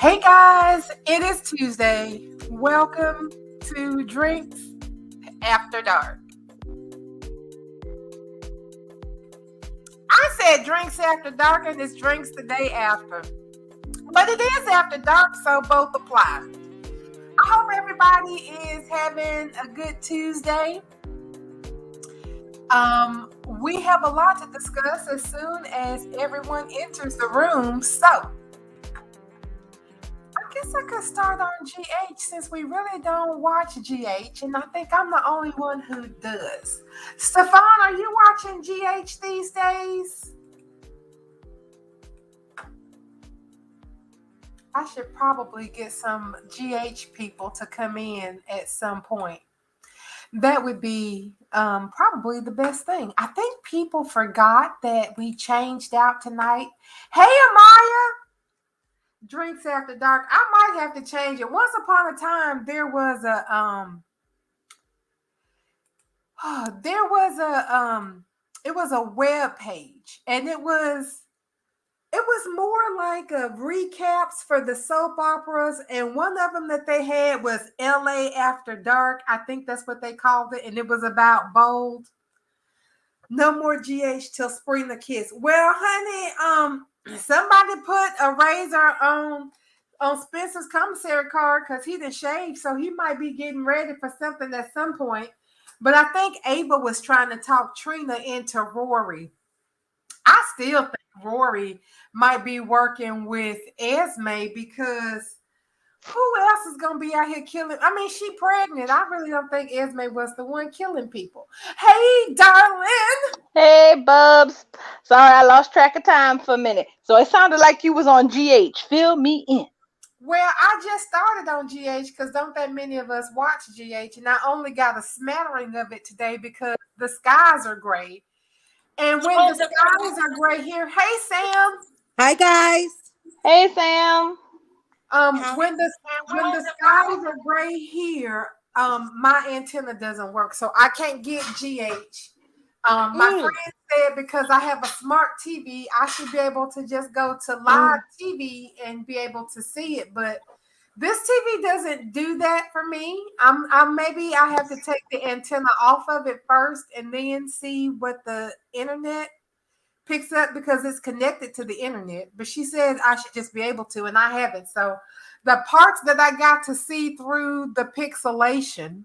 Hey guys, it is Tuesday. Welcome to Drinks After Dark. I said drinks after dark and it's drinks the day after. But it is after dark, so both apply. I hope everybody is having a good Tuesday. We have a lot to discuss as soon as everyone enters the room. So I guess I could start on GH since we really don't watch GH, and I think I'm the only one who does. Stefan, are you watching GH these days? I should probably get some GH people to come in at some point. That would be probably the best thing. I think people forgot that we changed out tonight. Hey, Amaya! Drinks After Dark. I might have to change it. Once upon a time, there was a web page, and it was more like a recaps for the soap operas, and one of them that they had was LA After Dark. I think that's what they called it, and it was about Bold. No more GH till spring the kiss. Well, honey, somebody put a razor on Spencer's commissary card because he didn't shave, so he might be getting ready for something at some point. But I think Ava was trying to talk Trina into Rory. I still think Rory might be working with Esme because who else is going to be out here killing? I mean, she pregnant. I really don't think Esme was the one killing people. Hey, darling. Hey, Bubs. Sorry, I lost track of time for a minute. So it sounded like you was on GH. Fill me in. Well, I just started on GH because don't that many of us watch GH, and I only got a smattering of it today because the skies are gray. And when the skies are gray here, hey, Sam. Hi, guys. Hey, Sam. When the skies are gray here, my antenna doesn't work, so I can't get GH. My friend said because I have a smart TV, I should be able to just go to live TV and be able to see it. But this TV doesn't do that for me. I'm maybe I have to take the antenna off of it first and then see what the internet picks up because it's connected to the internet. But she said I should just be able to, and I haven't. So the parts that I got to see through the pixelation,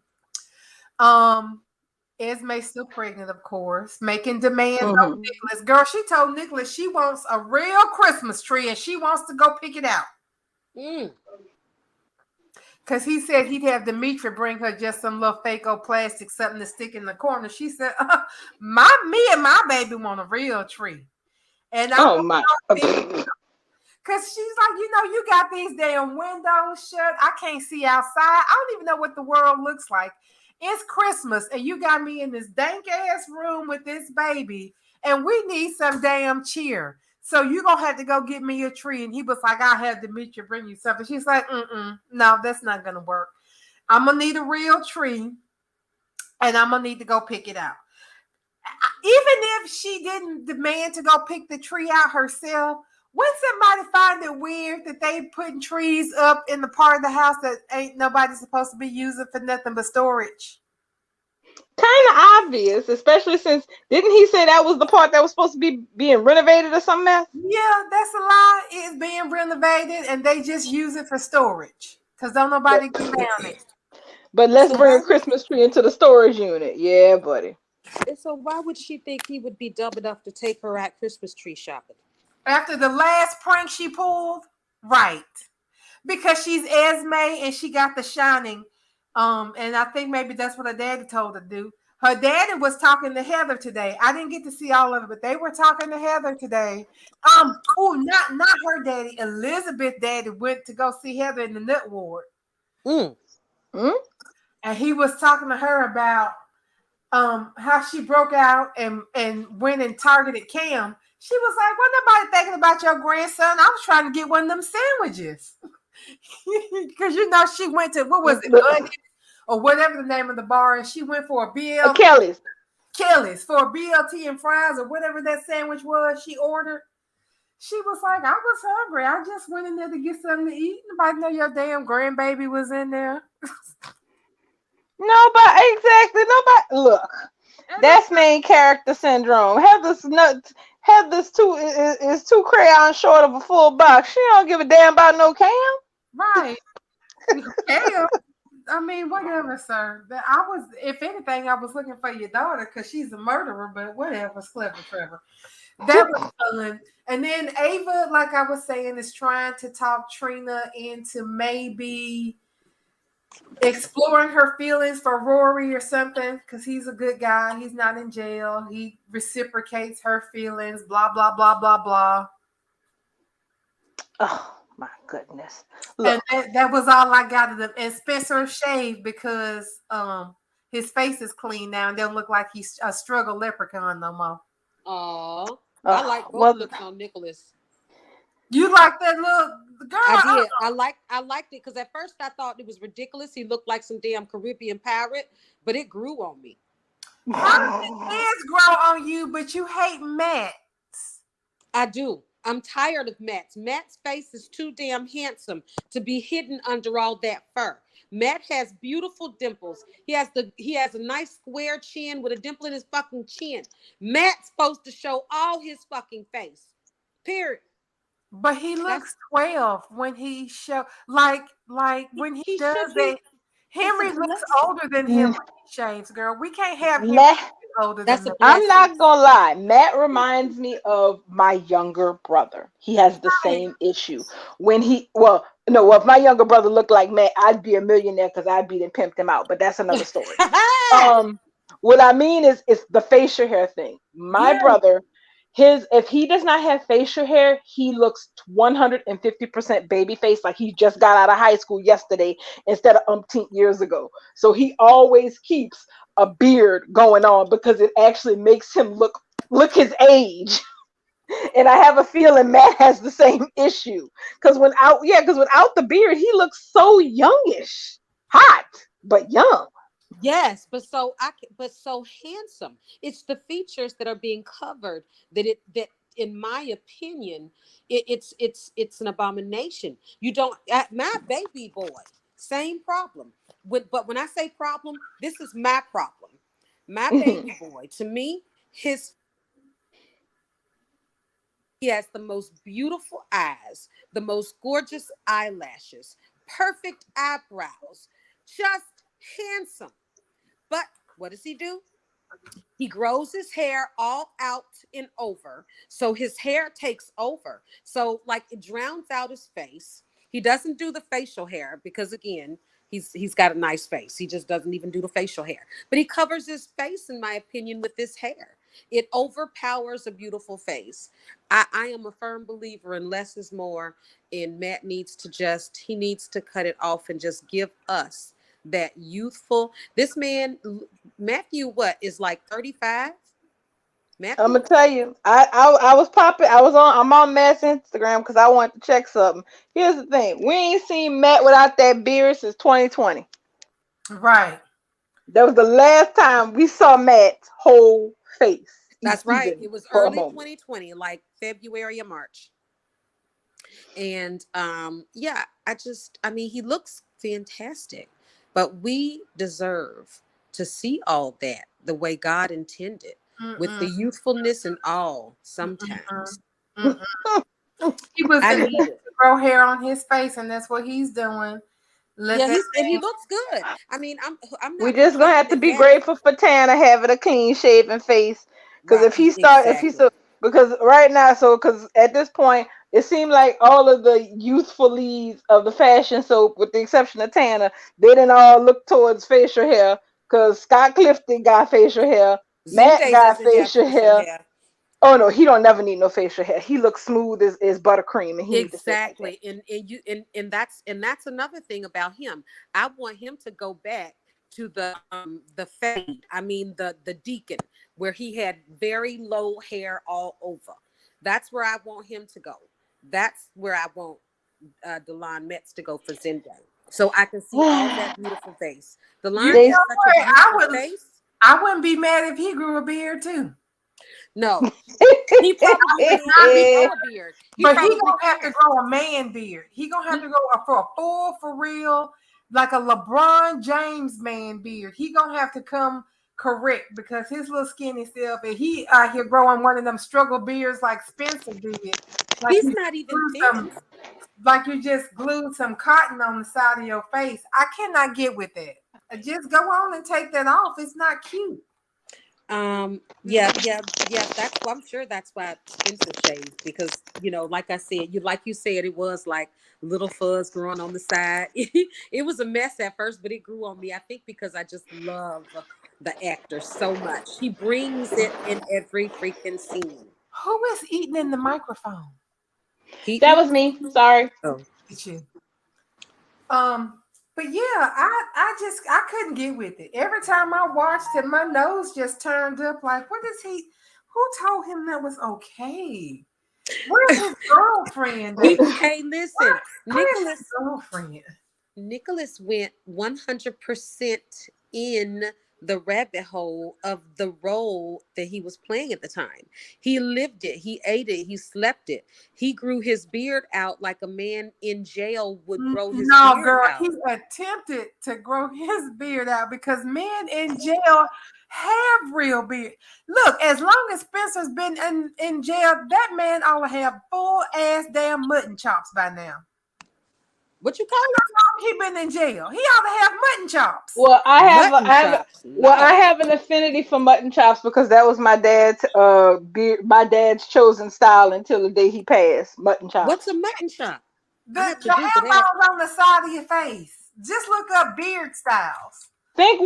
Esme still pregnant, of course, making demands on Nicholas. Girl, she told Nicholas she wants a real Christmas tree and she wants to go pick it out. Because he said he'd have Demetri bring her just some little fake old plastic, something to stick in the corner. She said, me and my baby want a real tree. And I because she's like, you got these damn windows shut. I can't see outside. I don't even know what the world looks like. It's Christmas, and you got me in this dank ass room with this baby, and we need some damn cheer. So you're going to have to go get me a tree. And he was like, I'll have Demetri bring you something. She's like, no, that's not going to work. I'm going to need a real tree, and I'm going to need to go pick it out. Even if she didn't demand to go pick the tree out herself, wouldn't somebody find it weird that they putting trees up in the part of the house that ain't nobody supposed to be using for nothing but storage? Kind of obvious, especially since didn't he say that was the part that was supposed to be being renovated or something else? Yeah, that's a lie. It's being renovated and they just use it for storage because don't nobody get down it. But let's bring a Christmas tree into the storage unit. Yeah, buddy. So why would she think he would be dumb enough to take her out Christmas tree shopping? After the last prank she pulled, right? Because she's Esme and she got the shining. And I think maybe that's what her daddy told her to do. Her daddy was talking to Heather today. I didn't get to see all of it, but they were talking to Heather today. Not her daddy. Elizabeth daddy went to go see Heather in the nut ward. And he was talking to her about how she broke out and went and targeted Cam. She was like, "Well, nobody thinking about your grandson. I was trying to get one of them sandwiches." Because she went to what was it, Buddy's or whatever the name of the bar, and she went for a Kelly's for a BLT and fries or whatever that sandwich was she ordered. She was like, I was hungry. I just went in there to get something to eat. Nobody know your damn grandbaby was in there. Nobody, exactly. Nobody. Look, And that's main character syndrome. Heather's is two crayons short of a full box. She don't give a damn about no Cam. right. Damn. I mean, whatever, sir. I was, if anything, I was looking for your daughter because she's a murderer, but whatever, clever Trevor. That was fun. And then Ava, like I was saying, is trying to talk Trina into maybe exploring her feelings for Rory or something because he's a good guy. He's not in jail. He reciprocates her feelings, blah, blah, blah, blah, blah. Oh my goodness. And Look, that was all I got of them. And Spencer shaved because his face is clean now and don't look like he's a struggle leprechaun no more. Oh, I like both well, looks on Nicholas. You like that little girl? I did. I liked it because at first I thought it was ridiculous. He looked like some damn Caribbean pirate, but it grew on me. Hands grow on you, but you hate Matt. I do. I'm tired of Matt's. Matt's face is too damn handsome to be hidden under all that fur. Matt has beautiful dimples. He has a nice square chin with a dimple in his fucking chin. Matt's supposed to show all his fucking face. Period. But he looks 12 when he show like when he does should be. that. Henry It's a looks blessing. older than him when he shaves, girl. We can't have him Matt, older That's than a that. I'm blessing. not gonna lie. Matt reminds me of my younger brother. He has the same issue. If my younger brother looked like Matt, I'd be a millionaire because I'd be and pimped him out. But that's another story. What I mean is, it's the facial hair thing. My Yeah. brother, if he does not have facial hair, he looks 150% baby face, like he just got out of high school yesterday instead of umpteen years ago. So he always keeps a beard going on because it actually makes him look his age. And I have a feeling Matt has the same issue because without the beard, he looks so youngish, hot but young. Yes, but so handsome. It's the features that are being covered that in my opinion, it's an abomination. You don't my baby boy, same problem. But when I say problem, this is my problem. My baby boy, to me, he has the most beautiful eyes, the most gorgeous eyelashes, perfect eyebrows, just handsome. But what does he do? He grows his hair all out and over. So his hair takes over. So like it drowns out his face. He doesn't do the facial hair because again, he's got a nice face. He just doesn't even do the facial hair. But he covers his face, in my opinion, with his hair. It overpowers a beautiful face. I am a firm believer in less is more. And Matt needs to cut it off and just give us that youthful. This man, Matthew, what is like 35? Matthew, I'm gonna tell you, I'm on Matt's Instagram because I wanted to check something. Here's the thing: we ain't seen Matt without that beard since 2020. Right. That was the last time we saw Matt's whole face. that's right. Even It was for a early moment. 2020, like February or March. And yeah, I mean, he looks fantastic, but we deserve to see all that the way God intended, with the Mm-mm, youthfulness and all. mm-mm, Sometimes mm-mm. He was I going need to it. grow hair on his face, and that's what he's doing. Let Yeah, that he man. looks good. I mean, I'm We not just gonna have complaining to if be Matt. grateful for Tana having a clean shaven face. Because Right, exactly. because right now, because at this point, it seemed like all of the youthful leads of the fashion soap, with the exception of Tana, they didn't all look towards facial hair. Because Scott Clifton got facial hair, Matt Zende got doesn't have facial facial hair. hair. Oh no, he don't never need no facial hair. He looks smooth as buttercream, and he need to stay like that. Exactly. And that's another thing about him. I want him to go back to the fade. I mean the deacon, where he had very low hair all over. That's where I want him to go. That's where I want Delon Metz to go for Zende. So I can see all that beautiful face. You Delon They has know such a what? beautiful face. I wouldn't be mad if he grew a beard too. No, he probably I would wouldn't not even be. grow a beard. But he probably gonna have to cares. grow a man beard. He gonna have to go for a full, for real, like a LeBron James man beard. He gonna have to come correct because his little skinny self, and he out here growing one of them struggle beards like Spencer did. Like He's you not even glue thin. like you just glued some cotton on the side of your face. I cannot get with that. Just go on and take that off. It's not cute. Yeah. That's why I'm sure that's why Spencer shaved because like I said, you said it was like little fuzz growing on the side. It was a mess at first, but it grew on me. I think because I just love the actor so much. He brings it in every freaking scene. Who is eating in the microphone? That was me. Sorry. Oh. It's you. But yeah, I couldn't get with it. Every time I watched him, my nose just turned up. Like, what is he? Who told him that was okay? Where's his girlfriend? Hey, listen, Where's his girlfriend? Nicholas went 100% in the rabbit hole of the role that he was playing at the time. He lived it. He ate it. He slept it. He grew his beard out like a man in jail would grow his No, beard girl, out. he attempted to grow his beard out because men in jail have real beard. Look, as long as Spencer's been in jail, that man ought to have full ass damn mutton chops by now. What you call it? He been in jail. He ought to have mutton chops. Well, I Lord. have an affinity for mutton chops because that was my dad's my dad's chosen style until the day he passed. Mutton chops. What's a mutton chop? The I have to Google that. hairballs on the side of your face. Just look up beard styles. Think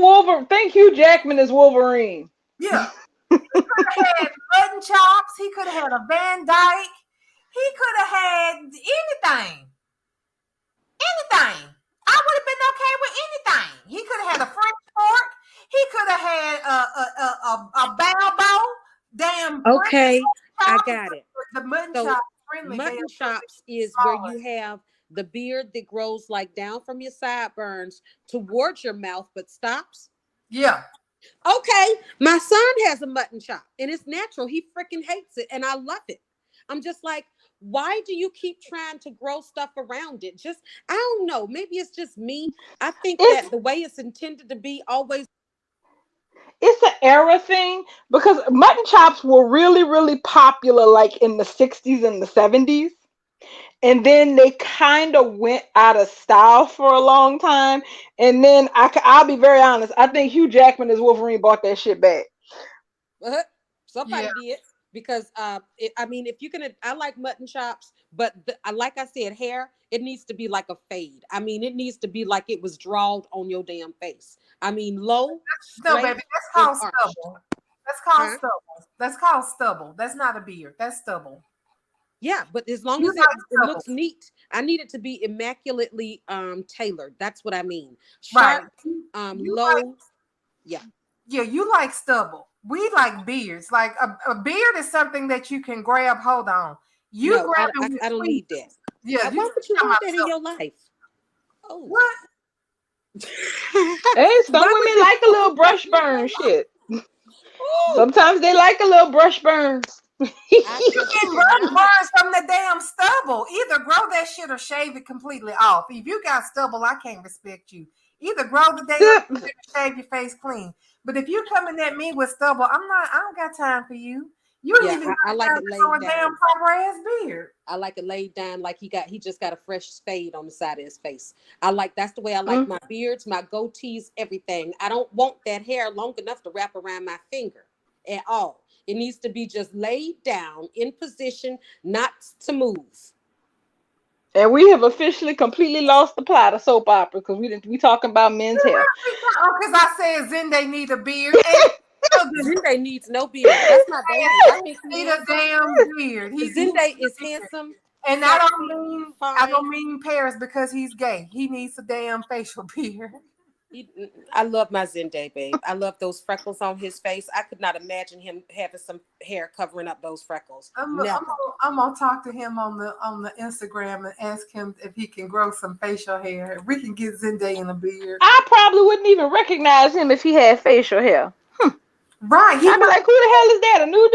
Hugh Jackman as Wolverine. Yeah. He could have had mutton chops. He could have had a Van Dyke. He could have had anything. Anything. I would have been okay with anything. He could have had a French fork. He could have had a Balbo. Damn. Okay, I got it. The mutton So, chops friendly. Mutton chops is where you have the beard that grows like down from your sideburns towards your mouth, but stops. Yeah. Okay, my son has a mutton chop, and it's natural. He freaking hates it, and I love it. I'm just like, why do you keep trying to grow stuff around it? Just, I don't know. Maybe it's just me. I think that the way it's intended to be always. It's an era thing because mutton chops were really, really popular like in the 60s and the 70s. And then they kind of went out of style for a long time. And then I'll be very honest. I think Hugh Jackman as Wolverine bought that shit back. Somebody did. Because if you can, I like mutton chops, but like I said, hair, it needs to be like a fade. I mean, it needs to be like it was drawed on your damn face. I mean, low. No, baby, that's called stubble. That's called stubble. That's called stubble. That's not a beard. That's stubble. Yeah, but as long as it looks neat, I need it to be immaculately tailored. That's what I mean. Sharp, low. Yeah. Yeah, you like stubble. We like beards. Like a beard is something that you can grab hold on. I don't need that. Yeah, why would you want that in your life? Oh, what? Hey, some women like a little brush burn shit. Sometimes they like a little brush burn. You can run burns from the damn stubble. Either grow that shit or shave it completely off. If you got stubble, I can't respect you. Either grow the damn or shave your face clean. But if you coming at me with stubble, I don't got time for you. You don't even I like it laid down. Damn proper ass beard. I like it laid down like he just got a fresh fade on the side of his face. That's the way I like my beards, my goatees, everything. I don't want that hair long enough to wrap around my finger at all. It needs to be just laid down in position, not to move. And we have officially completely lost the plot of soap opera because we talking about men's hair. Because I said Zende need a beard. Zende needs no beard. That's not baby. I think he need a damn beard. Zende is handsome. And I don't mean Paris because he's gay. He needs a damn facial beard. I love my Zende, babe. I love those freckles on his face. I could not imagine him having some hair covering up those freckles. I'm gonna talk to him on the Instagram and ask him if he can grow some facial hair. If we can get Zende in a beard. I probably wouldn't even recognize him if he had facial hair. Right. I'd be like, who the hell is that? A new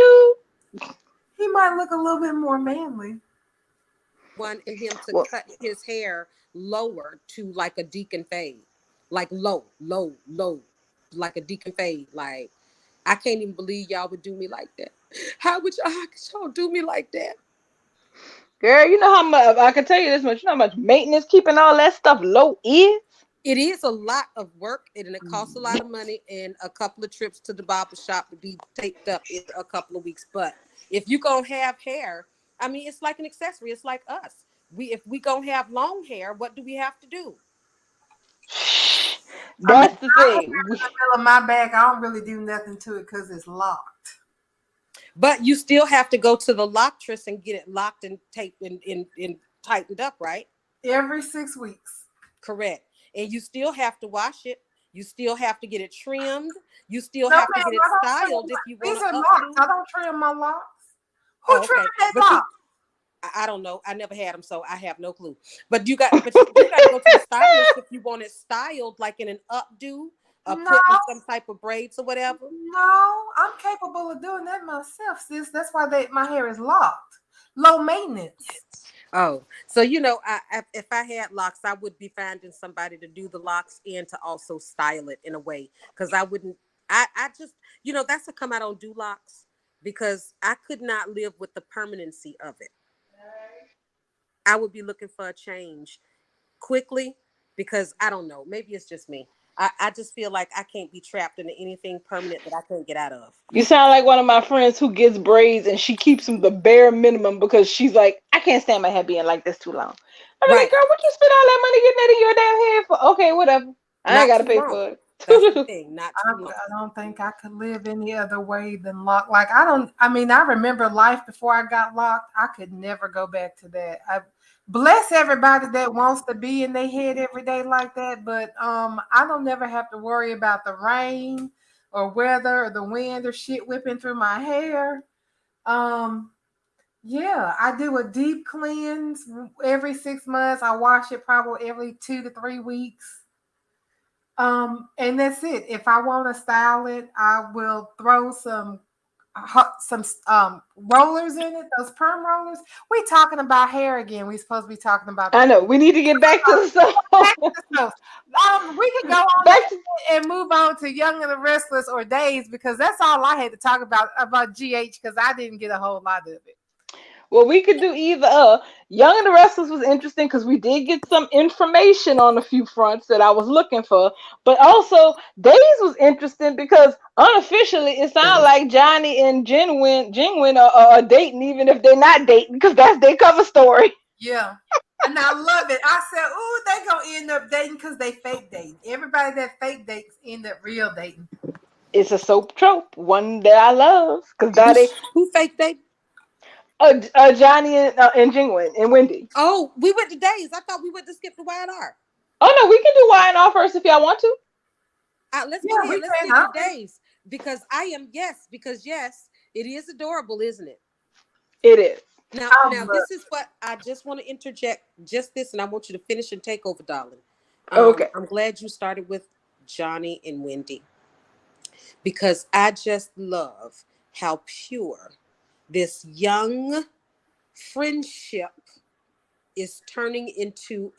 dude? He might look a little bit more manly. wanting him to Well, cut his hair lower to like a deacon fade, like low, low, low, like a deacon fade. Like I can't even believe y'all would do me like that. How could y'all do me like that? girl, you know how much I can tell you this much. You know how much maintenance keeping all that stuff low is. It is a lot of work and it costs a lot of money and a couple of trips to the barber shop to be taped up in a couple of weeks. But if you gonna have hair, I mean, it's like an accessory. It's like us. If we gonna have long hair, what do we have to do? I mean, That's the I have thing. in the middle of my back. I don't really do nothing to it because it's locked. But you still have to go to the loctress and get it locked and taped and tightened up, right? Every 6 weeks. Correct. And you still have to wash it. You still have to get it trimmed. You still No, have to ma'am, get it I don't styled trim. if you want These to are locks. updo. I don't trim my locks. Who Oh, trims okay. that But you, lock? I don't know. I never had them, so I have no clue. But you got to go to the stylist if you want it styled, like in an updo, No, put in some type of braids or whatever. no, I'm capable of doing that myself, sis. That's why my hair is locked. Low maintenance. Oh, so you know, if I had locks, I would be finding somebody to do the locks and to also style it in a way, because I wouldn't. I just, that's how come I don't do locks, because I could not live with the permanency of it. I would be looking for a change quickly, because I don't know. Maybe it's just me. I just feel like I can't be trapped into anything permanent that I can't get out of. You sound like one of my friends who gets braids and she keeps them the bare minimum because she's like, I can't stand my hair being like this too long. I'm like, Right. girl, what you spend all that money getting that in your damn hair for? Okay, whatever. I ain't Not gotta too pay long. for That's the it. thing. Not I, too long. I don't think I could live any other way than lock. Like I mean, I remember life before I got locked. I could never go back to that. I bless everybody that wants to be in their head every day like that, but I don't never have to worry about the rain or weather or the wind or shit whipping through my hair. Um, yeah, I do a deep cleanse every 6 months. I wash it probably every 2 to 3 weeks. And that's it. If I want to style it, I will throw some rollers in it, those perm rollers. We talking about hair again. We supposed to be talking about the I know. We need to get back to the back stuff. to the shows. We can go on Back to and move on to Young and the Restless or Days, because that's all I had to talk about GH, because I didn't get a whole lot of it. well, we could do either. Young and the Restless was interesting because we did get some information on a few fronts that I was looking for. But also, Days was interesting because unofficially, it sounds like Johnny and Jingwin are dating, even if they're not dating, because that's their cover story. Yeah. And I love it. I said, "Ooh, they gonna end up dating because they fake dating. Everybody that fake dates end up real dating." It's a soap trope, one that I love because Who fake they? Johnny and Jingwin and Wendy. Oh, we went to Days. I thought we went to skip the Y&R. Oh no, we can do Y&R first if y'all want to. Let's Yeah, go we ahead. Let's can. skip the Days, because yes, it is adorable, isn't it? It is. Now this is what I just want to interject. Just this, and I want you to finish and take over, darling. Okay. I'm glad you started with Johnny and Wendy, because I just love how pure this young friendship is turning into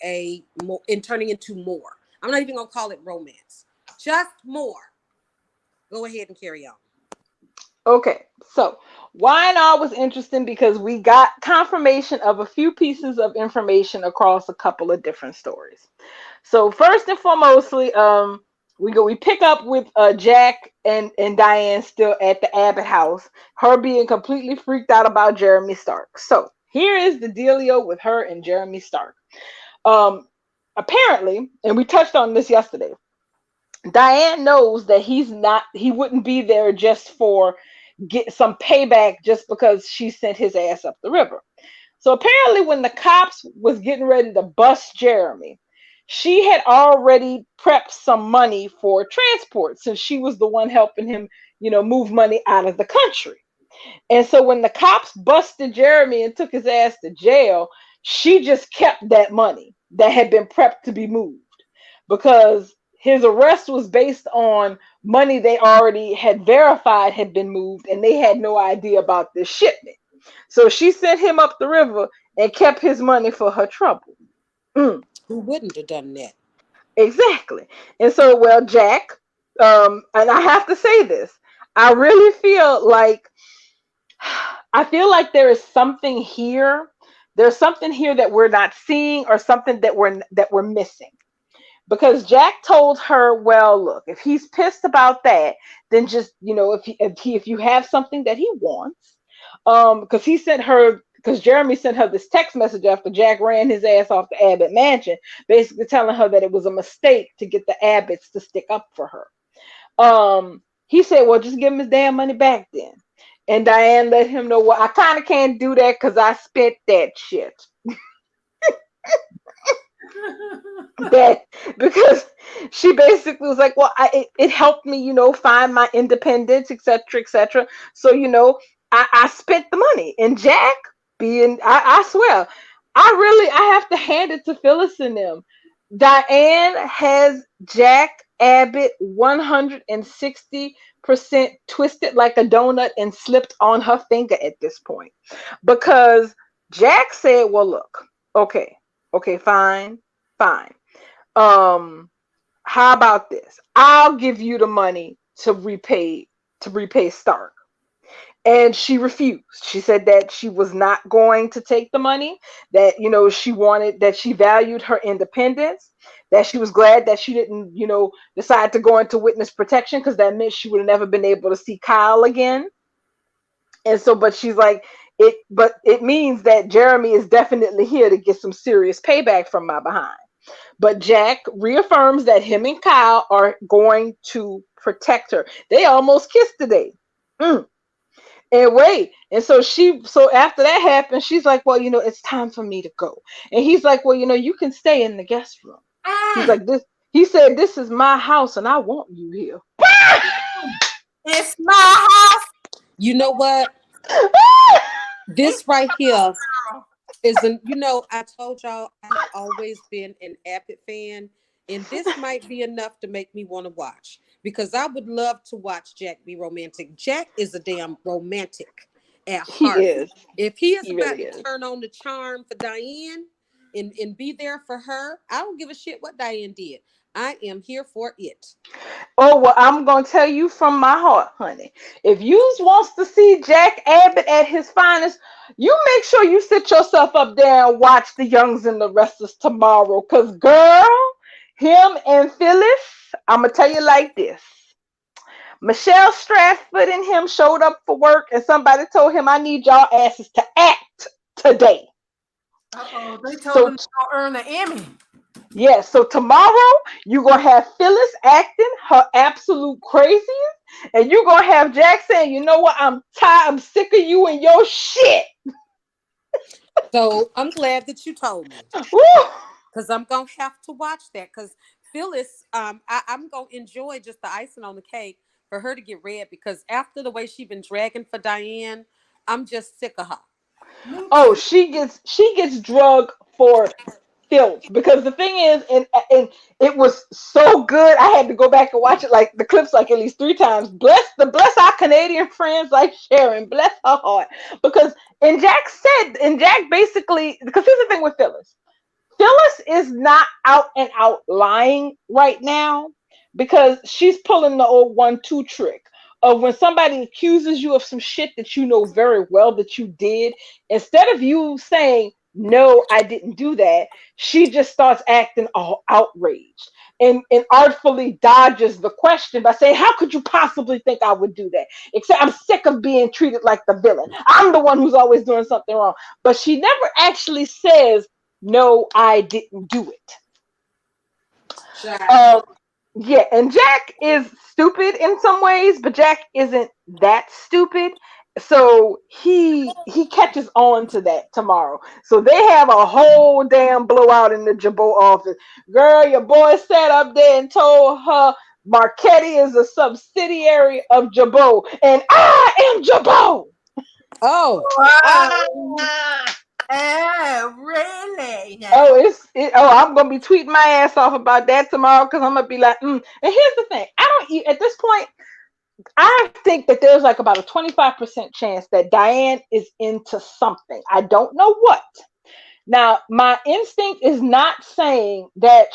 more. I'm not even gonna call it romance, just more. Go ahead and carry on. Okay, so Y&R was interesting because we got confirmation of a few pieces of information across a couple of different stories. So first and foremostly, we pick up with Jack and Diane still at the Abbott house, her being completely freaked out about Jeremy Stark. So here is the dealio with her and Jeremy Stark. Apparently, and we touched on this yesterday, Diane knows that he wouldn't be there just for get some payback just because she sent his ass up the river. So apparently when the cops was getting ready to bust Jeremy, she had already prepped some money for transport since she was the one helping him, move money out of the country. And so when the cops busted Jeremy and took his ass to jail, she just kept that money that had been prepped to be moved because his arrest was based on money they already had verified had been moved and they had no idea about this shipment. So she sent him up the river and kept his money for her trouble. Mm, Who wouldn't have done that? exactly. And so, well, Jack, and I have to say this, I really feel like there is something here. There's something here that we're not seeing, or something that we're missing. Because Jack told her, well, look, if he's pissed about that, then just, if you have something that he wants, because Jeremy sent her this text message after Jack ran his ass off the Abbott mansion, basically telling her that it was a mistake to get the Abbotts to stick up for her. He said, well, just give him his damn money back then. And Diane let him know, well, I kind of can't do that because I spent that shit. That, because she basically was like, well, it helped me, find my independence, etc., etc. So, I spent the money. And Jack, I swear, I have to hand it to Phyllis and them. Diane has Jack Abbott 160% twisted like a donut and slipped on her finger at this point. Because Jack said, well, look, okay, fine. How about this? I'll give you the money to repay Stark. And she refused. She said that she was not going to take the money, that, she valued her independence, that she was glad that she didn't, decide to go into witness protection, because that meant she would have never been able to see Kyle again. And so, but she's like, it means that Jeremy is definitely here to get some serious payback from my behind. But Jack reaffirms that him and Kyle are going to protect her. They almost kissed today. And wait, and so after that happened, she's like, well, it's time for me to go. And he's like, well, you can stay in the guest room. He's like, he said, this is my house and I want you here. It's my house. You know what? This right here isn't, I told y'all I've always been an Abbott fan, and this might be enough to make me want to watch, because I would love to watch Jack be romantic. Jack is a damn romantic at heart. He is. If he is about really to turn on the charm for Diane and be there for her, I don't give a shit what Diane did. I am here for it. Oh, well, I'm going to tell you from my heart, honey. If you wants to see Jack Abbott at his finest, you make sure you sit yourself up there and watch The Youngs and the Restless tomorrow. Because, girl, him and Phyllis, I'm going to tell you like this. Michelle Stratford and him showed up for work, and somebody told him, I need y'all asses to act today. Uh-oh, they told him to earn an Emmy. Yes, so tomorrow you're going to have Phyllis acting her absolute craziest, and you're going to have Jack saying, you know what, I'm tired, I'm sick of you and your shit. So I'm glad that you told me, because I'm going to have to watch that, because Phyllis, I'm going to enjoy just the icing on the cake for her to get red, because after the way she's been dragging for Diane, I'm just sick of her. Oh, she gets drugged for filth, because the thing is, and it was so good, I had to go back and watch it, like the clips, like at least 3 times. Bless our Canadian friends like Sharon, bless her heart, because Jack basically, because here's the thing with Phyllis is not out and out lying right now, because she's pulling the old 1-2 trick of when somebody accuses you of some shit that you know very well that you did, instead of you saying, no, I didn't do that, she just starts acting all outraged and artfully dodges the question by saying, how could you possibly think I would do that? Except I'm sick of being treated like the villain. I'm the one who's always doing something wrong. But she never actually says, no, I didn't do it. Yeah, and Jack is stupid in some ways, but Jack isn't that stupid. So he catches on to that tomorrow. So they have a whole damn blowout in the Jabot office. Girl, your boy sat up there and told her Marchetti is a subsidiary of Jabot, and I am Jabot. Oh, wow. Oh, really? I'm gonna be tweeting my ass off about that tomorrow, because I'm gonna be like, And here's the thing: at this point, I think that there's like about a 25% chance that Diane is into something. I don't know what, Now, my instinct is not saying that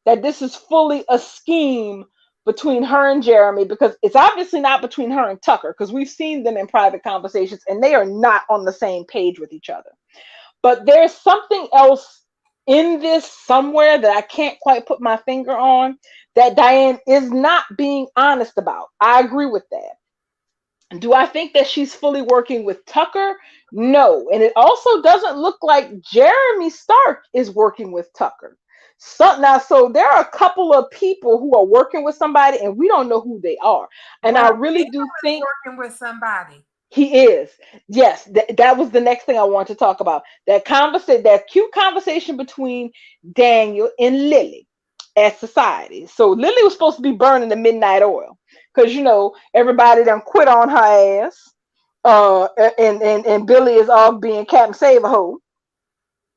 that this is fully a scheme between her and Jeremy, because it's obviously not between her and Tucker, because we've seen them in private conversations and they are not on the same page with each other. But there's something else in this somewhere that I can't quite put my finger on, that Diane is not being honest about. I agree with that. Do I think that she's fully working with Tucker? No. And it also doesn't look like Jeremy Stark is working with Tucker. So there are a couple of people who are working with somebody and we don't know who they are. And Well, I really Daniel do is think working with somebody. he is. Yes, that was the next thing I want to talk about. That cute conversation between Daniel and Lily at society. So Lily was supposed to be burning the midnight oil because everybody done quit on her ass. And Billy is all being Captain Save a Ho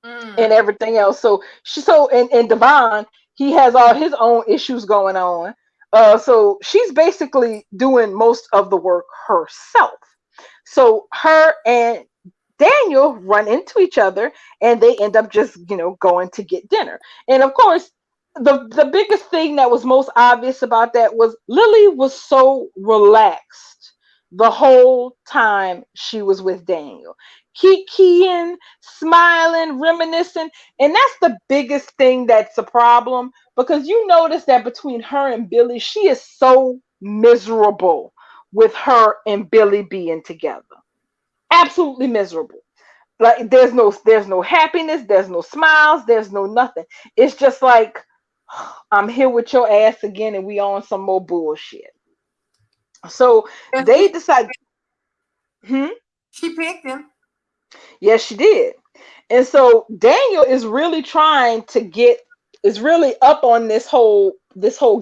and Mm. everything else. And Devon, he has all his own issues going on. So she's basically doing most of the work herself. So her and Daniel run into each other and they end up just, going to get dinner. And of course, the biggest thing that was most obvious about that was Lily was so relaxed the whole time she was with Daniel. Kikiing, smiling, reminiscing. And that's the biggest thing that's a problem, because you notice that between her and Billy, she is so miserable with her and Billy being together. Absolutely miserable. Like there's no happiness, there's no smiles, there's no nothing. It's just like, I'm here with your ass again and we on some more bullshit. So And they decide. Hmm? she picked him. Yes, she did. And so Daniel is really trying to get is really up on this whole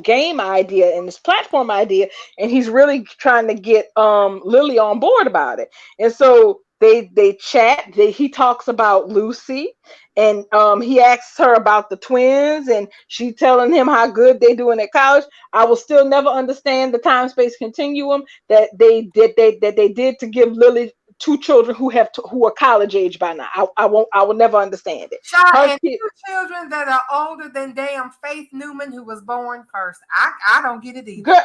game idea and this platform idea, and he's really trying to get Lily on board about it. And so they chat. He talks about Lucy, and he asks her about the twins, and she telling him how good they doing at college. I will still never understand the time space continuum that they did to give Lily two children who are college age by now. I will never understand it. Child, Her and kid, two children that are older than damn Faith Newman, who was born first. I don't get it either. girl,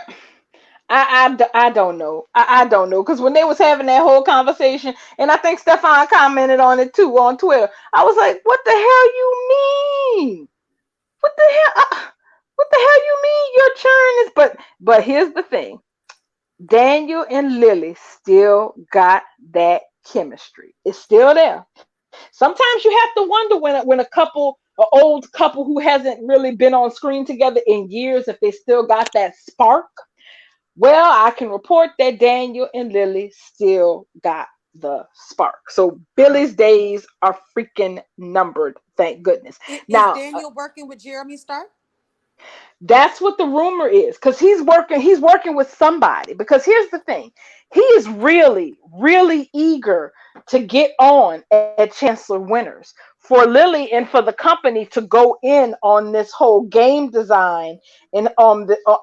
I don't know. I don't know, because when they was having that whole conversation, and I think Stefan commented on it too on Twitter, I was like, "What the hell you mean? What the hell? What the hell you mean? Your churn is?" But here's the thing: Daniel and Lily still got that chemistry. It's still there. Sometimes you have to wonder when an old couple who hasn't really been on screen together in years, if they still got that spark. Well, I can report that Daniel and Lily still got the spark. So Billy's days are freaking numbered. Thank goodness. Is Now, Daniel working with Jeremy Stark? that's what the rumor is, because he's working with somebody. Because here's the thing, he is really, really eager to get on at Chancellor Winners for Lily and for the company to go in on this whole game design and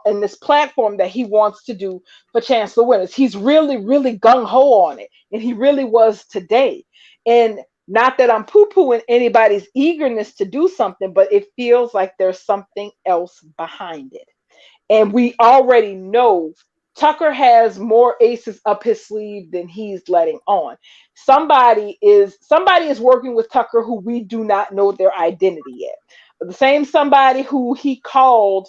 in this platform that he wants to do for Chancellor Winners. He's really, really gung-ho on it, and he really was today. And not that I'm poo-pooing anybody's eagerness to do something, but it feels like there's something else behind it. And we already know Tucker has more aces up his sleeve than he's letting on. Somebody is working with Tucker who we do not know their identity yet. The same somebody who he called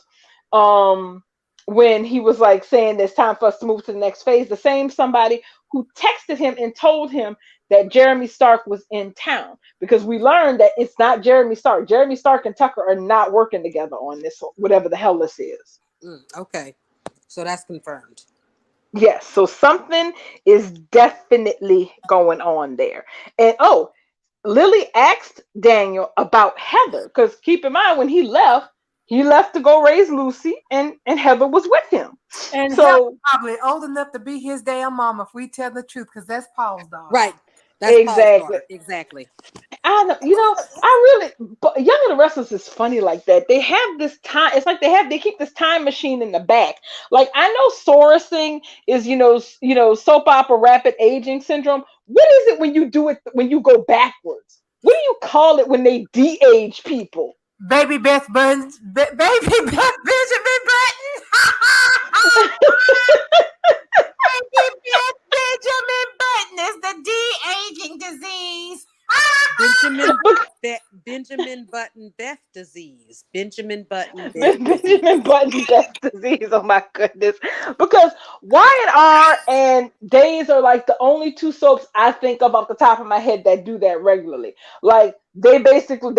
um when he was like saying it's time for us to move to the next phase. The same somebody who texted him and told him that Jeremy Stark was in town, because we learned that it's not Jeremy Stark. Jeremy Stark and Tucker are not working together on this, whatever the hell this is. Okay, so that's confirmed. Yes, so something is definitely going on there. And Lily asked Daniel about Heather, because keep in mind when he left to go raise Lucy, and Heather was with him. And Heather's So probably old enough to be his damn mama, if we tell the truth, because that's Paul's daughter. Right. That's Paul's exactly. daughter. Exactly. I really, but Young and the Restless is funny like that. They have this time. It's like they keep this time machine in the back. Like, I know Sorosing is, soap opera rapid aging syndrome. What is it when you do it when you go backwards? What do you call it when they de-age people? Baby Beth Buttons, Baby Beth Benjamin Button. Baby Beth Benjamin Button is the de-aging disease. Benjamin Button Beth disease. Benjamin Button Beth disease. Benjamin Button death disease. Oh my goodness! Because Y&R and Days are like the only two soaps I think of off the top of my head that do that regularly. Like they basically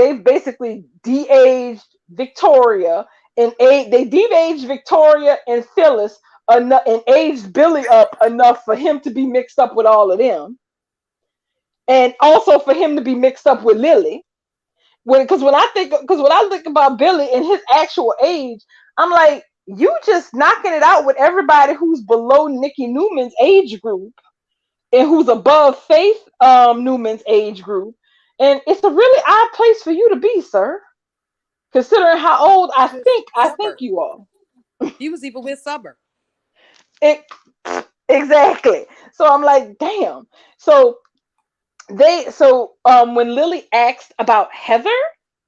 de-aged Victoria they de-aged Victoria and Phyllis enough and aged Billy up enough for him to be mixed up with all of them, and also for him to be mixed up with Lily. When I think about Billy and his actual age, I'm like, you just knocking it out with everybody who's below Nikki Newman's age group and who's above Faith Newman's age group, and it's a really odd place for you to be, sir. Considering how old I think you are. He was even with Summer. It, exactly. So I'm like, damn. When Lily asked about Heather,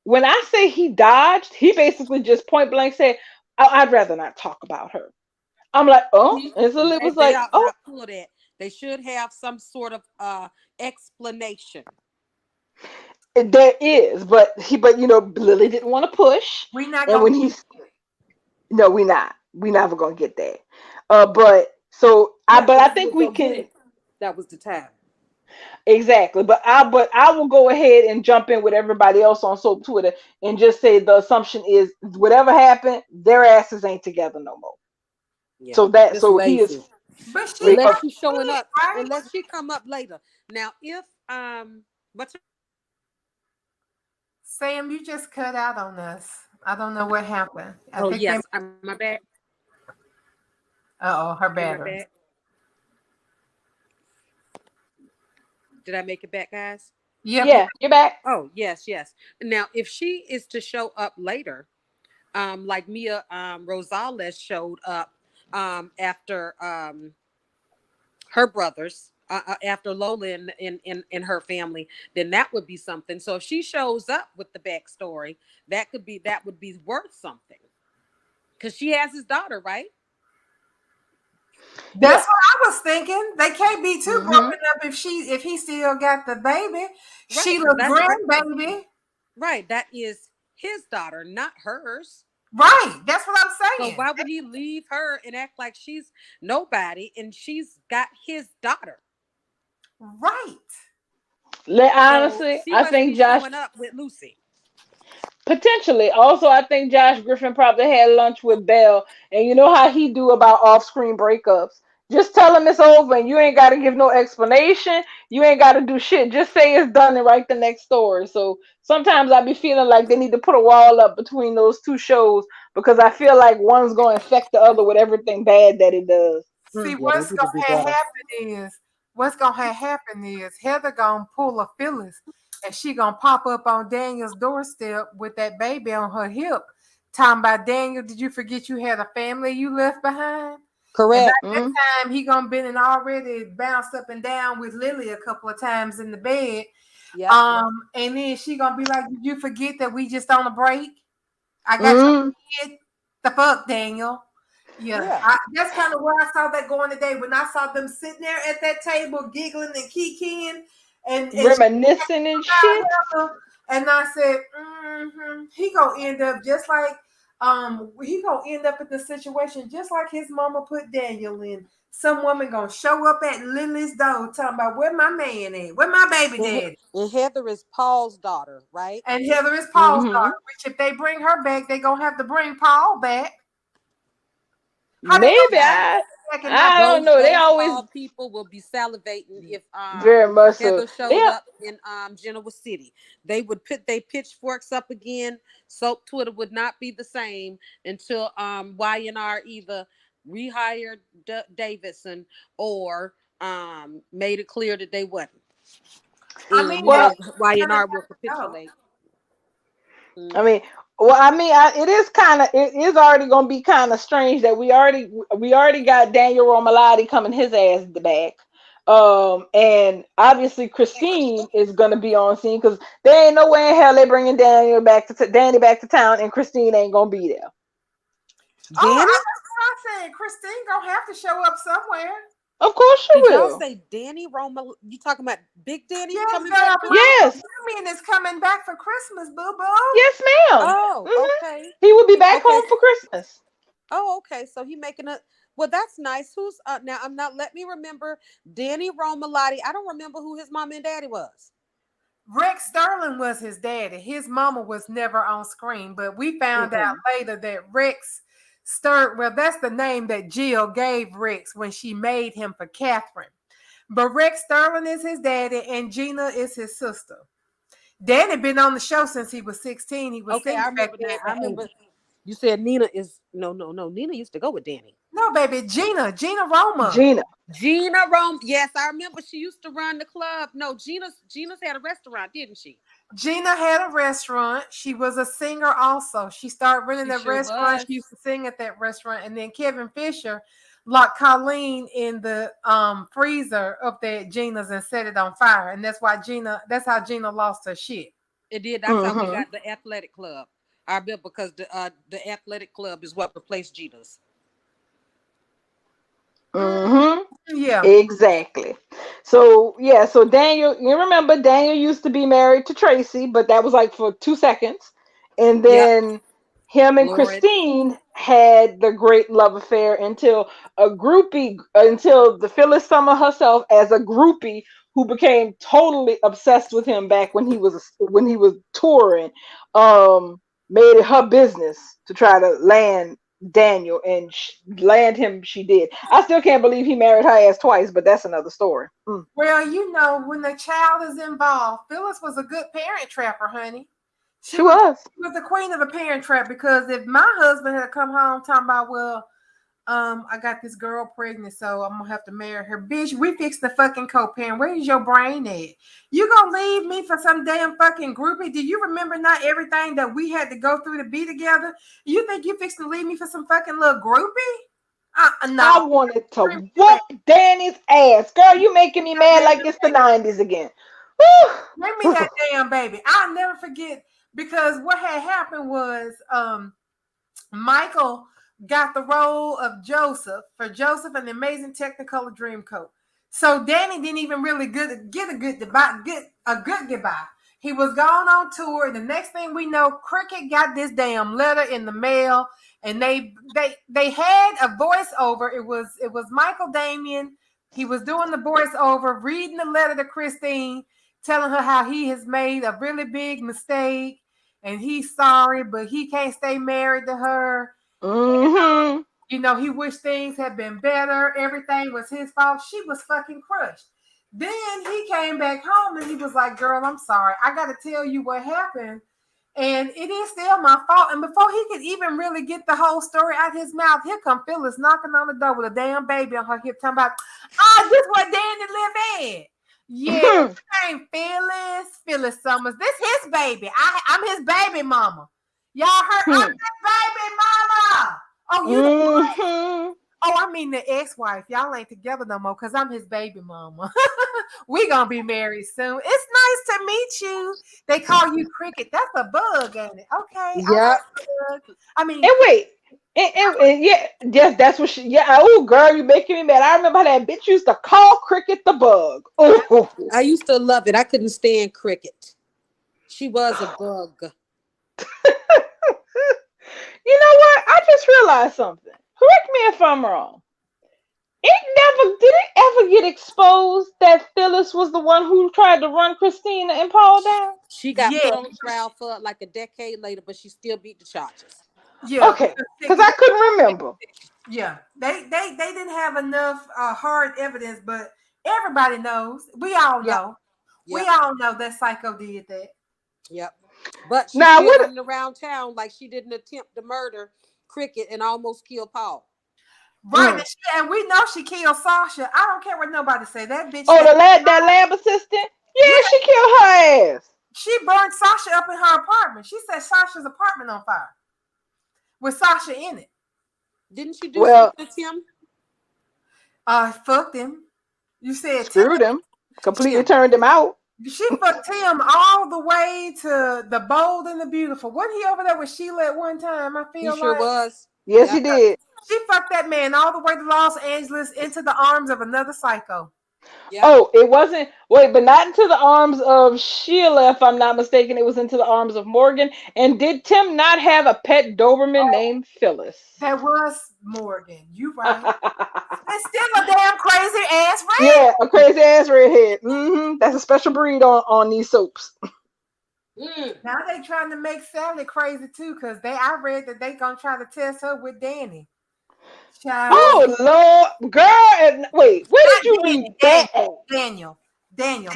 when I say he dodged, he basically just point blank said, I'd rather not talk about her. I'm like, oh, and so it was They like, are oh, not full of that. They should have some sort of explanation. there is, but Lily didn't want to push, We not and gonna when he's no, we never gonna get that. But so I, Yeah, but I because you think would we go get can. it. That was the time. Exactly, but I will go ahead and jump in with everybody else on Soap Twitter and just say the assumption is whatever happened, their asses ain't together no more. Yeah, So he is lazy. but she wait, Unless she's showing did, up, right? unless she come up later. Now, if what's her Sam, you just cut out on us. I don't know what happened. I oh think they yes, I'm my bad. uh oh, her Am I battery. back? Did I make it back, guys? Yep. yeah, you're back. Oh yes, yes. Now, if she is to show up later, like Mia Rosales showed up after her brothers. After Lola and her family, then that would be something. So if she shows up with the backstory, that would be worth something because she has his daughter, right? That's Yeah. what I was thinking. They can't be too Hmm. broken up if he still got the baby. Right, because Sheila's that's grandbaby. right. That is his daughter, not hers. Right. That's what I'm So saying. why would he leave her and act like she's nobody and she's got his daughter? Right. So Honestly, she I must think be Josh showing up with Lucy. potentially. Also, I think Josh Griffin probably had lunch with Belle, and you know how he do about off-screen breakups. Just tell him it's over, and you ain't got to give no explanation. You ain't got to do shit. Just say it's done and write the next story. So sometimes I be feeling like they need to put a wall up between those two shows because I feel like one's going to affect the other with everything bad that it does. See, Yeah, they need to do better. what's gonna happen is Heather gonna pull a Phyllis and she gonna pop up on Daniel's doorstep with that baby on her hip. Talking about Daniel, did you forget you had a family you left behind? And by Correct. that Mm, time, he gonna been and already bounced up and down with Lily a couple of times in the bed. Yep. And then she gonna be like, "Did you forget that we just on a break? I got mm, your kid. The fuck, Daniel." Yeah, Yeah. that's kind of where I saw that going today. When I saw them sitting there at that table giggling and kikiing, and reminiscing and shit. and I said, he gonna end up just like he gonna end up in the situation just like his mama put Daniel in. Some woman gonna show up at Lily's door talking about where my man at, where my baby daddy. And Heather is Paul's daughter, right? And Heather is Paul's Hmm. daughter, which if they bring her back, they gonna have to bring Paul back. How they Maybe gonna Yes. back and not I don't know. They Those always Paul people will be salivating if very much so. Heather They showed up in Genoa City. They would put their pitchforks up again. Soap Twitter would not be the same until Y&R either rehired Davidson or made it clear that they wasn't. I And mean, you they well, know kind of Y&R will have to go. capitulate. I mean, it is it is already gonna be kind of strange that we already got Daniel Romalotti coming his ass back. And obviously Christine is gonna be on scene because there ain't no way in hell they bringing Daniel back to Danny back to town, and Christine ain't gonna be there. Oh, Danny? I said Christine gonna have to show up somewhere. Of course she Did y'all will. say Danny Roma? You talking about Big Danny Yes, coming back baby. too? Yes, Damien is coming back for Christmas, boo boo. yes, ma'am. Oh, Hmm. okay. He will be back Okay. home for Christmas. Oh, okay. So he making a well, that's nice. Who's now I'm not let me remember Danny Romalotti. I don't remember who his mom and daddy was. Rex Sterling was his daddy. His mama was never on screen, but we found out Mm-hmm. later that Rex Sterling, well, that's the name that Jill gave Rex when she made him for Catherine. But Rex Sterling is his daddy, and Gina is his sister. Danny been on the show since he was 16. He was Okay, I single back remember then now. in I the remember 80s. you said Nina is no. Nina used to go with Danny. No, baby, Gina Roma. Gina. Gina Rome. Yes, I remember she used to run the club. No, Gina's had a restaurant, didn't she? Gina had a restaurant. She was a singer also. She started running She that sure restaurant. was. She used to sing at that restaurant. And then Kevin Fisher locked Colleen in the freezer up there at Gina's and set it on fire. And that's how Gina lost her shit. It did. That's how we Mm-hmm. got the athletic club. I remember because the athletic club is what replaced Gina's. Mm-hmm. Yeah. Exactly. So yeah, so Daniel, you remember Daniel used to be married to Tracy, but that was like for 2 seconds. And Yep. then him and Lauren. Christine had the great love affair until the Phyllis Summer herself as a groupie who became totally obsessed with him back when he was touring, made it her business to try to land Daniel, and land him she did. I still can't believe he married her ass twice, but that's another story. Well, when the child is involved, Phyllis was a good parent trapper, honey. She She was was. she was the queen of the parent trap because if my husband had come home talking about, well, I got this girl pregnant, so I'm gonna have to marry her. Bitch, we fixed the fucking co-parent. Where's your brain at? You gonna leave me for some damn fucking groupie? Do you remember not everything that we had to go through to be together? You think you fixed to leave me for some fucking little groupie? I No. wanted to whoop Danny's ass. Girl, you making me mad like it's the 90s again. Bring me Woo. that damn baby. I'll never forget because what had happened was Michael got the role of Joseph for Joseph and the Amazing Technicolor Dreamcoat. So Danny didn't even really get a good goodbye. He was gone on tour, and the next thing we know, Cricket got this damn letter in the mail, and they had a voiceover. It was Michael Damian. He was doing the voiceover, reading the letter to Christine, telling her how he has made a really big mistake and he's sorry, but he can't stay married to her. Mm-hmm. He wished things had been better. Everything was his fault. She was fucking crushed. Then he came back home and he was like, girl, I'm sorry. I got to tell you what happened. And it is still my fault. And before he could even really get the whole story out his mouth, here come Phyllis knocking on the door with a damn baby on her hip, talking about, this is where Danny live at. Yeah, name Phyllis Summers. This his baby. I'm his baby mama. Y'all heard? I'm his baby mama. Oh, you the wife? Mm-hmm. Oh, I mean the ex-wife. Y'all ain't together no more because I'm his baby mama. We gonna be married soon. It's nice to meet you. They call you Cricket. That's a bug, ain't it? Okay, I Yep. like bug. I mean, And wait. And yeah, yes, that's what she. Yeah, oh, girl, you making me mad. I remember how that bitch used to call Cricket the bug. Oh, I used to love it. I couldn't stand Cricket. She was a bug. you know what? I just realized something. Correct me if I'm wrong. Did it ever get exposed that Phyllis was the one who tried to run Christina and Paul down? She got yeah, put on trial for like a decade later, but she still beat the charges. yeah, Okay, because I couldn't remember. yeah. They didn't have enough hard evidence, but everybody knows. We all Yep. know. We Yep. all know that Psycho did that. Yep. But she's Now, still what? running around town like she didn't attempt to murder Cricket and almost kill Paul. Right, Mm. and we know she killed Sasha. I don't care what nobody say. That bitch. Oh, that lab assistant? Yeah, Yeah, she killed her ass. she burned Sasha up in her apartment. She set Sasha's apartment on fire with Sasha in it. Didn't she do Well, something to Tim? Fucked him. You said Tim. Screwed him. Completely Tim. turned him out. She fucked him all the way to the Bold and the Beautiful. Wasn't he over there with Sheila at one time? I He feel sure like was. Yes, Yep. he did. she fucked that man all the way to Los Angeles into the arms of another psycho. Yep. Oh, it wasn't. Wait, but not into the arms of Sheila, if I'm not mistaken. It was into the arms of Morgan. And did Tim not have a pet Doberman named Phyllis? That was Morgan. You right. It's still a damn crazy ass red. Yeah, a crazy ass redhead. That's a special breed on these soaps. Now they trying to make Sally crazy too, because I read that they gonna try to test her with Danny. Child. Oh Lord, girl! And wait, where did you read that? Daniel,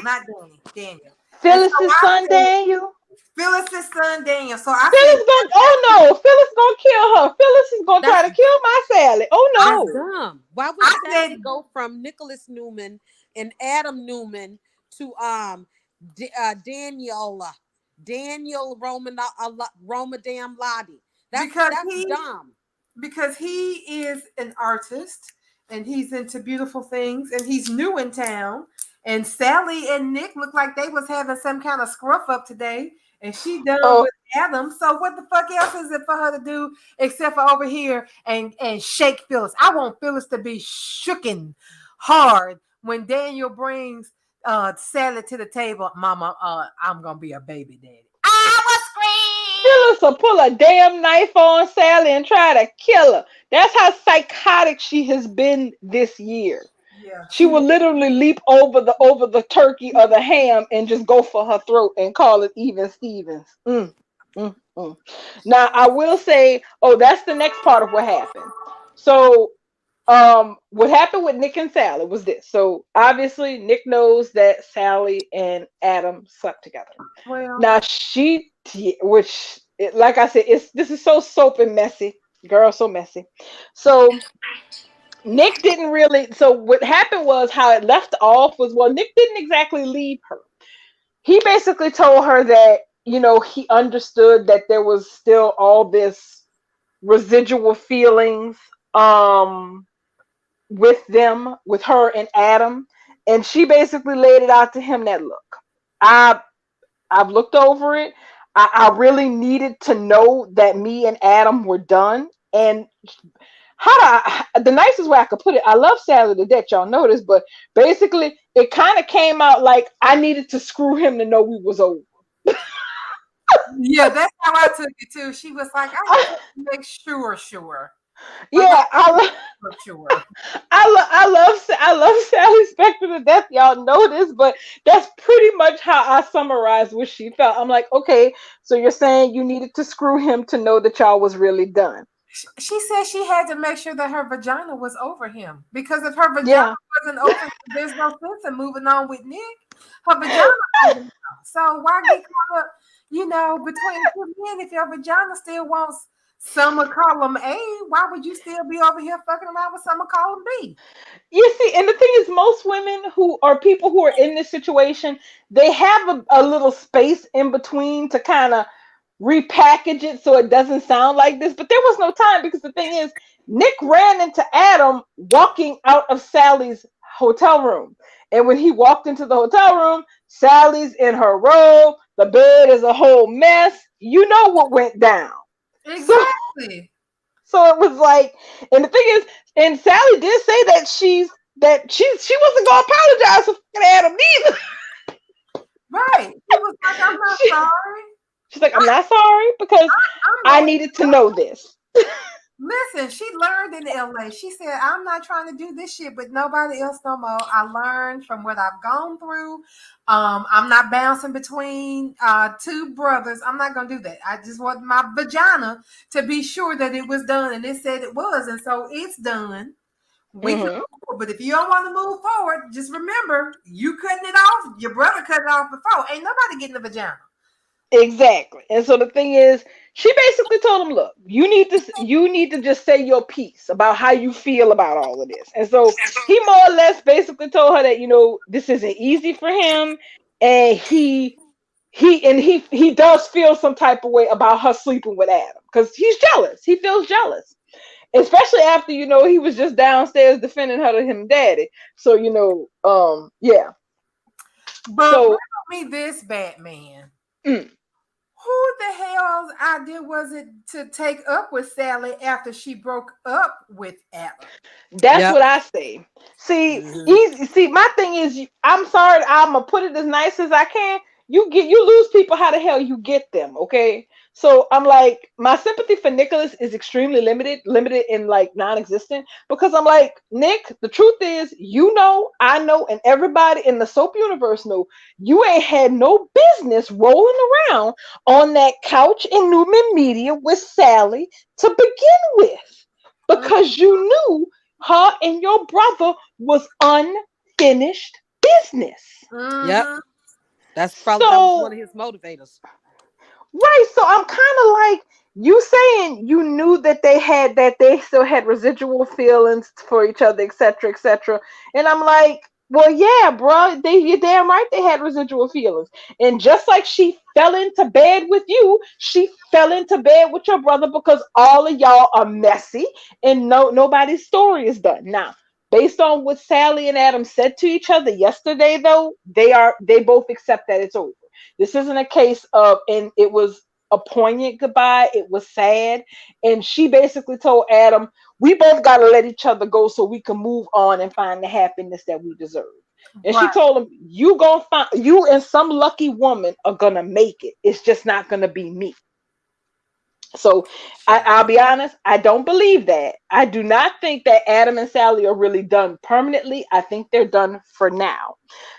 not Danny. Daniel. Phyllis's son Daniel. Phyllis's son Daniel. So I Phyllis gonna. Oh no, Phyllis gonna kill her. Phyllis is gonna try to kill my Sally. Oh That's no. dumb. Why would Sally go from Nicholas Newman and Adam Newman to Daniel Romadam Lottie? That's dumb. Because he is an artist and he's into beautiful things and he's new in town. And Sally and Nick look like they was having some kind of scruff up today. And she done with Adam. So what the fuck else is it for her to do except for over here and shake Phyllis? I want Phyllis to be shooken hard when Daniel brings Sally to the table. Mama, I'm gonna be a baby daddy. I was screaming. Phyllis will pull a damn knife on Sally and try to kill her. That's how psychotic she has been this year. Yeah. She will literally leap over the turkey or the ham and just go for her throat and call it even Stevens. Now I will say, that's the next part of what happened. So what happened with Nick and Sally was this. So obviously Nick knows that Sally and Adam slept together. Well, now like I said, this is so soap and messy. Girl, so messy. So Nick didn't really. So what happened was how it left off was, well, Nick didn't exactly leave her. He basically told her that, he understood that there was still all this residual feelings with her and Adam. And she basically laid it out to him that, look, I've looked over it. I really needed to know that me and Adam were done. And the nicest way I could put it, I love Sally to death, y'all know this, but basically it kind of came out like I needed to screw him to know we was over. Yeah, that's how I took it too. She was like, I need to make sure. Yeah, Sure. I love Sally Spectre to death. Y'all know this, but that's pretty much how I summarized what she felt. I'm like, okay, so you're saying you needed to screw him to know that y'all was really done. She said she had to make sure that her vagina was over him, because if her vagina wasn't over him, there's no sense in moving on with Nick. Her vagina over him. So why get caught up, between two men if your vagina still wants Summer column A? Why would you still be over here fucking around with Summer column B? You see, and the thing is, most women who are people who are in this situation, they have a little space in between to kind of repackage it so it doesn't sound like this. But there was no time, because the thing is, Nick ran into Adam walking out of Sally's hotel room. And when he walked into the hotel room, Sally's in her robe. The bed is a whole mess. You know what went down. Exactly. So it was like, and the thing is, and Sally did say that she wasn't gonna apologize for fucking Adam neither. Right. She was like, I'm not sorry. She's like, I'm not sorry because I needed to know this. Listen, she learned in LA. She said, I'm not trying to do this shit with nobody else no more. I learned from what I've gone through. I'm not bouncing between two brothers. I'm not going to do that. I just want my vagina to be sure that it was done. And it said it was. And so it's done. We can move forward. But if you don't want to move forward, just remember, you cutting it off. Your brother cut it off before. Ain't nobody getting a vagina. Exactly. And so the thing is, she basically told him, look, you need to just say your piece about how you feel about all of this. And so he more or less basically told her that, this isn't easy for him. And he does feel some type of way about her sleeping with Adam because he's jealous. He feels jealous. especially after he was just downstairs defending her to him daddy. So yeah. But So riddle me this, Batman. mm, Who the hell's idea was it to take up with Sally after she broke up with Adam? that's Yep. what I say. See, Hmm. easy. See, my thing is, I'm sorry, I'm gonna put it as nice as I can. You lose people. How the hell you get them? Okay. So I'm like, my sympathy for Nicholas is extremely limited in like non-existent, because I'm like, Nick, the truth is, I know, and everybody in the soap universe know you ain't had no business rolling around on that couch in Newman Media with Sally to begin with, because you knew her and your brother was unfinished business. Yep. Mm-hmm. That was one So of his motivators. right, so I'm kind of like, you saying you knew that they still had residual feelings for each other, etc., etc. And I'm like, well, yeah, bro, you're damn right they had residual feelings. And just like she fell into bed with you, she fell into bed with your brother, because all of y'all are messy and nobody's story is done. Now, based on what Sally and Adam said to each other yesterday, though, they both accept that it's over. This isn't a case of, and it was a poignant goodbye. It was sad. And she basically told Adam, we both got to let each other go so we can move on and find the happiness that we deserve. And she Right. told him, you and some lucky woman are going to make it. It's just not going to be me. So I'll Child. be honest, I don't believe that. I do not think that Adam and Sally are really done permanently. I think they're done for now.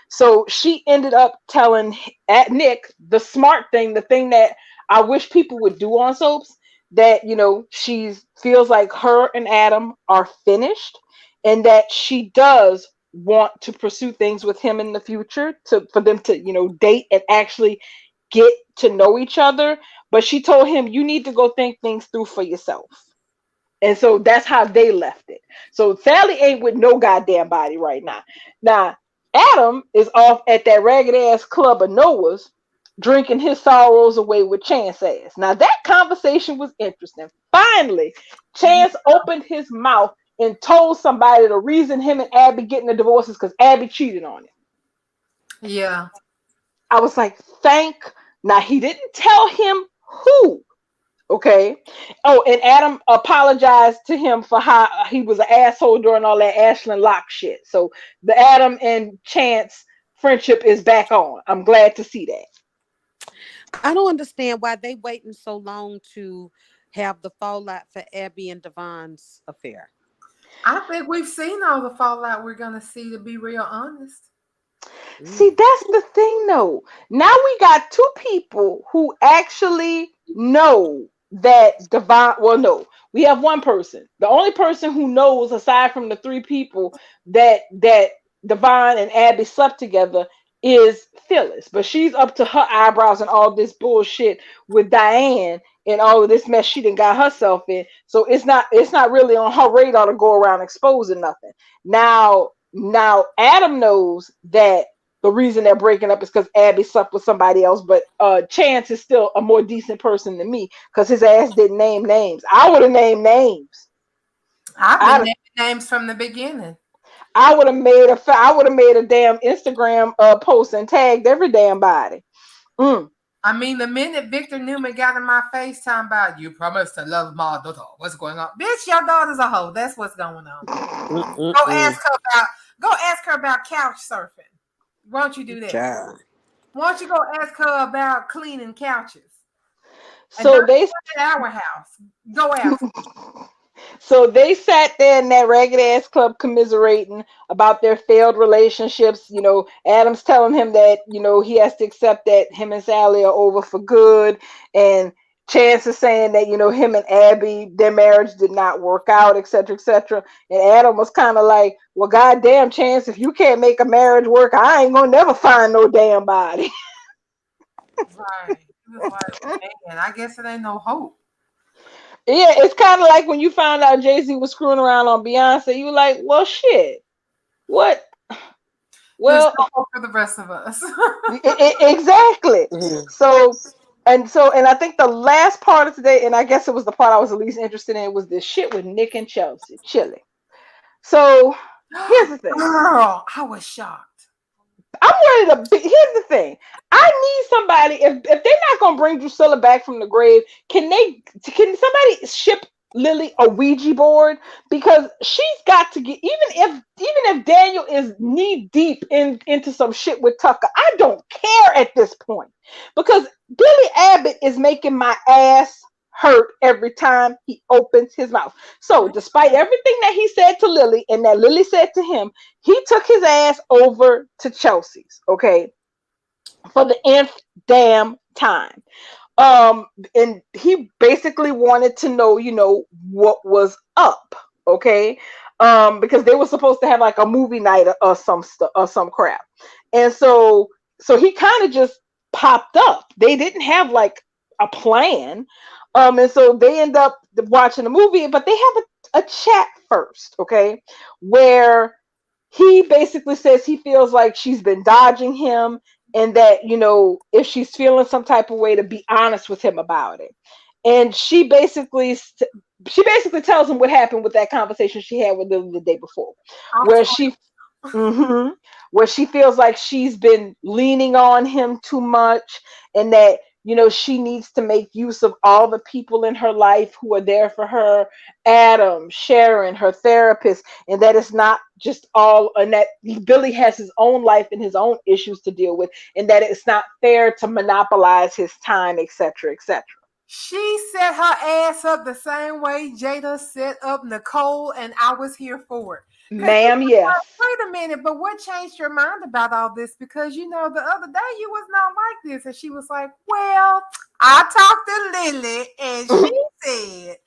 So she ended up telling at Nick the smart thing, the thing that I wish people would do on soaps, that she feels like her and Adam are finished, and that she does want to pursue things with him in the future, for them to date and actually get to know each other. But she told him, you need to go think things through for yourself. And so that's how they left it. So Sally ain't with no goddamn body right now. Now, Adam is off at that ragged ass club of Noah's, drinking his sorrows away with Chance ass. Now, that conversation was interesting. Finally, Yeah. Chance opened his mouth and told somebody the reason him and Abby getting a divorce is because Abby cheated on him. Yeah. I was like, now he didn't tell him who. Okay. Oh, and Adam apologized to him for how he was an asshole during all that Ashland Locke shit. So the Adam and Chance friendship is back on. I'm glad to see that. I don't understand why they waiting so long to have the fallout for Abby and Devon's affair. I think we've seen all the fallout we're gonna see, to be real honest. See, Mm. that's the thing though. Now we got two people who actually know that Devon, well, no, we have one person. The only person who knows, aside from the three people, that Devon and Abby slept together is Phyllis. But she's up to her eyebrows and all this bullshit with Diane and all of this mess she done got herself in. So it's not really on her radar to go around exposing nothing. Now Adam knows that the reason they're breaking up is because Abby slept with somebody else, but Chance is still a more decent person than me, because his ass didn't name names. I would have named names. I've been I naming names from the beginning. I would have made a damn Instagram post and tagged every damn body. Mm. I mean, the minute Victor Newman got in my face talking about you promised to love my daughter, what's going on? Bitch, your daughter's a hoe. That's what's going on. Go Mm-mm-mm. ask her about go ask her about couch surfing. Why don't you do that? Child. Why don't you go ask her about cleaning couches? And So don't they come at our house. Go ask her. So they sat there in that ragged ass club commiserating about their failed relationships. Adam's telling him that, he has to accept that him and Sally are over for good. And Chance is saying that, him and Abby, their marriage did not work out, etc., etc. And Adam was kind of like, well, goddamn, Chance, if you can't make a marriage work, I ain't gonna never find no damn body. Right. He was like, man, I guess it ain't no hope. Yeah, it's kind of like when you found out Jay-Z was screwing around on Beyonce, you were like, well, shit. What? There's Well, no hope for the rest of us. exactly. Mhm. So And I think the last part of today, and I guess it was the part I was the least interested in, was this shit with Nick and Chelsea chilling. So here's the thing. Girl, I was shocked. I'm ready to be. Here's the thing. I need somebody. If they're not gonna bring Drusilla back from the grave, can somebody ship Lily a Ouija board? Because she's got to get. Even if Daniel is knee deep into some shit with Tucker, I don't care at this point, because Billy Abbott is making my ass hurt every time he opens his mouth. So despite everything that he said to Lily and that Lily said to him, he took his ass over to Chelsea's, okay, for the nth damn time. And he basically wanted to know, what was up, okay? Because they were supposed to have like a movie night or some stuff or some crap. And so he kind of just popped up. They didn't have like a plan. And so they end up watching the movie, but they have a chat first, okay, where he basically says he feels like she's been dodging him, and that, if she's feeling some type of way, to be honest with him about it. And she basically tells him what happened with that conversation she had with him the day before, where she where she feels like she's been leaning on him too much, and that, she needs to make use of all the people in her life who are there for her, Adam, Sharon, her therapist, and that it's not just all, and that Billy has his own life and his own issues to deal with, and that it's not fair to monopolize his time, etc., etc. She set her ass up the same way Jada set up Nicole, and I was here for it. Ma'am, yes. Wait a minute, but what changed your mind about all this? Because the other day you was not like this, and she was like, "Well, I talked to Lily, and she said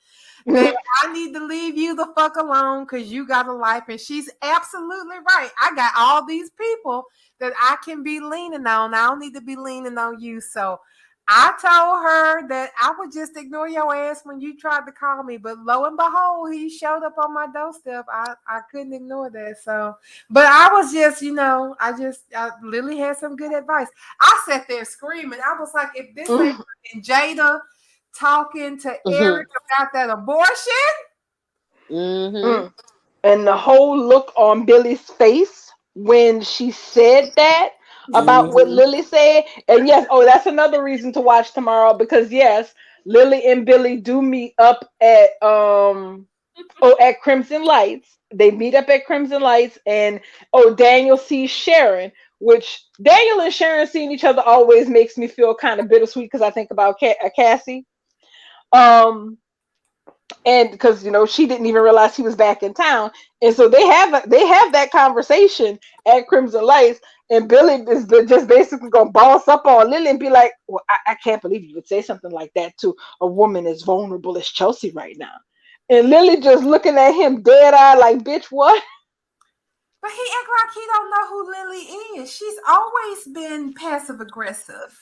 that I need to leave you the fuck alone because you got a life." And she's absolutely right. I got all these people that I can be leaning on. I don't need to be leaning on you. So I told her that I would just ignore your ass when you tried to call me, but lo and behold, he showed up on my doorstep. I couldn't ignore that. So, but I was just, Lily had some good advice. I sat there screaming. I was like, if this ain't Jada talking to Eric about that abortion. And the whole look on Billy's face when she said that about what Lily said. And yes, that's another reason to watch tomorrow, because yes, Lily and Billy do meet up at at Crimson Lights. They meet up at Crimson Lights, and Daniel sees Sharon, which Daniel and Sharon seeing each other always makes me feel kind of bittersweet, because I think about Cassie. And because she didn't even realize he was back in town, and so they have that conversation at Crimson Lights, and Billy is just basically gonna boss up on Lily and be like, "Well, I can't believe you would say something like that to a woman as vulnerable as Chelsea right now," and Lily just looking at him dead eyed like, "Bitch, what?" But he act like he don't know who Lily is. She's always been passive aggressive.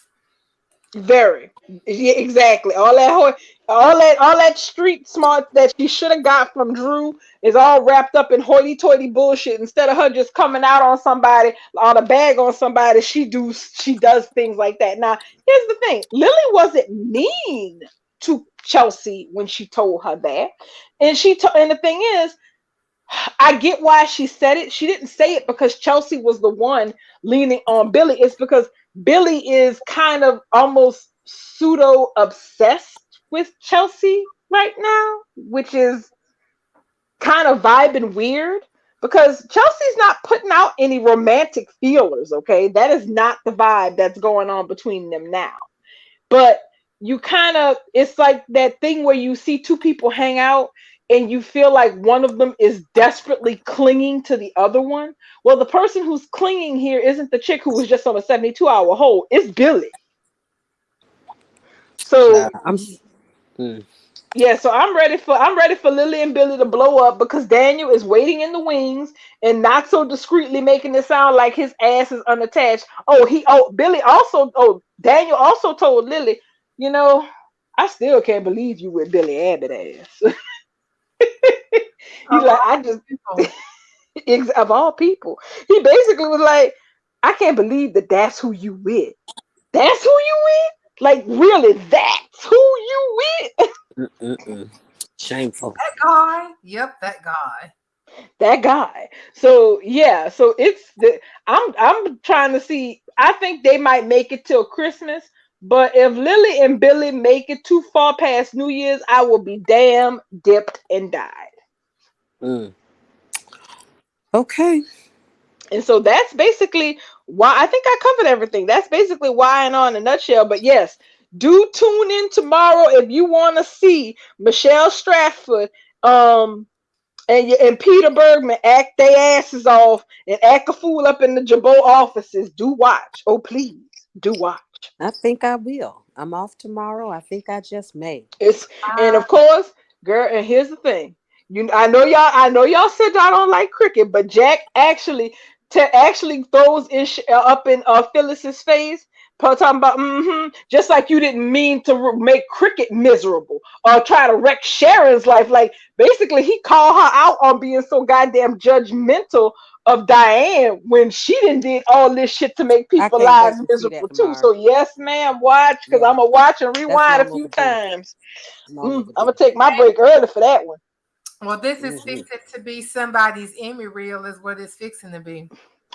Very, yeah, exactly. All that street smart that she should have got from Drew is all wrapped up in hoity-toity bullshit. Instead of her just coming out on somebody, on a bag on somebody, she does things like that. Now, here's the thing: Lily wasn't mean to Chelsea when she told her that, and the thing is, I get why she said it. She didn't say it because Chelsea was the one leaning on Billy. It's because Billy is kind of almost pseudo obsessed with Chelsea right now, which is kind of vibing weird, because Chelsea's not putting out any romantic feelers, okay? That is not the vibe that's going on between them now. But it's like that thing where you see two people hang out and you feel like one of them is desperately clinging to the other one. Well, the person who's clinging here isn't the chick who was just on a 72-hour hold. It's Billy. So yeah, so I'm ready for Lily and Billy to blow up, because Daniel is waiting in the wings and not so discreetly making it sound like his ass is unattached. Daniel also told Lily, I still can't believe you with Billy Abbott ass. He's like, I just of all people, he basically was like, I can't believe that's who you with. That's who you with? Like, really, that's who you with? Mm-mm-mm. Shameful. That guy. Yep, that guy. That guy. So yeah, so it's the I'm trying to see. I think they might make it till Christmas, but if Lily and Billy make it too far past New Year's, I will be damn dipped and died. Mm. Okay. And so that's basically why I think I covered everything. That's basically why and on in a nutshell. But yes, do tune in tomorrow if you want to see Michelle Stratford and Peter Bergman act their asses off and act a fool up in the Jabot offices. Do watch. Oh please, do watch. I think I will. I'm off tomorrow. I think I just may. It's and Uh, of course, girl, and here's the thing. I know y'all said y'all don't like cricket, but Jack actually throws up in Phyllis's face, talking about just like you didn't mean to make cricket miserable or try to wreck Sharon's life. Like basically, he called her out on being so goddamn judgmental of Diane when she didn't did all this shit to make I people can't wait lives to see that miserable too. tomorrow. So yes, ma'am, watch because Yeah, I'm gonna watch and that's rewind a long few overdue. times. Long I'm overdue. gonna take my break early for that one. well, this is Hmm. fixing to be somebody's Emmy reel, is what it's fixing to be.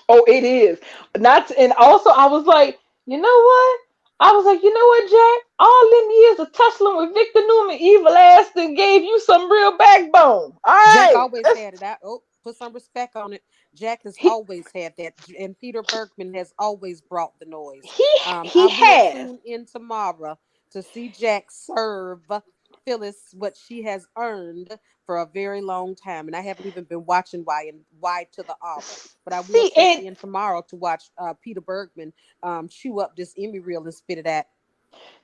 Oh, it is. Not and also I was like, you know what? I was like, you know what, Jack? All them years of tussling with Victor Newman, evil ass, that gave you some real backbone. All Jack right, always that's had it. Put some respect on it. Jack has he always had that, and Peter Bergman has always brought the noise. he I he will has. tune in tomorrow to see Jack serve Phyllis what she has earned for a very long time, and I haven't even been watching Why to the Offer, but I will See, check and in tomorrow to watch Peter Bergman chew up this Emmy reel and spit it out.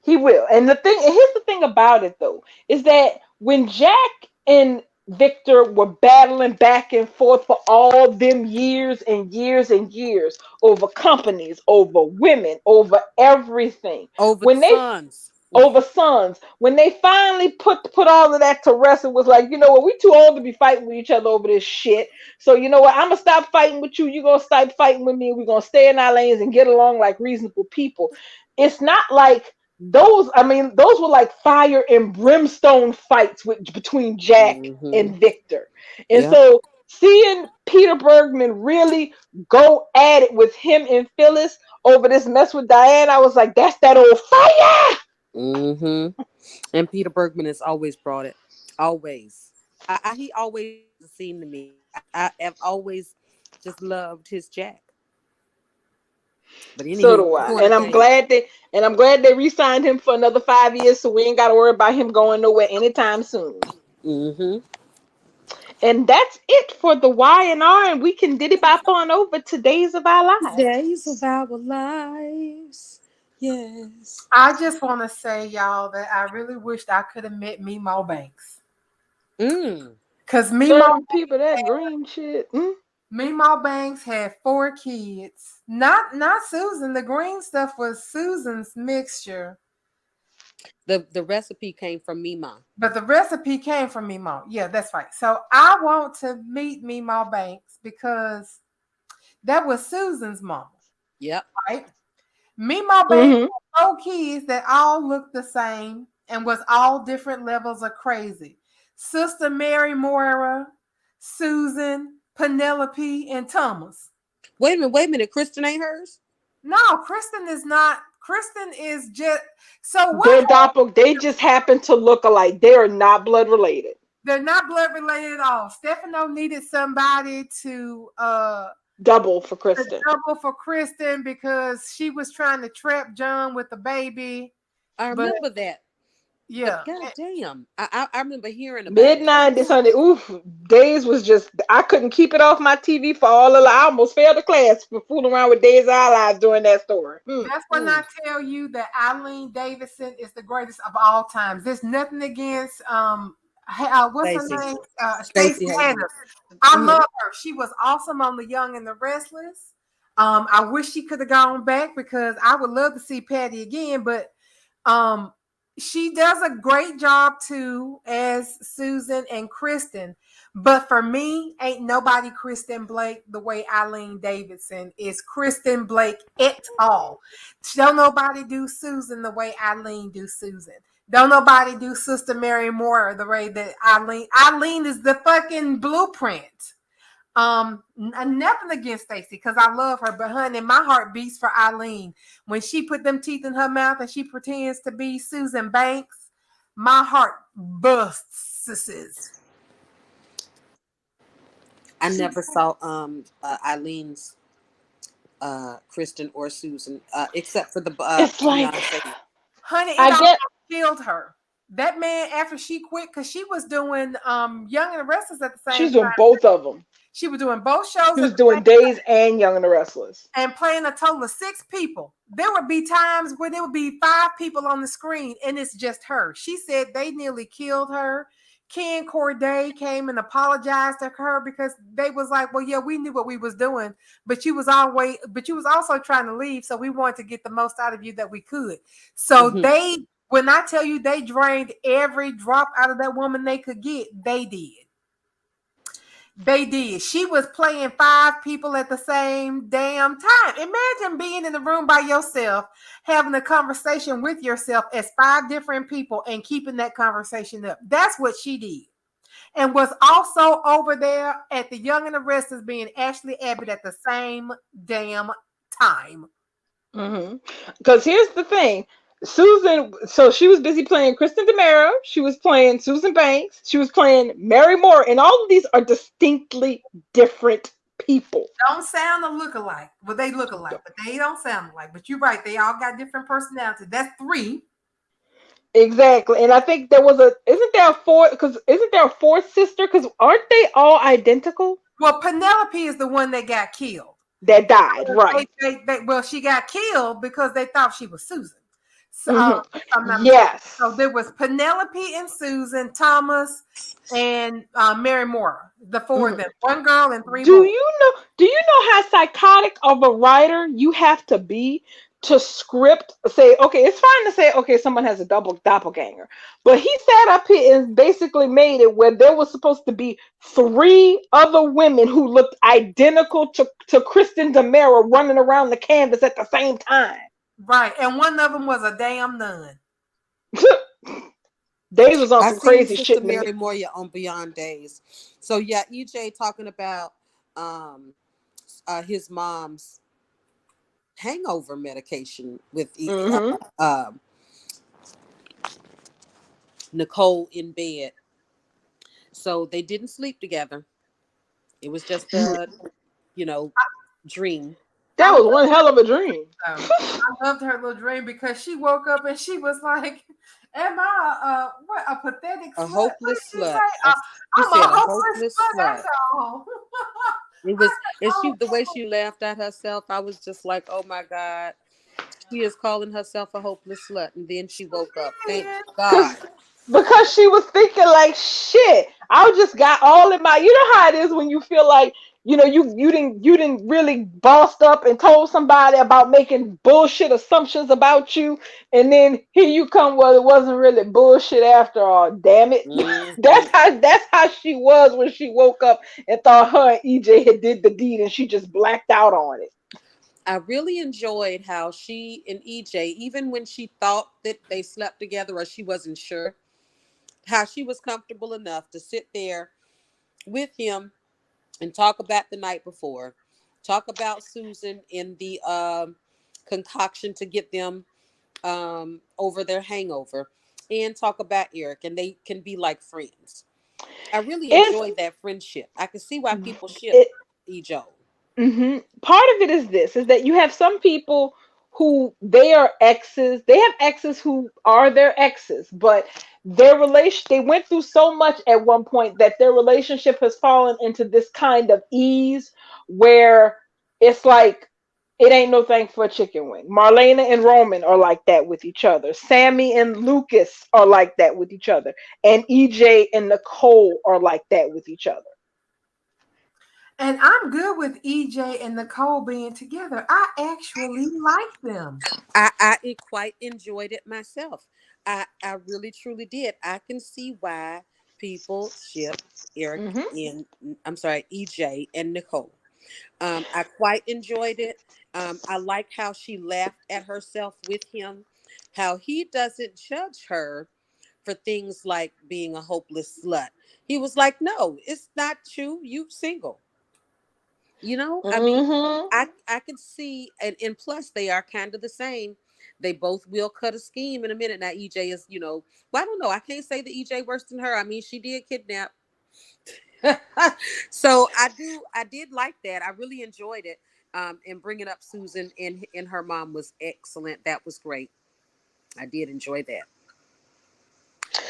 he will. And here's the thing about it though, is that when Jack and Victor were battling back and forth for all them years and years and years over companies, over women, over everything, Over the when they sons. over sons. When they finally put all of that to rest, it was like, you know what, we too old to be fighting with each other over this shit. So you know what, I'm gonna stop fighting with you. You're gonna stop fighting with me. We're gonna stay in our lanes and get along like reasonable people. It's not like those. I mean, those were like fire and brimstone fights between Jack Hmm. and Victor. And Yep. so seeing Peter Bergman really go at it with him and Phyllis over this mess with Diane, I was like, that's that old fire. Hmm. And Peter Bergman has always brought it. Always. He always seemed to me. I have always just loved his Jack. But So anywho, do we're I. going to game. And I'm glad they re-signed him for another 5 years, so we ain't gotta worry about him going nowhere anytime soon. Hmm. And that's it for the Y and R, and we can diddy bop on over to Days of Our The days of Lives. our lives. Yes. I just want to say, y'all, that I really wished I could have met Mimo Banks. Mm. Because Serving people that green shit. Mimo Banks had 4 kids. Not Susan. The green stuff was Susan's mixture. The recipe came from Mima. But the recipe came from Mimo. Yeah, that's right. So I want to meet Mimo Banks because that was Susan's mama, Yep. right? Mimo Banks Mm-hmm. had 4 kids that all looked the same and was all different levels of crazy. Sister Mary Moira, Susan, Penelope, and Thomas. Wait a minute. Kristen ain't hers? No, Kristen is not. Kristen is just so what? They just happen to look alike. They are not blood related. They're not blood related at all. Stefano needed somebody Double for to Kristen. double for Kristen because she was trying to trap John with the baby. I But remember that. But yeah, goddamn, I remember hearing about Mid it. But 90s, honey. Oof. Days was just I couldn't keep it off my TV for all of I almost failed the class for fooling around with Days of Our Lives during that story. that's when I mm, tell you that Eileen Davidson is the greatest of all times. There's nothing against what's her Stacey. name? Stacey Stacey Harris. Hannah. I Hmm. love her. She was awesome on The Young and the Restless. I wish she could have gone back because I would love to see Patty again, but um, she does a great job too as Susan and Kristen. But for me, ain't nobody Kristen Blake the way Eileen Davidson is Kristen Blake et al. Don't nobody do Susan the way Eileen do Susan. Don't nobody do Sister Mary Moore the way that Eileen is the fucking blueprint. Nothing against Stacey because I love her, but honey, my heart beats for Eileen when she put them teeth in her mouth and she pretends to be Susan Banks. My heart busts. I never saw Eileen's Kristen or Susan except for the It's like, Beyonce. Honey, it I almost get, killed her. That man, after she quit, because she was doing Young and the Restless at the same she's doing time. both of them. She was doing both shows She was at the doing same Days and Young and the Restless. and playing a total of 6 people. There would be times where there would be 5 people on the screen and it's just her. She said they nearly killed her. Ken Corday came and apologized to her because they was like, well, yeah, we knew what we was doing, but you was also trying to leave. So we wanted to get the most out of you that we could. So when I tell you they drained every drop out of that woman they could get, they did. They did. She was playing 5 people at the same damn time. Imagine being in the room by yourself, having a conversation with yourself as 5 different people and keeping that conversation up. That's what she did. And was also over there at the Young and the Restless being Ashley Abbott at the same damn time. Because here's the thing. Susan, so she was busy playing Kristen DeMero, she was playing Susan Banks, she was playing Mary Moore, and all of these are distinctly different people. Don't sound or look alike. Well, they look alike, but they don't sound alike. But you're right, they all got different personalities. That's 3. Exactly. And I think isn't there a fourth sister? Because aren't they all identical? Well, Penelope is the one that got killed. That died, right. Well, she got killed because they thought she was Susan. So, yes. So there was Penelope and Susan, Thomas, and Mary Moore. The 4 of them. 1 girl and 3 boys. Do you know how psychotic of a writer you have to be to script say, okay, it's fine to say, okay, someone has a double doppelganger. But he sat up here and basically made it where there was supposed to be 3 other women who looked identical to Kristen DeMero running around the canvas at the same time. Right. And one of them was a damn nun. Days was on some crazy shit. Mary Moria on Beyond Days. So yeah, EJ talking about his mom's hangover medication with Nicole in bed. So they didn't sleep together. It was just a, dream. That was one hell of a dream. I loved her little dream because she woke up and she was like, am I a pathetic a slut? Hopeless slut? I'm a hopeless slut. It was, and the way she laughed at herself, I was just like, oh my God, she is calling herself a hopeless slut. And then she woke up. Thank God. Because she was thinking like, shit, I just got all in my, you know how it is when you feel like, you didn't really bossed up and told somebody about making bullshit assumptions about you, and then here you come, well, it wasn't really bullshit after all. Damn it. That's how she was when she woke up and thought her and EJ had did the deed, and she just blacked out on it. I really enjoyed how she and EJ, even when she thought that they slept together or she wasn't sure, how she was comfortable enough to sit there with him and talk about the night before, talk about Susan in the concoction to get them over their hangover, and talk about Eric, and they can be like friends. I really enjoyed that friendship. I can see why people ship EJ. Part of it is that you have some people who they are exes. They have exes who are their exes, but they went through so much at one point that their relationship has fallen into this kind of ease where it's like it ain't no thing for a chicken wing. Marlena and Roman are like that with each other. Sammy and Lucas are like that with each other, and EJ and Nicole are like that with each other. And I'm good with EJ and Nicole being together. I actually like them. I quite enjoyed it myself. I really truly did. I can see why people ship Eric Mm-hmm. and I'm sorry, EJ and Nicole. I quite enjoyed it. I like how she laughed at herself with him, how he doesn't judge her for things like being a hopeless slut. He was like, "No, it's not you. You single." You know, I mean, Mm-hmm. I could see, and plus they are kind of the same. They both will cut a scheme in a minute. Now EJ is, well, I don't know. I can't say that EJ worse than her. I mean, she did kidnap. So I did like that. I really enjoyed it. And bringing up Susan and her mom was excellent. That was great. I did enjoy that.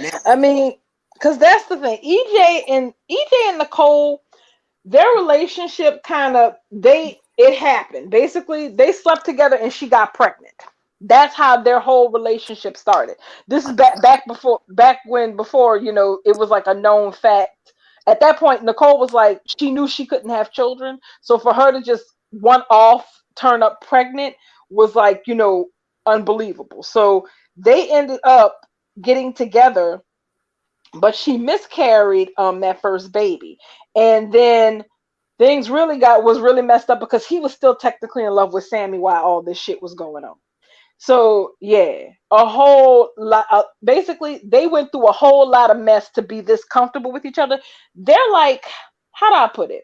Now, I mean, because that's the thing. EJ and Nicole, their relationship kind of it happened. Basically, they slept together and she got pregnant. That's how their whole relationship started. This is back when before, it was like a known fact. At that point, Nicole was like, she knew she couldn't have children. So for her to just one off turn up pregnant was like, unbelievable. So they ended up getting together, but she miscarried that first baby. And then things was really messed up because he was still technically in love with Sammy while all this shit was going on. So yeah, a whole lot. Basically, they went through a whole lot of mess to be this comfortable with each other. They're like, how do I put it?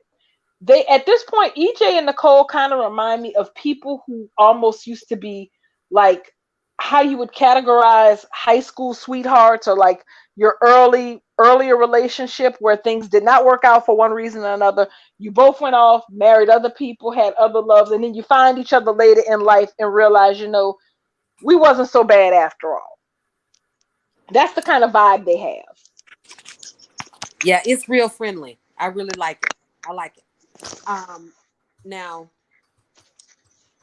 They at this point, EJ and Nicole kind of remind me of people who almost used to be like how you would categorize high school sweethearts or like your earlier relationship where things did not work out for one reason or another. You both went off, married other people, had other loves, and then you find each other later in life and realize, we wasn't so bad after all. That's the kind of vibe they have. yeah, it's real friendly. I really like it. I like it. Now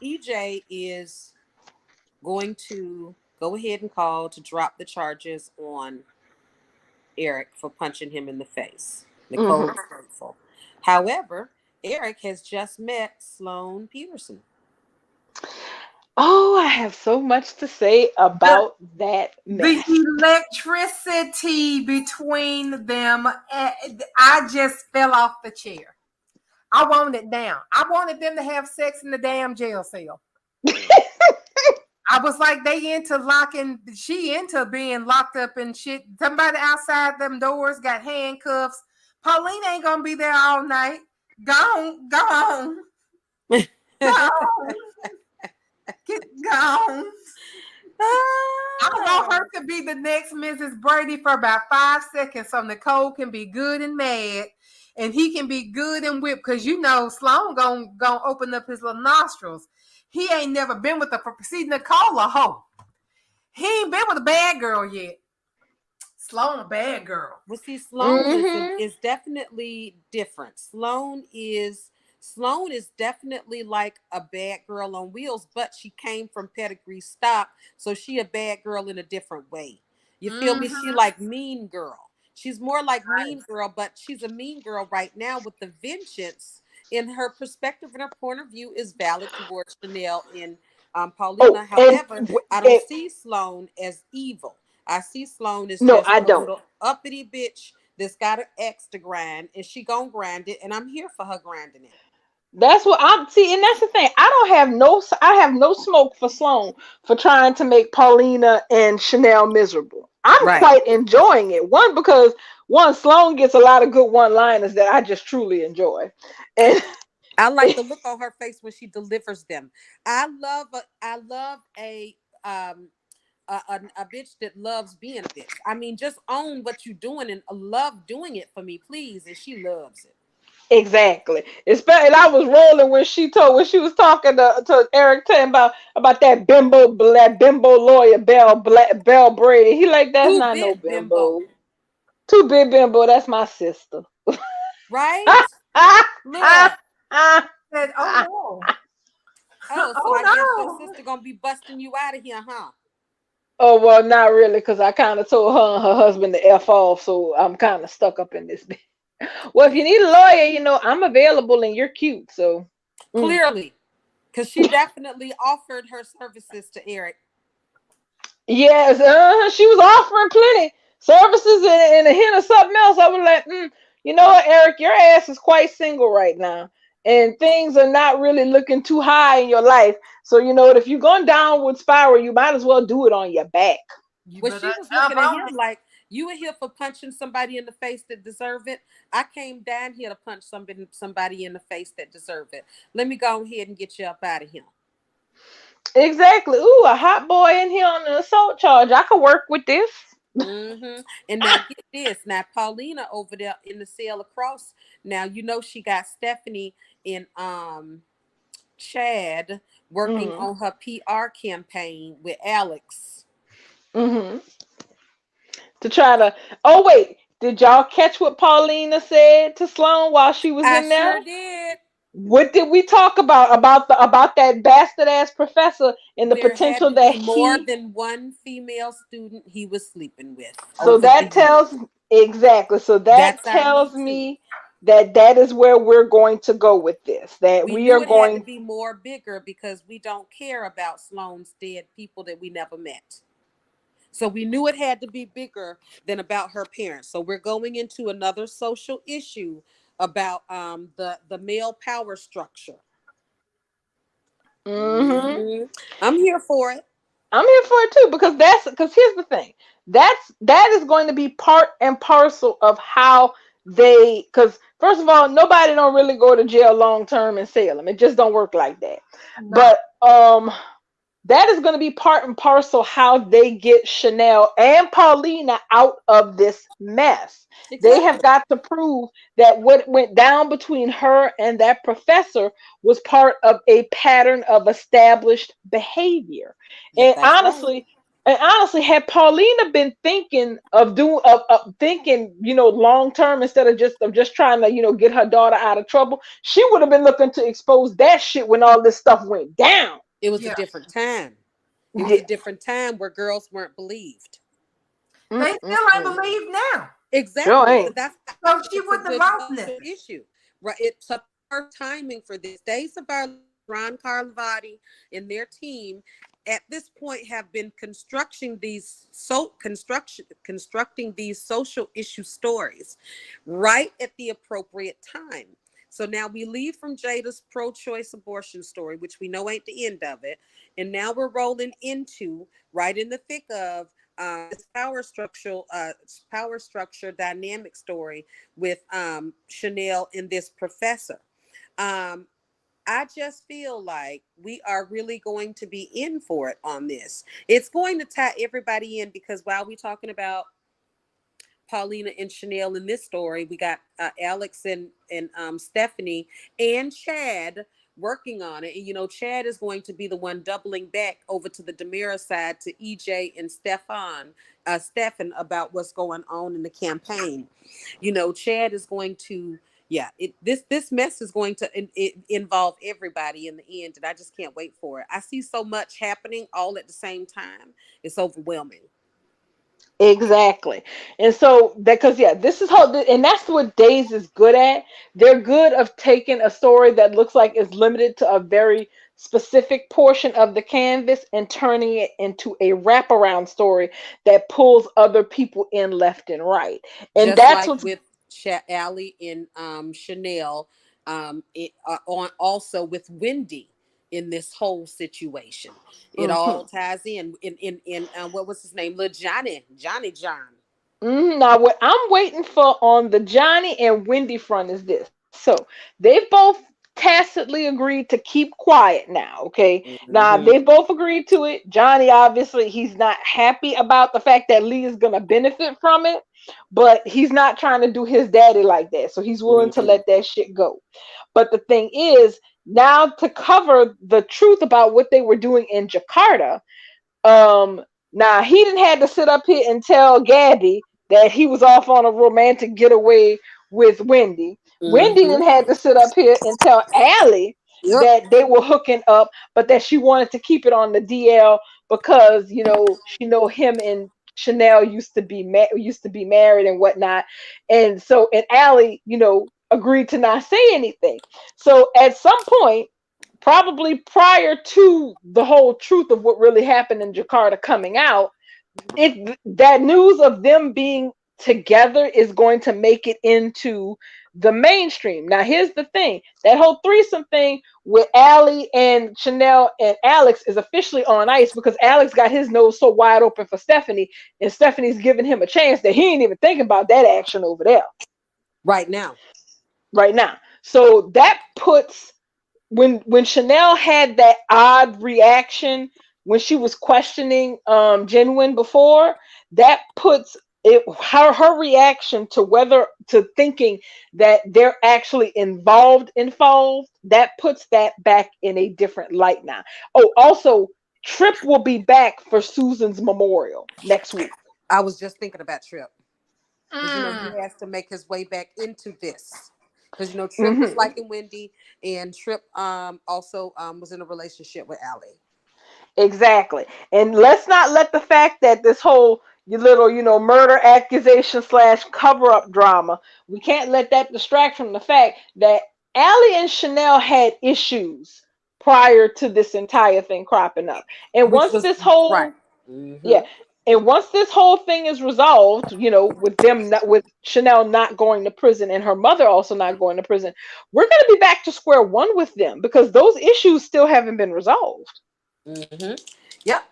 EJ is going to go ahead and call to drop the charges on Eric for punching him in the face. Nicole Hmm. is grateful. However, Eric has just met Sloane Peterson. Oh, I have so much to say The about that the mess. electricity between them, I just fell off the chair. I wanted it down. I wanted them to have sex in the damn jail cell. I was like, she into being locked up and shit. Somebody outside them doors got handcuffs. Pauline ain't gonna be there all night. Gone, gone, gone, get gone. I want her to be the next Mrs. Brady for about 5 seconds so Nicole can be good and mad and he can be good and whipped because Sloan gonna open up his little nostrils. He ain't never been with see, Nicole a hoe. He ain't been with a bad girl yet. Sloan a bad girl. Well, see, Sloane Hmm. is definitely different. Sloane is definitely like a bad girl on wheels, but she came from pedigree stock, so she a bad girl in a different way. You feel me? She Mm-hmm. like Mean Girl. She's more like Mean Girl, but she's a Mean Girl right now with the vengeance in her perspective and her point of view is valid towards Chanel and Oh, Paulina. and, However, I don't and see Sloane as evil. I see Sloane as no, just I a don't. little uppity bitch that's got an ex to grind, and she gonna grind it, and I'm here for her grinding it. That's what I'm see, and that's the thing. I have no smoke for Sloan for trying to make Paulina and Chanel miserable. I'm Right. quite enjoying it. Because Sloan gets a lot of good one-liners that I just truly enjoy, and I like the look on her face when she delivers them. I love a bitch that loves being a bitch. I mean, just own what you're doing and love doing it for me, please. And she loves it. exactly. Especially, and I was rolling when she was talking to Eric Tan about that bimbo lawyer Bell Brady. He like that's Two not no bit bimbo, bimbo. Too big bimbo. That's my sister. right? Look. Said, oh no. Oh, so I guess your Oh sister gonna be busting you out of here, huh? Oh well, not really, because I kind of told her and her husband to f off, so I'm kind of stuck up in this. Well, if you need a lawyer, I'm available and you're cute, so. Mm. Clearly, because she definitely offered her services to Eric. Yes, she was offering plenty. services and a hint of something else, I was like, you know what, Eric, your ass is quite single right now. And things are not really looking too high in your life. So you know what, if you're going downward spiral, you might as well do it on your back. You Well, better she was jump looking at on him it. like, you were here for punching somebody in the face that deserve it. I came down here to punch somebody in the face that deserve it. Let me go ahead and get you up out of here. Exactly. Ooh, a hot boy in here on an assault charge. I could work with this. And now get this. Now Paulina over there in the cell across. Now you know she got Stephanie and Chad working hmm on her PR campaign with Alex. hmm To try to. Oh wait, did y'all catch what Paulina said to Sloan while she was I in there? sure did. What did we talk about that bastard ass professor and the There had potential to that be more he? than one female student he was sleeping with So over the that years. tells exactly. So that That's our me tells too. me that that is where we're going to go with this. That We we are knew it had to going. be more bigger because we don't care about Sloan's dead people that we never met. So we knew it had to be bigger than about her parents. So we're going into another social issue about the male power structure. hmm hmm I'm here for it. I'm here for it too because here's the thing. That is going to be part and parcel of how they, because first of all, nobody don't really go to jail long term in Salem. It just don't work like that. No. But that is going to be part and parcel how they get Chanel and Paulina out of this mess. They have Exactly. got to prove that what went down between her and that professor was part of a pattern of established behavior. Yep, And that's right. honestly, had Paulina been thinking of doing of thinking, long term instead of just trying to, get her daughter out of trouble, she would have been looking to expose that shit when all this stuff went down. It was a Yeah. different time. It was Yeah. a different time where girls weren't believed. They still ain't Mm-mm-mm. believe now. Sure Exactly. So ain't. So she it's a wouldn't have good lost social nothing. issue. Right. It's a perfect timing for this. Days of our Ron Carlivati and their team at this point have been constructing these social issue stories right at the appropriate time. So now we leave from Jada's pro-choice abortion story, which we know ain't the end of it, and now we're rolling into right in the thick of this power structure dynamic story with Chanel and this professor. Um, I just feel like we are really going to be in for it on this. It's going to tie everybody in because while we're talking about Paulina and Chanel in this story, we got Alex and Stephanie and Chad working on it. And you know, Chad is going to be the one doubling back over to the Demira side to EJ and Stefan about what's going on in the campaign. You know, Chad is going to, yeah, this mess is going to involve everybody in the end, and I just can't wait for it. I see so much happening all at the same time. It's overwhelming. Exactly. And so that, because yeah, this is how, and that's what Days is good at. They're good of taking a story that looks like it's limited to a very specific portion of the canvas and turning it into a wraparound story that pulls other people in left and right. And Just that's like what's with Allie and Chanel, on also with Wendy in this whole situation. It all mhm. ties in what was his name? Little Johnny John. Now, what I'm waiting for on the Johnny and Wendy front is this. So they both tacitly agreed to keep quiet now. Okay. Now Mm-hmm. they both agreed to it. Johnny, obviously, he's not happy about the fact that Lee is going to benefit from it, but he's not trying to do his daddy like that. So he's willing to Mm-hmm. let that shit go. But the thing is, now to cover the truth about what they were doing in Jakarta, um, now he didn't have to sit up here and tell Gabby that he was off on a romantic getaway with Wendy. Wendy Mm-hmm. didn't have to sit up here and tell Allie Yep. that they were hooking up, but that she wanted to keep it on the DL because she know him and Chanel used to be married and whatnot, and so and Allie agreed to not say anything. So at some point, probably prior to the whole truth of what really happened in Jakarta coming out, that news of them being together is going to make it into the mainstream. Now, here's the thing: that whole threesome thing with Allie and Chanel and Alex is officially on ice because Alex got his nose so wide open for Stephanie, and Stephanie's giving him a chance that he ain't even thinking about that action over there Right now. right now. So that puts when Chanel had that odd reaction when she was questioning Genuine before, that puts it her reaction to whether to thinking that they're actually involved, that puts that back in a different light now. Oh, also Trip will be back for Susan's memorial next week. I was just thinking about Trip because he Mm. has to make his way back into this because Trip was Hmm. liking Wendy, and Trip also was in a relationship with Allie. Exactly. And let's not let the fact that this whole you little, murder accusation slash cover up drama, we can't let that distract from the fact that Allie and Chanel had issues prior to this entire thing cropping up. And Which once was this right. whole Mm-hmm. yeah, and once this whole thing is resolved, with them not, with Chanel not going to prison and her mother also not going to prison, we're going to be back to square one with them because those issues still haven't been resolved. Mm-hmm. Yep.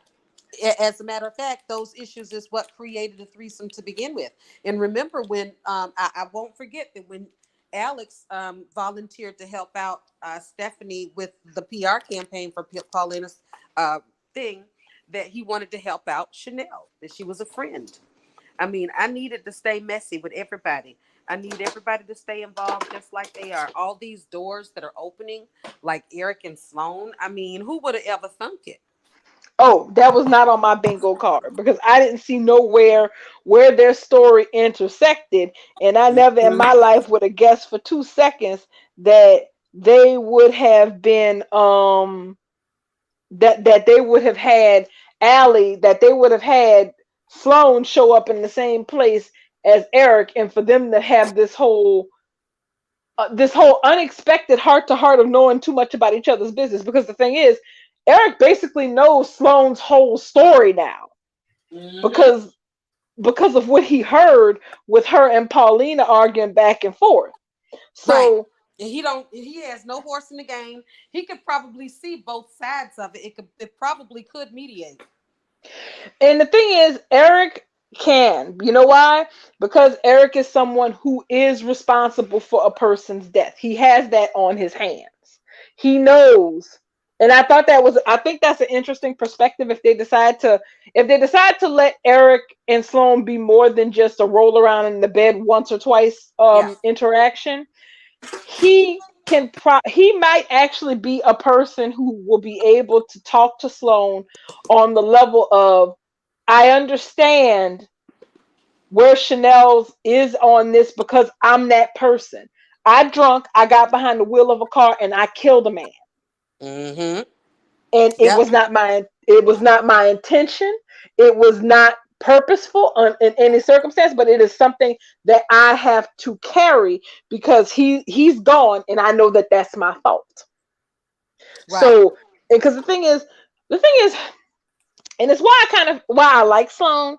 As a matter of fact, those issues is what created a threesome to begin with. And remember when I won't forget that when Alex volunteered to help out Stephanie with the PR campaign for Paulina's thing, that he wanted to help out Chanel, that she was a friend. I mean, I needed to stay messy with everybody. I need everybody to stay involved just like they are. All these doors that are opening, like Eric and Sloan. I mean, who would have ever thunk it? Oh, that was not on my bingo card because I didn't see nowhere where their story intersected, and I never in my life would have guessed for 2 seconds that they would have been that they would have had Allie, that they would have had Sloan show up in the same place as Eric, and for them to have this whole unexpected heart to heart of knowing too much about each other's business. Because the thing is, Eric basically knows Sloane's whole story now Mm-hmm. because of what he heard with her and Paulina arguing back and forth. Right. So, And he has no horse in the game. He could probably see both sides of it. It probably could mediate. and the thing is, Eric can. You know why? Because Eric is someone who is responsible for a person's death. He has that on his hands. He knows. And I think that's an interesting perspective if they decide to let Eric and Sloan be more than just a roll around in the bed once or twice Yeah. interaction. He might actually be a person who will be able to talk to Sloan on the level of, I understand where Chanel's is on this because I'm that person. I got behind the wheel of a car and I killed a man. Mm-hmm. And Yep. it was not my intention. It was not purposeful in any circumstance, but it is something that I have to carry because he's gone and I know that that's my fault. Right. So, because the thing is, and it's why I like Sloan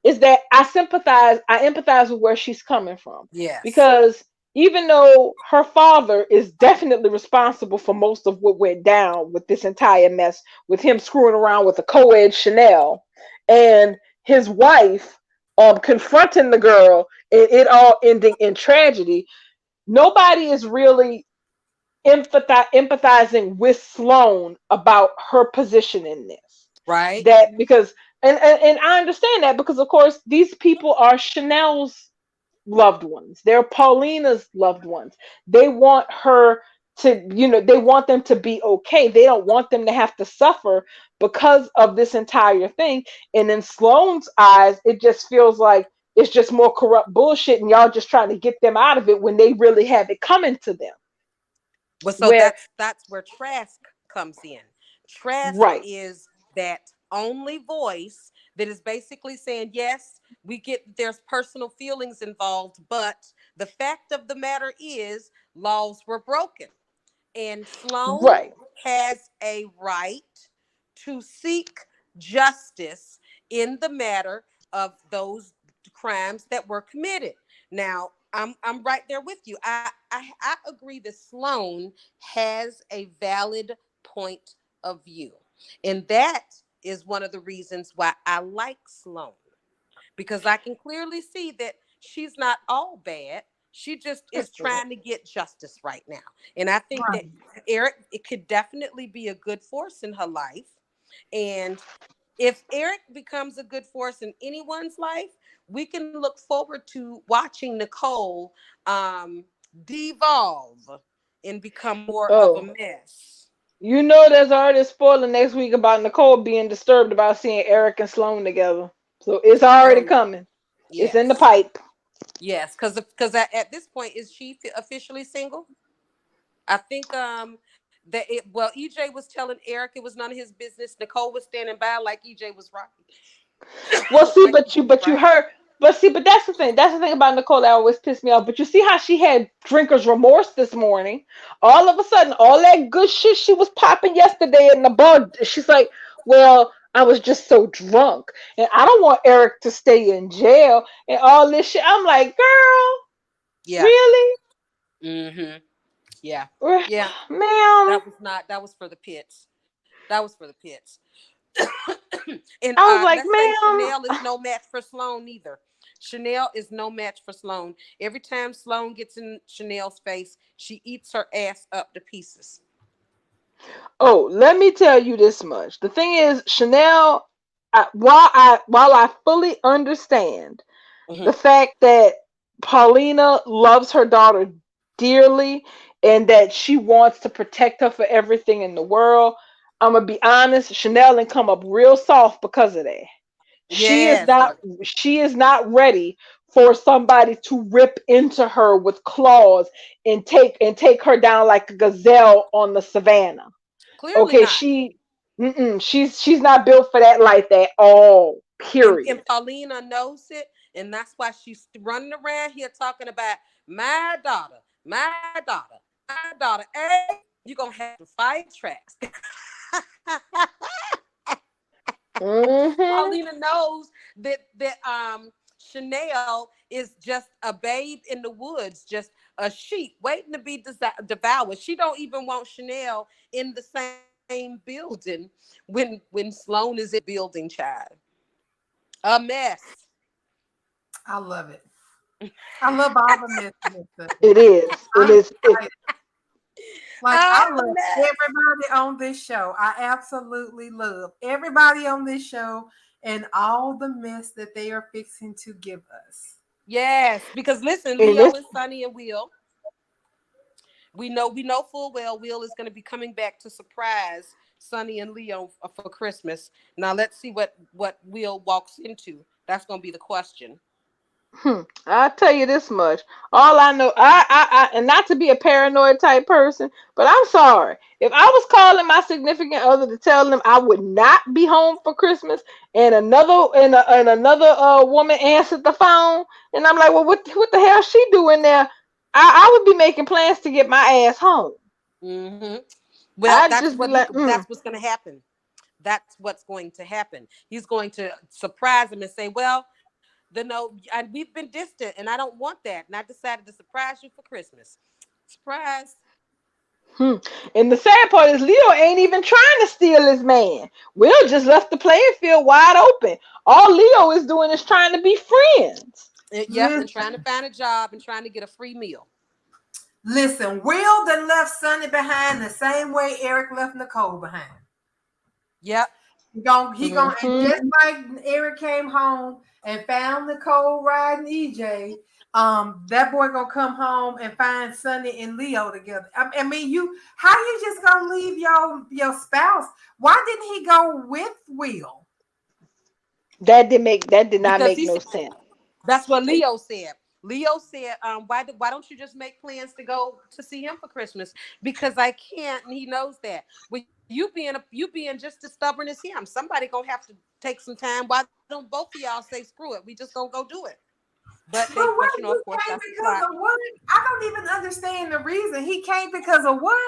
is that I empathize with where she's coming from Yes. because even though her father is definitely responsible for most of what went down with this entire mess, with him screwing around with a co-ed Chanel and his wife confronting the girl and it all ending in tragedy, nobody is really empathizing with Sloan about her position in this. Right. That because and I understand that because of course these people are Chanel's loved ones. They're Paulina's loved ones. They want her to, they want them to be okay. They don't want them to have to suffer because of this entire thing. And in Sloane's eyes, it just feels like it's just more corrupt bullshit and y'all just trying to get them out of it when they really have it coming to them. Well, so Where that's where Trask comes in. Trask right. is that only voice that is basically saying, yes, we get that there's personal feelings involved, but the fact of the matter is laws were broken. And Sloan Right. has a right to seek justice in the matter of those crimes that were committed. Now, I'm right there with you. I agree that Sloan has a valid point of view. And that is one of the reasons why I like Sloan, because I can clearly see that she's not all bad. She just is trying to get justice right now. And I think that Right. Eric, it could definitely be a good force in her life. And if Eric becomes a good force in anyone's life, we can look forward to watching Nicole devolve and become more of a Oh, mess. there's already a spoiler next week about Nicole being disturbed about seeing Eric and Sloan together. So it's already Oh, coming. It's in the yes. pipe. Yes, because at this point, is she officially single? I think EJ was telling Eric it was none of his business. Nicole was standing by like EJ was right. Well, see, Like EJ was but you right. heard, but see, but that's the thing. That's the thing about Nicole that always pissed me off. But you see how she had drinker's remorse this morning. All of a sudden, all that good shit she was popping yesterday in the bar, she's like, "Well, I was just so drunk, and I don't want Eric to stay in jail and all this shit." I'm like, "Girl, Yeah. really, Mm-hmm. Yeah. Yeah. ma'am?" That was for the pits. That was for the pits. And I was like, let's say "Ma'am." Chanel is no match for Sloan either. Chanel is no match for Sloan. Every time Sloan gets in Chanel's face, she eats her ass up to pieces. Oh, let me tell you this much. The thing is, Chanel, while I fully understand Hmm. the fact that Paulina loves her daughter dearly and that she wants to protect her for everything in the world, I'm gonna be honest, Chanel and come up real soft because of that. She is Yes, not honey. she is not ready for somebody to rip into her with claws and take her down like a gazelle on the savannah. Clearly Okay, not. she's not built for that life at all. And Period. Paulina knows it, and that's why she's running around here talking about my daughter, my daughter, my daughter. Hey, you're gonna have to fight tracks. Hmm. Paulina knows that Chanel is just a babe in the woods, just a sheep waiting to be devoured. She don't even want Chanel in the same building when Sloan is in that building, child. A mess. I love it. I love all the messiness of It it. is. It I'm is. excited. Like I A love mess. everybody on this show. I absolutely love everybody on this show and all the mess that they are fixing to give us. Yes, because listen, And Leo it's and Sunny and Will. We know full well Will is going to be coming back to surprise Sunny and Leo for Christmas. Now let's see what Will walks into. That's going to be the question. I'll tell you this much. All I know, and not to be a paranoid type person, but I'm sorry. If I was calling my significant other to tell them I would not be home for Christmas, and another woman answered the phone, and I'm like, well, what the hell she doing there? I would be making plans to get my ass home. Hmm. Well, I'd just be like, that's what's going to happen. That's what's going to happen. He's going to surprise him and say, "Well, we've been distant, and I don't want that. And I decided to surprise you for Christmas. Surprise." Hmm. And the sad part is Leo ain't even trying to steal his man. Will just left the playing field wide open. All Leo is doing is trying to be friends. Yep, and trying to Listen, find a job and trying to get a free meal. listen. Will done left Sonny behind the same way Eric left Nicole behind. Yep. And Hmm. just like Eric came home and found Nicole riding EJ, that boy gonna come home and find Sonny and Leo together. I mean, how you just gonna leave your spouse? Why didn't he go with Will? That did not Because make he no said sense. that's what Leo said. Leo said, why don't you just make plans to go to see him for Christmas? Because I can't, and he knows that. With you being just as stubborn as him, somebody gonna have to take some time. Why don't both of y'all say screw it? We just gonna go do it. But What, of he course came that's the because plot. of what? I don't even understand the reason he came because of what.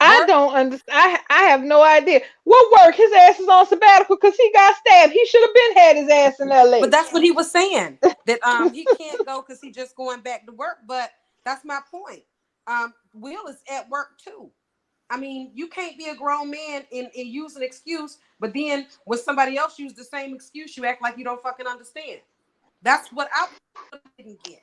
I Work. don't understand. I have no idea. What work? His ass is on sabbatical because he got stabbed. He should have been had his ass in But L.A. that's what he was saying, that he can't go because he just going back to work. But that's my point. Will is at work too. I mean, you can't be a grown man and use an excuse, but then when somebody else use the same excuse, you act like you don't fucking understand. That's what I didn't get.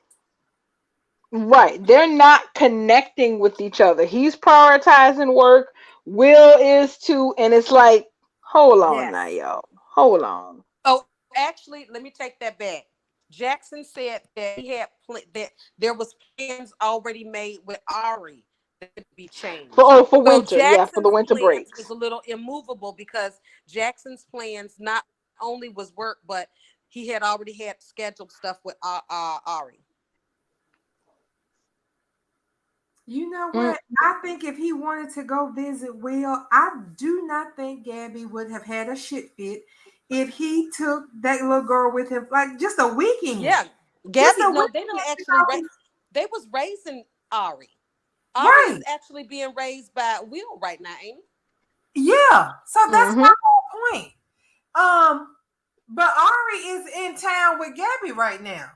Right. They're not connecting with each other. He's prioritizing work. Will is too. And it's like, hold on now, Yes. y'all. Hold on. Oh, actually, let me take that back. Jackson said that he had that there was plans already made with Ari that could be changed. For So winter. Yeah, for the Jackson's winter plans breaks. is a little immovable because Jackson's plans not only was work, but he had already had scheduled stuff with Ari. You know Mm, what? I think if he wanted to go visit Will, I do not think Gabby would have had a shit fit if he took that little girl with him, like just a weekend. Yeah, Just Gabby. a No, they didn't weekend to actually. go. They was raising Ari. Ari is Right. actually being raised by Will right now, ain't Yeah. So that's my mm-hmm. whole point. But Ari is in town with Gabby right now.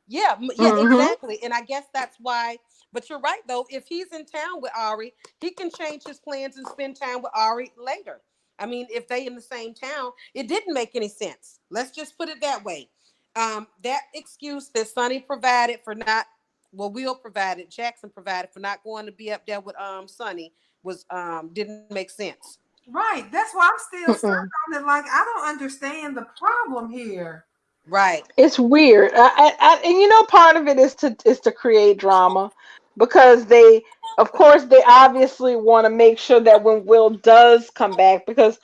Yeah, yeah, Mm-hmm. exactly. And I guess that's why. But you're right though. If he's in town with Ari, he can change his plans and spend time with Ari later. I mean, if they in the same town, it didn't make any sense. Let's just put it that way. That excuse that Sonny provided for not, well, Will provided, Jackson provided for not going to be up there with Sonny was didn't make sense. Right. That's why I'm still stuck Mm-mm. on it. Like, I don't understand the problem here. Right. It's weird. And part of it is to create drama because they, of course, they obviously want to make sure that when Will does come back, because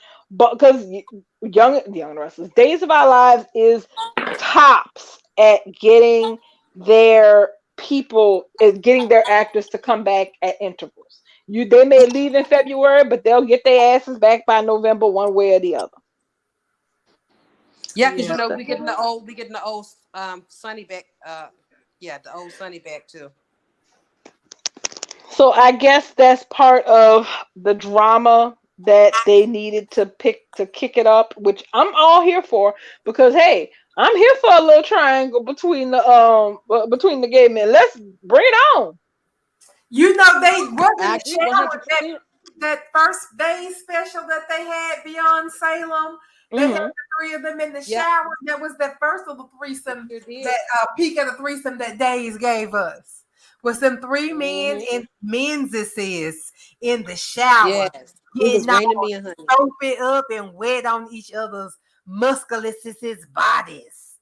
young wrestlers, Days of Our Lives is tops at getting their actors to come back at intervals. They may leave in February, but they'll get their asses back by November, one way or the other. Yeah, because Yeah. we getting the old Sonny back. Yeah, the old Sonny back too. So I guess that's part of the drama that they needed to kick it up, which I'm all here for because hey, I'm here for a little triangle between the gay men. Let's bring it on. You know, they wasn't I it agree shown with 100%. that first day special that they had beyond Salem. They had Hmm. the three of them in the Yep, shower. That was the first of the threesome, sure did. that peak of the threesome that Days gave us. Was them three men Hmm. in menses in the shower, Yes, it was getting raining all me and honey. soapy up and wet on each other's musculuses bodies.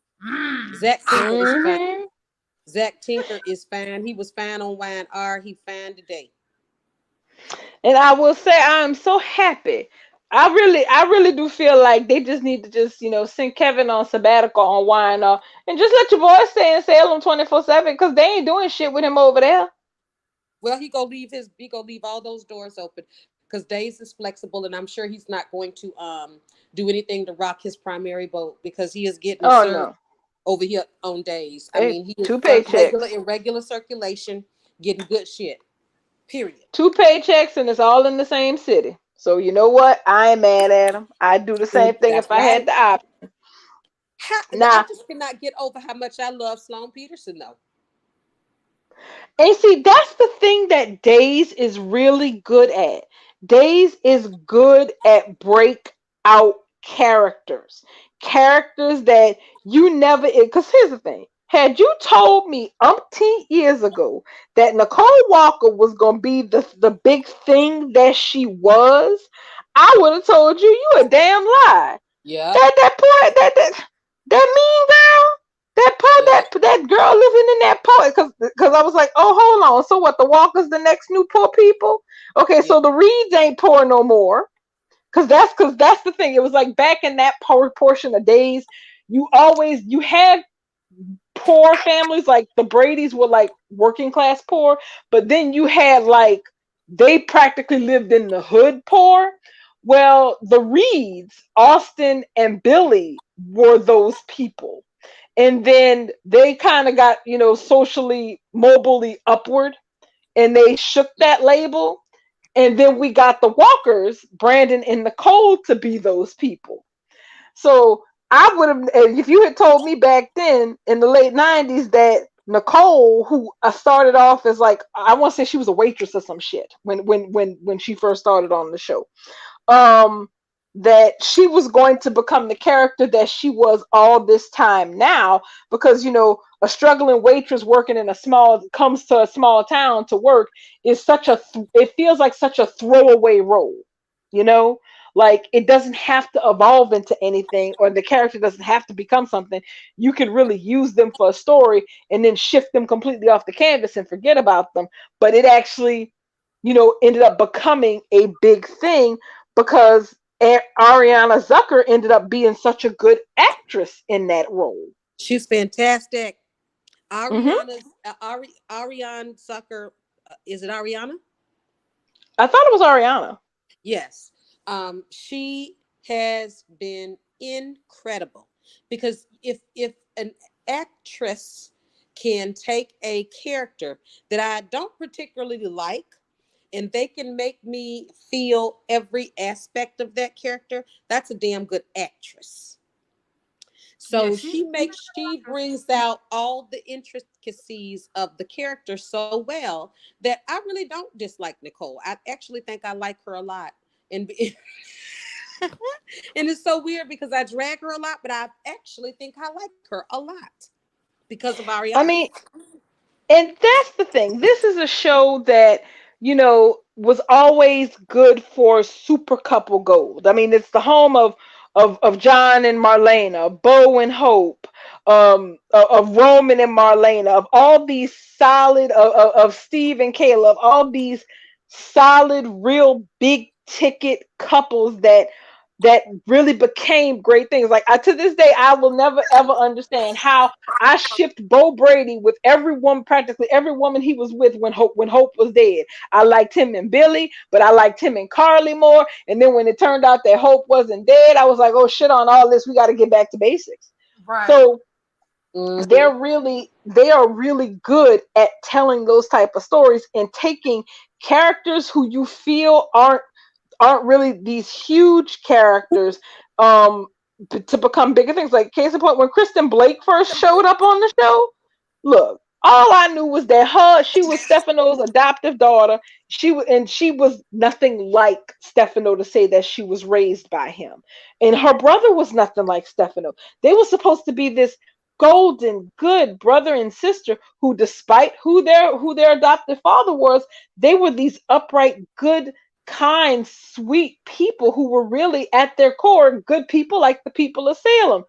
Zach Tinker is fine. Hmm. Zach Tinker is fine. He was fine on Wine R. He fine today. And I will say I am so happy. I really do feel like they just need to just send Kevin on sabbatical on wine and just let your boy stay in Salem 24/7 because they ain't doing shit with him over there. Well, he go leave all those doors open because Days is flexible, and I'm sure he's not going to do anything to rock his primary boat because he is getting Oh served no. over here on Days. I Hey, mean, he is two regular paychecks. in regular circulation, getting good shit. Period. Two paychecks and it's all in the same city. So you know what? I ain't mad at him. I'd do the same And thing that's if I had right. the option. I Now, just cannot get over how much I love Sloan Peterson, though. and see, that's the thing that Days is really good at. Days is good at breakout characters. Characters that you never, because here's the thing. Had you told me umpteen years ago that Nicole Walker was going to be the big thing that she was, I would have told you you a damn lie. Yep. That poor that mean girl, Yep. that girl living in that poor, because I was like, oh, hold on, so what, the Walkers the next new poor people? Okay, Yeah. so the Reeds ain't poor no more, because that's the thing. It was like back in that poor portion of days, you had poor families, like the Bradys were like working class poor, but then you had like they practically lived in the hood poor. Well, the Reeds, Austin and Billy, were those people. And then they kind of got, socially mobily upward and they shook that label. And then we got the Walkers, Brandon and Nicole, to be those people. So I would have, if you had told me back then in the late '90s that Nicole, who started off as like, I want to say she was a waitress or some shit when she first started on the show, um, that she was going to become the character that she was all this time now, because a struggling waitress working in a small comes to a small town to work is such a it feels like such a throwaway role, you know like it doesn't have to evolve into anything, or the character doesn't have to become something. You can really use them for a story and then shift them completely off the canvas and forget about them. But it actually ended up becoming a big thing because Ariana Zucker ended up being such a good actress in that role. She's fantastic. Hmm. Ariana's Ariane Zucker. Is it Ariana? I thought it was Ariana. Yes. She has been incredible, because if an actress can take a character that I don't particularly like, and they can make me feel every aspect of that character, that's a damn good actress. Yeah, So she brings out all the intricacies of the character so well that I really don't dislike Nicole. I actually think I like her a lot. And and it's so weird because I drag her a lot, but I actually think I like her a lot because of I Ariana. mean, and that's the thing. This is a show that, was always good for super couple gold. I mean, it's the home of John and Marlena, Bo and Hope, of Roman and Marlena, of all these solid of Steve and Caleb, all these solid, real big ticket couples that really became great things. Like to this day, I will never ever understand how I shipped Bo Brady with practically every woman he was with when Hope was dead. I liked him and Billy, but I liked him and Carly more. And then when it turned out that Hope wasn't dead, I was like, oh shit on all this. We got to get back to basics. right. So Mhm. they are really good at telling those type of stories and taking characters who you feel aren't really these huge characters um to become bigger things. Like case in point, when Kristen Blake first showed up on the show, look, all I knew was that she was Stefano's adoptive daughter. She was nothing like Stefano to say that she was raised by him. And her brother was nothing like Stefano. They were supposed to be this golden good brother and sister who, despite who their adoptive father was, they were these upright, good, kind, sweet people who were really at their core good people, like the people of Salem.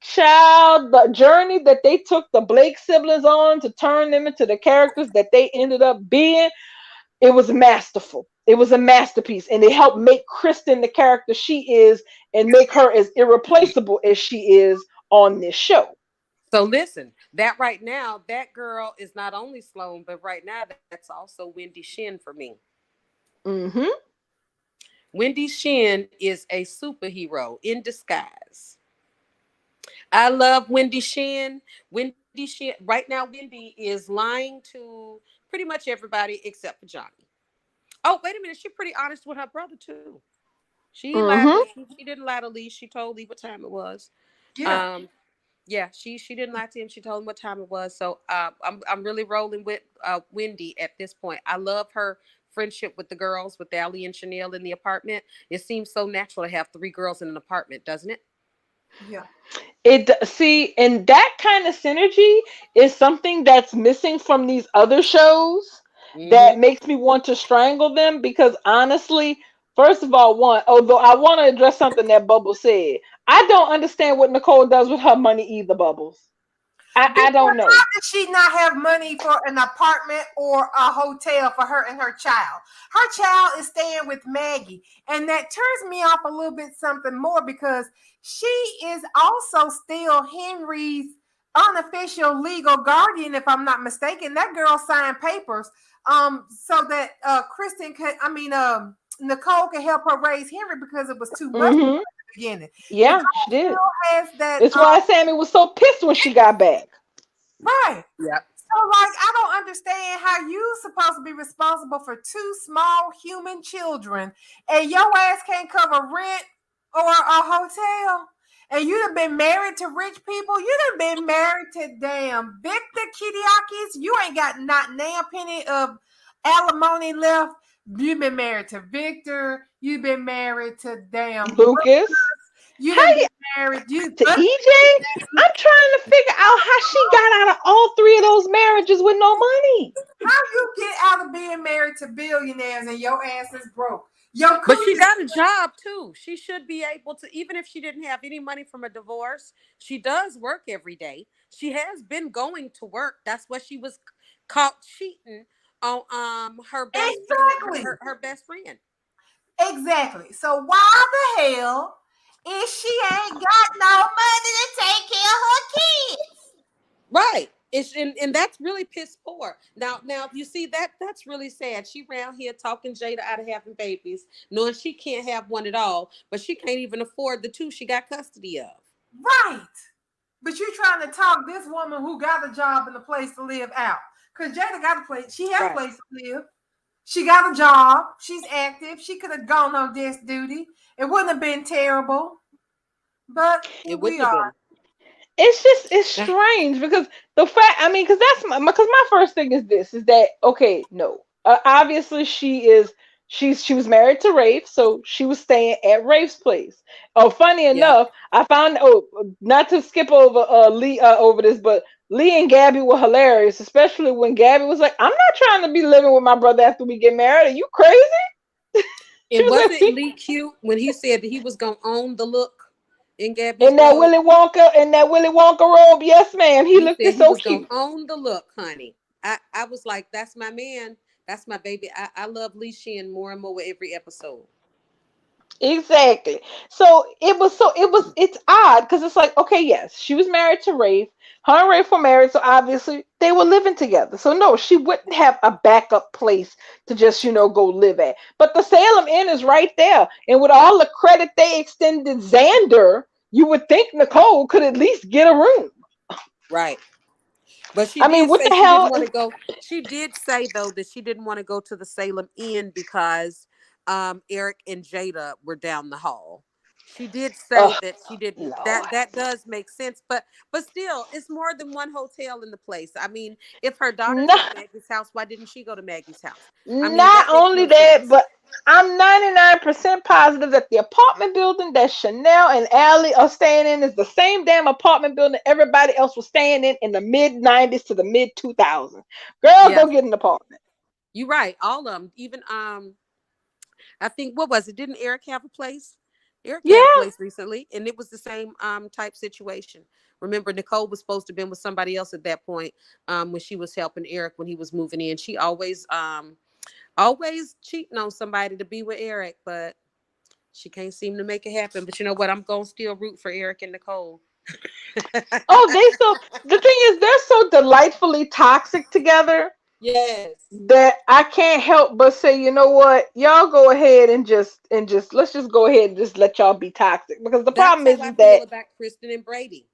Child, the journey that they took the Blake siblings on to turn them into the characters that they ended up being, it was masterful. It was a masterpiece, and it helped make Kristen the character she is and make her as irreplaceable as she is on this show. So listen, that right now, that girl is not only Sloan, but right now that's also Wendy Shin for me. Hmm. Wendy Shin is a superhero in disguise. I love Wendy Shin. Wendy Shin, right now, Wendy is lying to pretty much everybody except for Johnny. Oh, wait a minute. She's pretty honest with her brother, too. Hmm. She didn't lie to Lee. She told Lee what time it was. Yeah. Um, yeah, she didn't lie to him. She told him what time it was. So I'm really rolling with Wendy at this point. I love her friendship with the girls, with Allie and Chanel in the apartment. It seems so natural to have three girls in an apartment, doesn't it? Yeah. See, and that kind of synergy is something that's missing from these other shows Mm-hmm. that makes me want to strangle them because honestly, first of all, although I want to address something that Bubble said, I don't understand what Nicole does with her money either, Bubbles. I don't Because know. how did she not have money for an apartment or a hotel for her and her child? Her child is staying with Maggie. And that turns me off a little bit something more because she is also still Henry's unofficial legal guardian, if I'm not mistaken. That girl signed papers so that Kristen could, Nicole could help her raise Henry because it was too much Hmm. at the beginning. Yeah, she Nicole did. still has that It's why Sammy was so pissed when she got back. right. Yep. So, like, I don't understand how you supposed to be responsible for two small human children, and your ass can't cover rent or a hotel. And you done been married to rich people. You done been married to damn Victor Kiriakis. You ain't got not now penny of alimony left. You've been married to Victor. You've been married to damn Lucas. You How done you been married. You to EJ? I'm trying to figure out how she got out of all three of those marriages with no money. How you get out of being married to billionaires and your ass is broke? Your But she coochie. got a job too. She should be able to, even if she didn't have any money from a divorce, she does work every day. She has been going to work. That's what she was caught cheating on her best friend, Exactly. her best friend. Exactly. So why the hell is she ain't got no money to take care of her kids? Right. And that's really piss poor. Now you see that's really sad. She around here talking Jada out of having babies, knowing she can't have one at all, but she can't even afford the two she got custody of. Right. But you trying to talk this woman who got a job and a place to live out. Because Jada got a place. She has a place to live. She got a job. She's active. She could have gone on desk duty. It wouldn't have been terrible. But here It we wouldn't have are. been. It's strange because the fact, I mean, because my first thing is this is that okay, no, obviously she was married to Rafe, so she was staying at Rafe's place. Oh, funny Yep. enough, I found not to skip over Lee over this, but Lee and Gabby were hilarious, especially when Gabby was like, "I'm not trying to be living with my brother after we get married. Are you crazy?" She And was wasn't like, Lee cute when he said that he was gonna own the look in Gabby's in that robe? Willy Wonka robe, yes, ma'am. He He looked said he so was gonna cute. own the look, honey. I was like, that's my man. That's my baby. I love Lee Shin more and more with every episode. Exactly. It's odd because it's like, okay, yes, she was married to Rafe. Her and Rafe were married, so obviously they were living together. So no, she wouldn't have a backup place to just, go live at. But the Salem Inn is right there. And with all the credit they extended Xander, you would think Nicole could at least get a room. Right. But she I mean, did what say the she didn't hell want is to go. She did say though that she didn't want to go to the Salem Inn because Eric and Jada were down the hall. She did say that she didn't. Lord. That does make sense, but still, it's more than one hotel in the place. I mean, if her daughter's at Not Maggie's house, why didn't she go to Maggie's house? I mean, Not that makes only no that, sense. but I'm 99% positive that the apartment building that Chanel and Allie are staying in is the same damn apartment building everybody else was staying in the mid 90s to the mid 2000s. Girl, Yeah, go get an apartment. you're right. All of them. Even I think what was it? Didn't Eric have a place? Eric had a Yeah. place recently, and it was the same type situation. Remember, Nicole was supposed to have been with somebody else at that point when she was helping Eric when he was moving in. She always cheating on somebody to be with Eric, but she can't seem to make it happen. But you know what? I'm gonna still root for Eric and Nicole. Oh, the thing is they're so delightfully toxic together Yes. that I can't help but say, you know what? Y'all go ahead and just let's just go ahead and just let y'all be toxic because the That's problem how is I that feel about Kristen and Brady.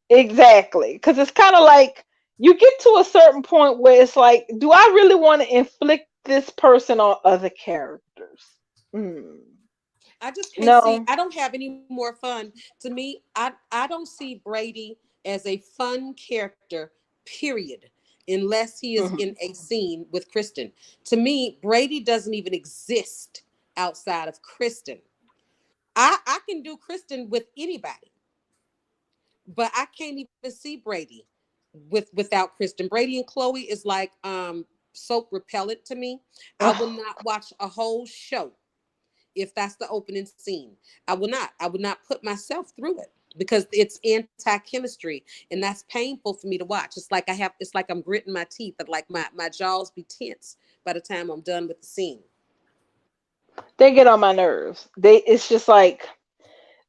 exactly. Because it's kind of like you get to a certain point where it's like, do I really want to inflict this person on other characters? Mm, I just can't see. no. I don't have any more fun. To me, I don't see Brady as a fun character. Period. Unless he is Mhm. in a scene with Kristen. To me, Brady doesn't even exist outside of Kristen. I can do Kristen with anybody, but I can't even see Brady without Kristen. Brady and Chloe is like soap repellent to me. I will Ugh. not watch a whole show if that's the opening scene. I will not. I would not put myself through it because it's anti-chemistry and that's painful for me to watch. It's like I'm gritting my teeth and like my jaws be tense by the time I'm done with the scene. They get on my nerves. It's just like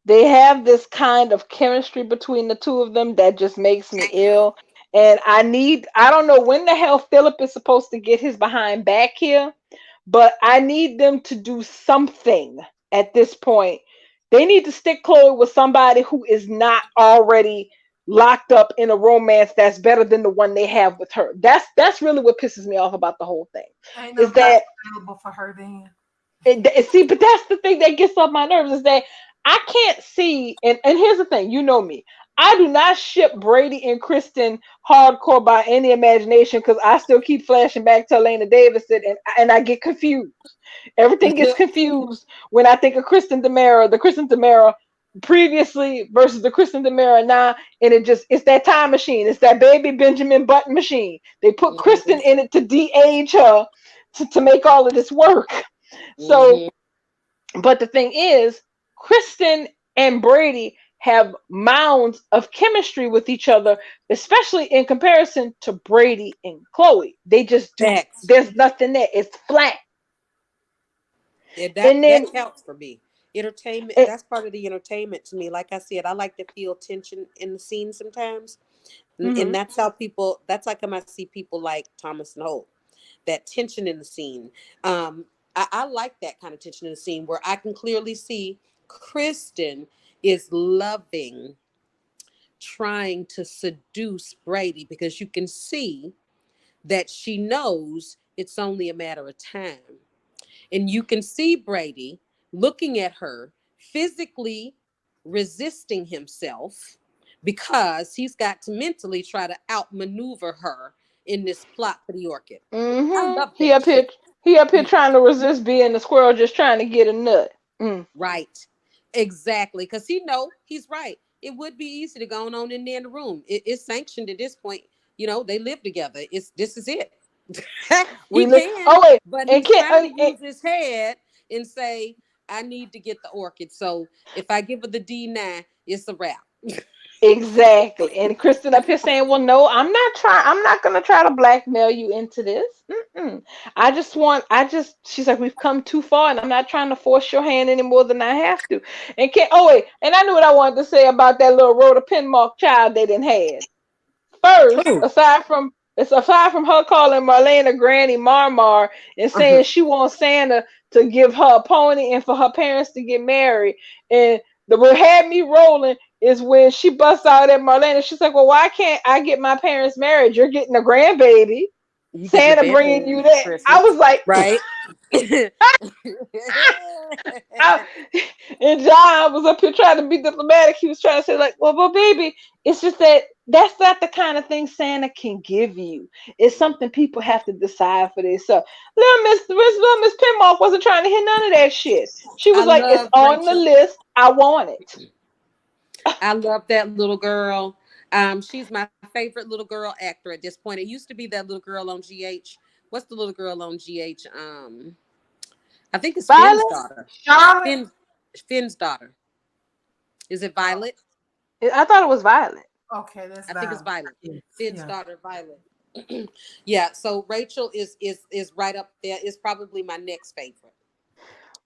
they have this kind of chemistry between the two of them that just makes me ill. And I don't know when the hell Philip is supposed to get his behind back here, but I need them to do something at this point. They need to stick Chloe with somebody who is not already locked up in a romance that's better than the one they have with her. That's really what pisses me off about the whole thing. Ain't no Is guys that available for her then. see, but that's the thing that gets on my nerves is that I can't see, and here's the thing, you know me. I do not ship Brady and Kristen hardcore by any imagination because I still keep flashing back to Elena Davidson and I get confused. Everything gets confused when I think of Kristen Demera, the Kristen Demera previously versus the Kristen Demera now, and it's that time machine. It's that baby Benjamin Button machine. They put Kristen in it to de-age her to make all of this work. So, but the thing is, Kristen and Brady have mounds of chemistry with each other, especially in comparison to Brady and Chloe. They just do, Facts. there's nothing there. It's flat. Yeah, And that then counts for me. Entertainment, it, that's part of the entertainment to me. Like I said, I like to feel tension in the scene sometimes. And mhm. that's how people, that's like how I see people like Thomas and Holt, that tension in the scene. I like that kind of tension in the scene where I can clearly see Kristen is loving trying to seduce Brady because you can see that she knows it's only a matter of time. And you can see Brady looking at her, physically resisting himself because he's got to mentally try to outmaneuver her in this plot for the orchid. I Mhm. love that shit. He up here trying to resist being the squirrel, just trying to get a nut. Mm. Right. Exactly. Because he know he's right. It would be easy to go on in there in the room. It's sanctioned at this point. You know, they live together. This is it. He We look. can, Oh wait, but and he's can't. trying to use his head and say, I need to get the orchid. So if I give her the D9, it's a wrap. Exactly. And Kristen up here saying, "Well, no, I'm not trying. I'm not gonna try to blackmail you into this. Mm-mm. I just want. I just." She's like, "We've come too far, and I'm not trying to force your hand any more than I have to." And can't. Oh wait, and I knew what I wanted to say about that little Rhoda Penmark child they didn't had. First, Ooh. aside from her calling Marlena Granny Marmar and saying she wants Santa to give her a pony and for her parents to get married, and what had me rolling is when she busts out at Marlena. She's like, "Well, why can't I get my parents married? You're getting a grandbaby. You getting a Santa bringing baby you for that." I Christmas, was like, right? I, and John was up here trying to be diplomatic. He was trying to say, like, well, baby, it's just that that's not the kind of thing Santa can give you. It's something people have to decide for themselves. Little Miss Pinmark wasn't trying to hear none of that shit. She I was like, it's love on the Rachel. list. I want it. I love that little girl. She's my favorite little girl actor at this point. It used to be that little girl on GH. What's the little girl on GH? I think it's Finn's Violet? daughter. Charlotte. Finn, Finn's daughter. Is it Oh, Violet? I thought it was Violet. okay, that's I think it's valid. Violet. Yes, Finn's yeah. daughter, Violet. Yeah. So Rachel is right up there. Is probably my next favorite.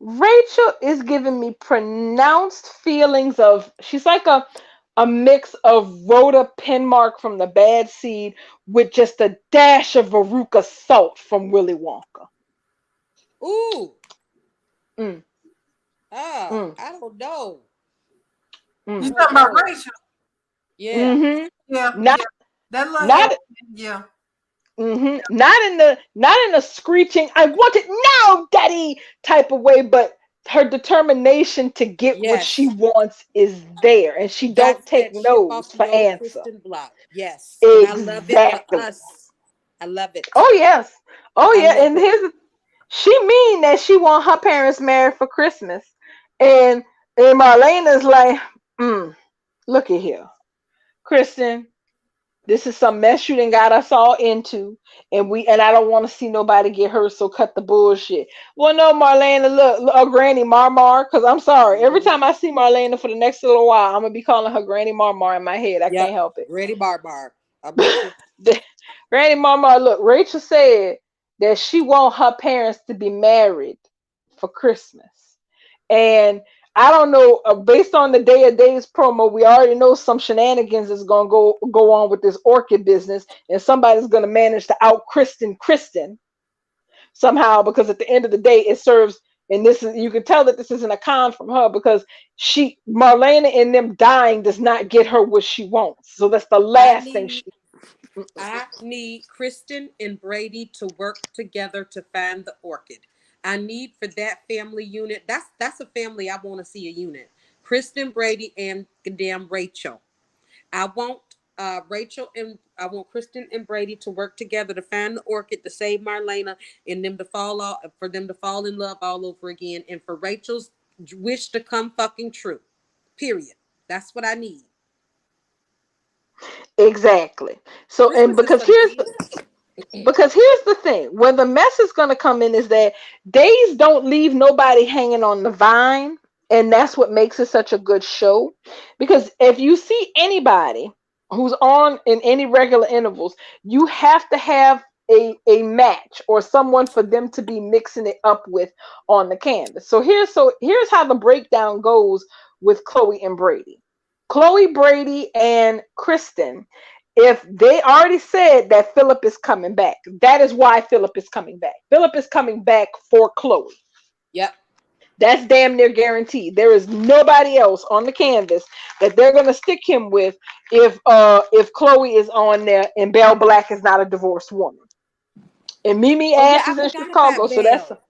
Rachel is giving me pronounced feelings of she's like a mix of Rhoda Penmark from the Bad Seed with just a dash of Veruca Salt from Willy Wonka. Ooh. Mm, mm, I don't know. You I mm. don't talking about know. Rachel? Yeah. Mm-hmm. Yeah, Not yeah. That little head. not Yeah. not in a screeching "I want it now, Daddy" type of way, but her determination to get what she Yes. wants is there, and she don't That's take that ship no's off for the old answer. Kristen block. Yes. And I love it for Exactly. us. I love it. Oh yes. Oh I yeah. love And it. she mean that she want her parents married for Christmas, and Marlena's like, look at here, Kristen. This is some mess you done got us all into, and I don't want to see nobody get hurt. So cut the bullshit. Well, no, Marlena, look, Granny Marmar, because I'm sorry. Every Mhm. time I see Marlena for the next little while, I'm gonna be calling her Granny Marmar in my head. I can't Yep. help it. Ready, Bar. I'm with you. Granny Mama, look, Rachel said that she want her parents to be married for Christmas. And I don't know, based on the Day of Days promo, we already know some shenanigans is gonna go on with this orchid business, and somebody's gonna manage to out Kristen somehow, because at the end of the day, And this is, you can tell that this isn't a con from her, because Marlena and them dying does not get her what she wants. So that's the I last thing need she. Mm-mm. I need Kristen and Brady to work together to find the orchid. I need for that family unit. That's a family I want to see a unit. Kristen, Brady, and damn Rachel. I want Rachel and I want Kristen and Brady to work together to find the orchid, to save Marlena, and them to fall off, for them to fall in love all over again, and for Rachel's wish to come fucking true. Period. That's what I need. Exactly. So, and Christmas is for the kids. because here's the thing, where the mess is going to come in is that Days don't leave nobody hanging on the vine, and that's what makes it such a good show. Because if you see anybody who's on in any regular intervals, you have to have a match or someone for them to be mixing it up with on the canvas. So here's how the breakdown goes with Chloe and Brady. Chloe, Brady, and Kristen, if they already said that Philip is coming back, that is why Philip is coming back. Philip is coming back for Chloe. Yep. That's damn near guaranteed. There is nobody else on the canvas that they're gonna stick him with if Chloe is on there and Belle Black is not a divorced woman. And Mimi Oh yeah, Ash I is in forgot Chicago, about so that's Belle.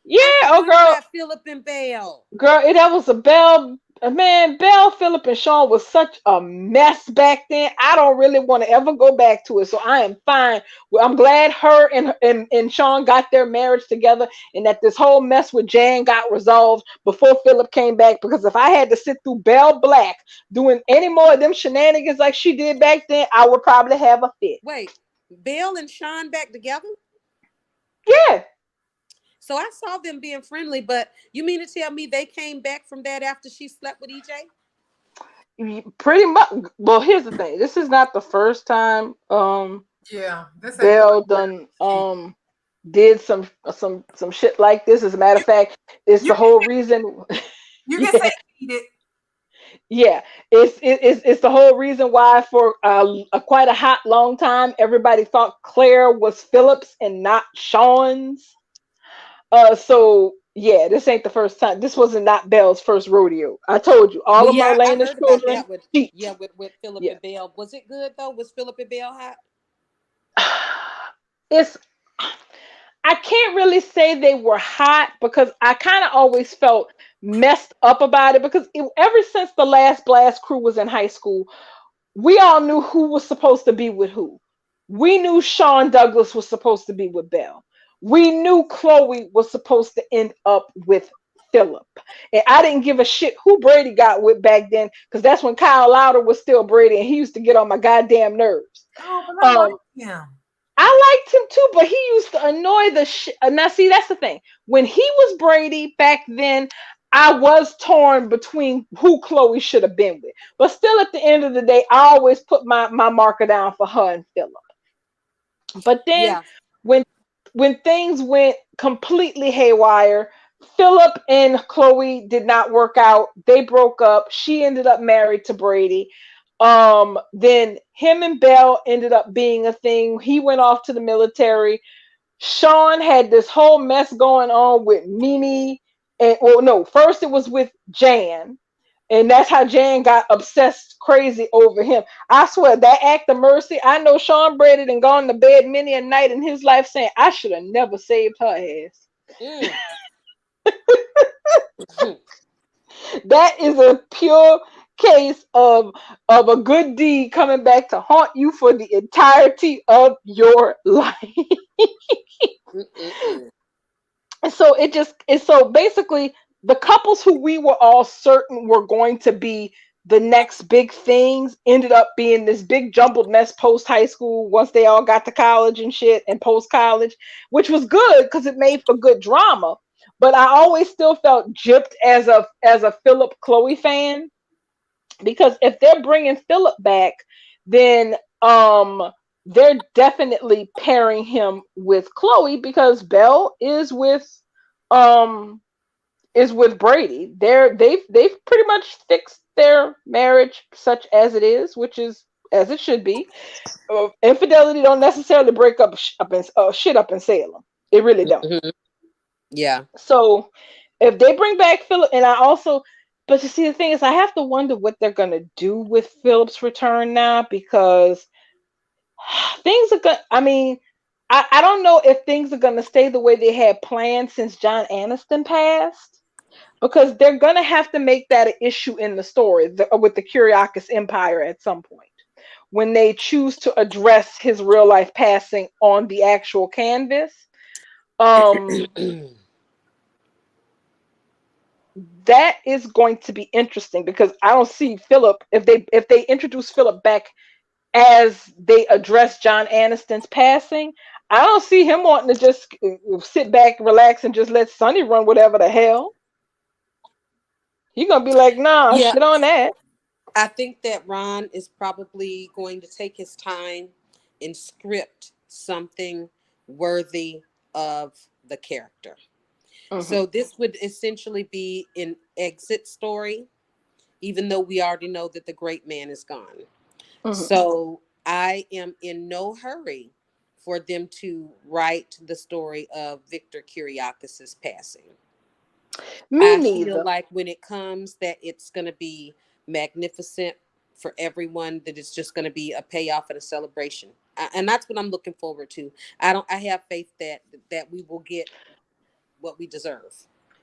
yeah, I oh forgot girl. about Philip and Belle. Girl, that was a Belle. Man, Belle, Phillip, and Sean was such a mess back then. I don't really want to ever go back to it. So I am fine. Well, I'm glad her and Sean got their marriage together, and that this whole mess with Jan got resolved before Philip came back. Because if I had to sit through Belle Black doing any more of them shenanigans like she did back then, I would probably have a fit. Wait, Belle and Sean back together? Yeah. So I saw them being friendly, but you mean to tell me they came back from that after she slept with EJ? Pretty much. Well, here's the thing. This is not the first time Yeah, this ain't the Belle done shit. did some shit like this. As a matter You of fact, it's you the whole reason. you can Yeah, say eat it. yeah. It's the whole reason why for quite a hot long time everybody thought Claire was Phillips and not Sean's. So yeah, this ain't the first time. This wasn't not Belle's first rodeo. I told you, all Well, of yeah, I Marlena's heard about children that with cheat. yeah with Philip Yeah. and Belle. Was it good though? Was Philip and Belle hot? It's I can't really say they were hot because I kind of always felt messed up about it because ever since the last Blast crew was in high school, we all knew who was supposed to be with who. We knew Sean Douglas was supposed to be with Belle. We knew Chloe was supposed to end up with Philip. And I didn't give a shit who Brady got with back then because that's when Kyle Louder was still Brady and he used to get on my goddamn nerves. Oh, but I like Um, him. I liked him too, but he used to annoy the shit. Now, see, that's the thing. When he was Brady back then, I was torn between who Chloe should have been with. But still, at the end of the day, I always put my marker down for her and Philip. But then, Yeah, when when things went completely haywire, Philip and Chloe did not work out. They broke up. She ended up married to Brady. Then him and Belle ended up being a thing. He went off to the military. Sean had this whole mess going on with Mimi. And well, no, first it was with Jan. And that's how Jan got obsessed crazy over him. I swear that act of mercy, I know Sean Brady and gone to bed many a night in his life saying, I should have never saved her ass. mm. That is a pure case of a good deed coming back to haunt you for the entirety of your life. Mm-mm-mm. And so so basically the couples who we were all certain were going to be the next big things ended up being this big jumbled mess post high school once they all got to college and shit and post college, which was good because it made for good drama. But I always still felt gypped as a Philip Chloe fan because if they're bringing Philip back, then they're definitely pairing him with Chloe because Belle um is with Brady. They've pretty much fixed their marriage such as it is, which is as it should be. Infidelity don't necessarily break up shit up in Salem. It really don't. Mhm. Yeah. So if they bring back Philip, and I also, but you see, the thing is, I have to wonder what they're gonna do with Philip's return now, because things are going. I mean, I don't know if things are gonna stay the way they had planned since John Aniston passed, because they're gonna have to make that an issue in the story with the Kyriakis Empire at some point when they choose to address his real life passing on the actual canvas. Um, that is going to be interesting, because I don't see Philip, if they introduce Philip back as they address John Aniston's passing. I don't see him wanting to just sit back, relax, and just let Sonny run whatever the hell. He's gonna be like, nah, Yeah, shit on that. I think that Ron is probably going to take his time and script something worthy of the character. Hmm. So this would essentially be an exit story, even though we already know that the great man is gone. Hmm. So I am in no hurry for them to write the story of Victor Kiriakis's passing. Me I feel neither. like when it comes that it's going to be magnificent for everyone, that it's just going to be a payoff and a celebration. And that's what I'm looking forward to. I have faith that we will get what we deserve.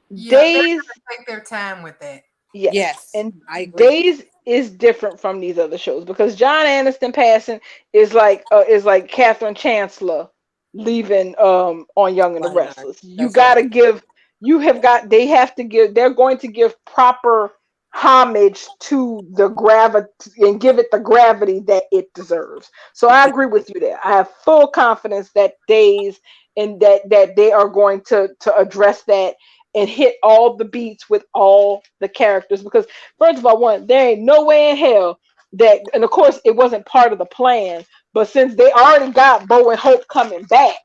Yeah, they're Days, gonna take their time with that. yes, Yes, and I agree. Days is different from these other shows, because John Aniston passing is like Catherine Chancellor leaving on Young and the Flying high. Restless. You That's right. gotta give, you have got, they have to give, they're going to give proper homage to the gravity and give it the gravity that it deserves. So I agree Exactly. with you there. I have full confidence that Days, and that they are going to address that and hit all the beats with all the characters, because first of all, one, there ain't no way in hell that, and of course it wasn't part of the plan, but since they already got Bo and Hope coming back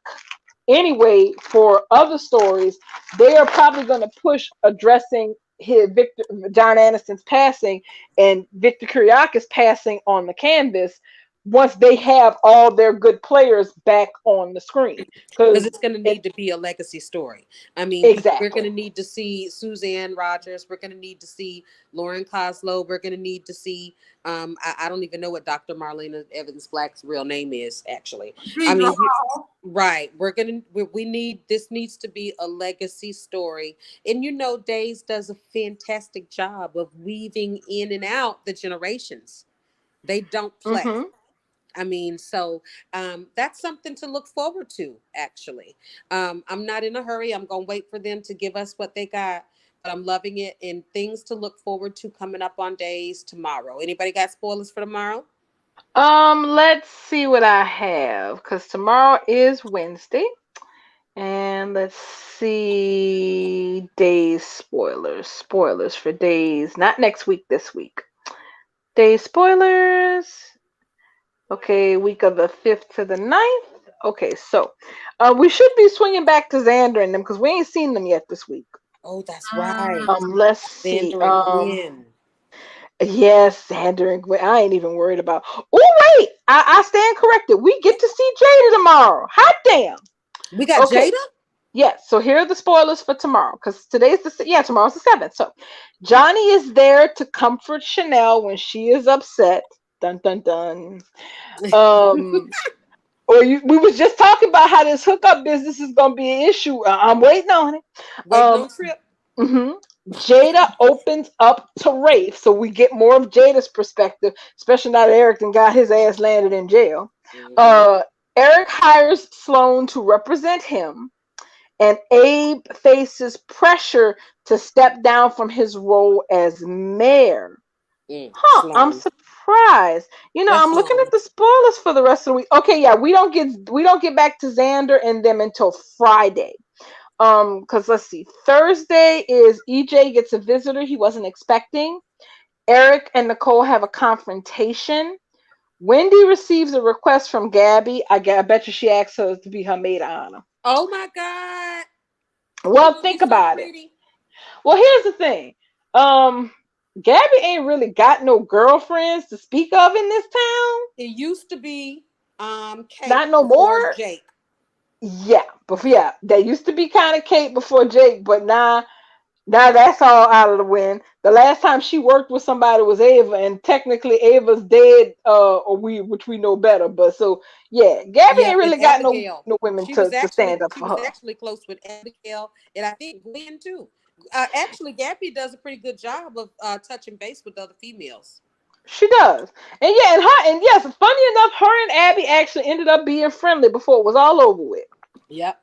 anyway for other stories, they are probably going to push addressing his Victor John Aniston's passing and Victor Kiriakis passing on the canvas once they have all their good players back on the screen. Because Because it's going to it need to be a legacy story. I mean, we're going exactly. to need to see Suzanne Rogers. We're going to need to see Lauren Coslow. We're going to need to see. I don't even know what Dr. Marlena Evans Black's real name is, actually. I Deidre mean, Hall. right. We need, this needs to be a legacy story. And Days does a fantastic job of weaving in and out the generations. They don't play. Hmm. I mean, so that's something to look forward to, actually. I'm not in a hurry. I'm going to wait for them to give us what they got, but I'm loving it, and things to look forward to coming up on Days tomorrow. Anybody got spoilers for tomorrow? Let's see what I have, because tomorrow is Wednesday. And let's see, Days spoilers. Spoilers for Days. Not next week, this week. Days spoilers. Okay, week of the 5th to the 9th. Okay, so we should be swinging back to Xander and them, because we ain't seen them yet this week. Oh, that's right. Mm. Let's see. Xander and Gwen. Yes, Xander and Gwen. I ain't even worried about. Oh wait, I stand corrected. We get to see Jada tomorrow. Hot damn. We got Okay. Jada? Yes, so here are the spoilers for tomorrow, because tomorrow's the 7th. So Johnny is there to comfort Chanel when she is upset. Dun dun dun. Um, we was just talking about how this hookup business is gonna be an issue. I'm waiting on it. Waiting Um, on Trip. mhm. Jada opens up to Rafe, so we get more of Jada's perspective, especially now that Eric done got his ass landed in jail. Hmm. Uh, Eric hires Sloan to represent him, and Abe faces pressure to step down from his role as mayor. Huh, I'm Sloan. surprised. That's I'm looking Sloan. at the spoilers for the rest of the week. Okay, yeah, we don't get back to Xander and them until Friday. Because let's see, Thursday is EJ gets a visitor he wasn't expecting. Eric and Nicole have a confrontation. Wendy receives a request from Gabby. I bet you she asks her to be her maid of honor. Oh my God. She Well, gonna be think so about it. pretty. Well, here's the thing. Um, Gabby ain't really got no girlfriends to speak of in this town. It used to be Not Kate no before more. Jake. Yeah, but yeah, they used to be kind of Kate before Jake, but now, Now that's all out of the wind. The last time she worked with somebody was Ava, and technically Ava's dead, or which we know better. But so yeah, Gabby Yeah, ain't and really got Abigail. no women She was to actually stand up she for was her. actually close with Abigail, and I think Gwen too. Actually, Gabby does a pretty good job of touching base with other females. She does, and yeah, and yes, funny enough, her and Abby actually ended up being friendly before it was all over with. Yep.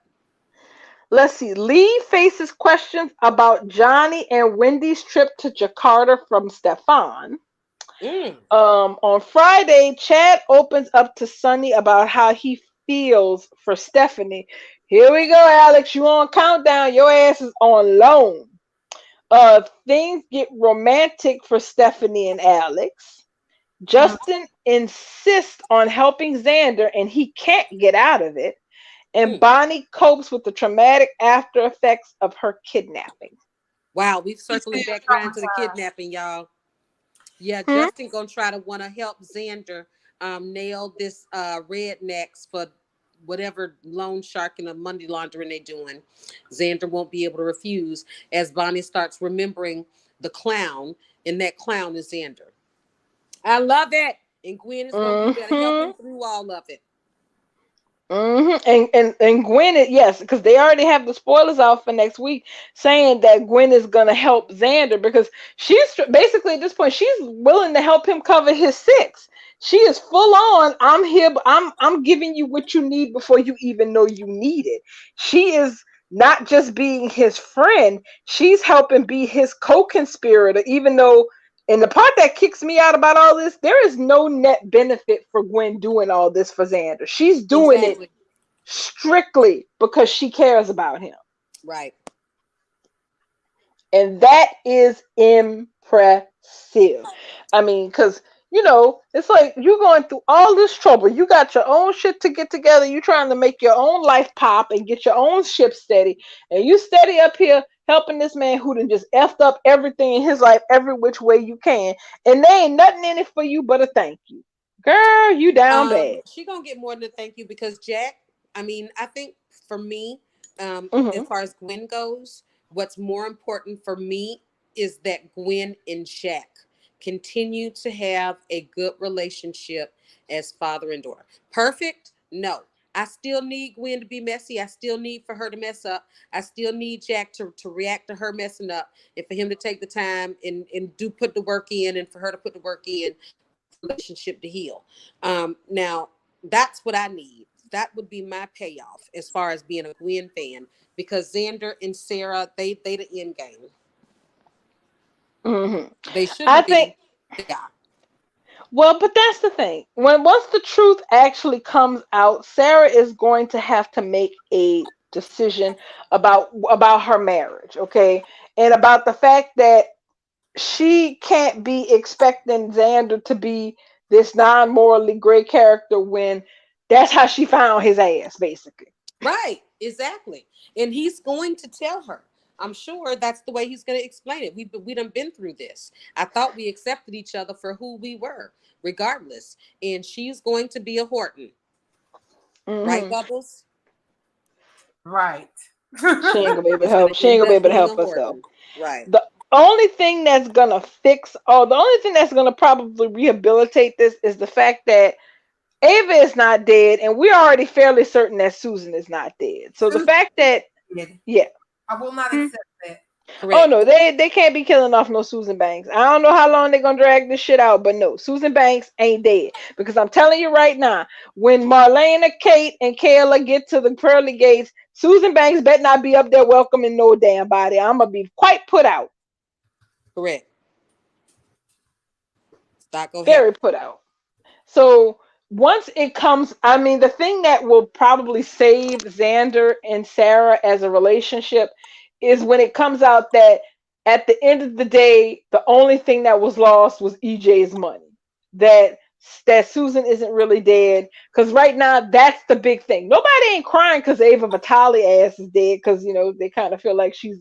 Let's see. Lee faces questions about Johnny and Wendy's trip to Jakarta from Stefan. Mm. On Friday, Chad opens up to Sonny about how he feels for Stephanie. Here we go, Alex. You on countdown? Your ass is on loan. Things get romantic for Stephanie and Alex. Mm. Justin insists on helping Xander, and he can't get out of it. And Mm. Bonnie copes with the traumatic after effects of her kidnapping. Wow, we've He's circling still back around to the traumatized. kidnapping, y'all. Yeah, Hmm? Justin gonna try to want to help Xander nail this rednecks for whatever loan shark and the money laundering they doing. Xander won't be able to refuse as Bonnie starts remembering the clown, and that clown is Xander. I love it. And Gwen is gonna be there to help him Hmm. through all of it. And Gwen, yes, because they already have the spoilers out for next week, saying that Gwen is gonna help Xander because she's basically at this point she's willing to help him cover his six. She is full on. I'm here. I'm giving you what you need before you even know you need it. She is not just being his friend. She's helping be his co-conspirator. Even though, and the part that kicks me out about all this, there is no net benefit for Gwen doing all this for Xander. She's doing it Exactly. strictly because she cares about him. Right. And that is impressive. I mean, because, it's like you going through all this trouble. You got your own shit to get together. You trying to make your own life pop and get your own ship steady. And you steady up here helping this man who done just effed up everything in his life every which way you can. And there ain't nothing in it for you but a thank you. Girl, you down bad. She gonna get more than a thank you because Jack. I mean, I think for me, as Hmm. far as Gwen goes, what's more important for me is that Gwen and Jack continue to have a good relationship as father and daughter. Perfect? No. I still need Gwen to be messy. I still need for her to mess up. I still need Jack to react to her messing up and for him to take the time and do put the work in and for her to put the work in for the relationship to heal. Now, that's what I need. That would be my payoff as far as being a Gwen fan because Xander and Sarah, they the end game. Hmm. They I shouldn't think be. They are. Well, but that's the thing. Once the truth actually comes out, Sarah is going to have to make a decision about her marriage, okay? And about the fact that she can't be expecting Xander to be this non-morally great character when that's how she found his ass, basically. Right, exactly. And he's going to tell her. I'm sure that's the way he's going to explain it. We done been through this. I thought we accepted each other for who we were, regardless. And she's going to be a Horton, right, Hmm. Bubbles? Right. She ain't gonna be able to She's going help. to She ain't end gonna be up able to being a help herself. Horton, right? The only thing that's gonna fix, or the only thing that's gonna probably rehabilitate this is the fact that Ava is not dead, and we're already fairly certain that Susan is not dead. So the Susan fact that, did. yeah. I will not Hmm? accept that. Oh Correct. no, they can't be killing off no Susan Banks. I don't know how long they're gonna drag this shit out, but no, Susan Banks ain't dead. Because I'm telling you right now, when Marlena, Kate, and Kayla get to the pearly gates, Susan Banks better not be up there welcoming no damn body. I'm gonna be quite put out. Correct. Not going to Very happen. put out. So once it comes, I mean, the thing that will probably save Xander and Sarah as a relationship is when it comes out that at the end of the day, the only thing that was lost was EJ's money. That that Susan isn't really dead. Because right now, that's the big thing. Nobody ain't crying because Ava Vitale ass is dead because, they kind of feel like she's,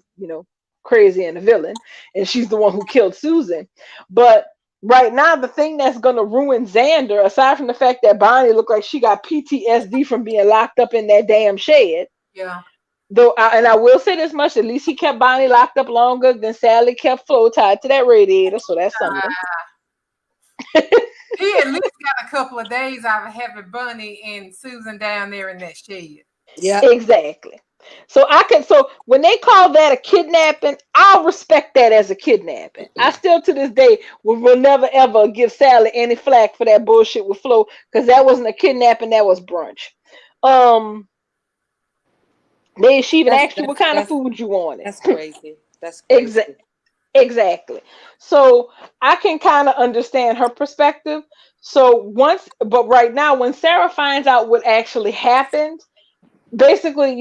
crazy and a villain. And she's the one who killed Susan. But right now, the thing that's gonna ruin Xander, aside from the fact that Bonnie looked like she got PTSD from being locked up in that damn shed, Yeah. Though, and I will say this much: at least he kept Bonnie locked up longer than Sally kept Flo tied to that radiator. So that's something. He at least got a couple of days out of having Bunny and Susan down there in that shed. Yeah. Exactly. So I can. So when they call that a kidnapping, I'll respect that as a kidnapping. I still to this day will never ever give Sally any flack for that bullshit with Flo, because that wasn't a kidnapping. That was brunch. Um. She even That's asked you what that's kind of that's food you wanted. that's crazy. That's Exactly. crazy. Exactly. So I can kind of understand her perspective. But right now, when Sarah finds out what actually happened, basically,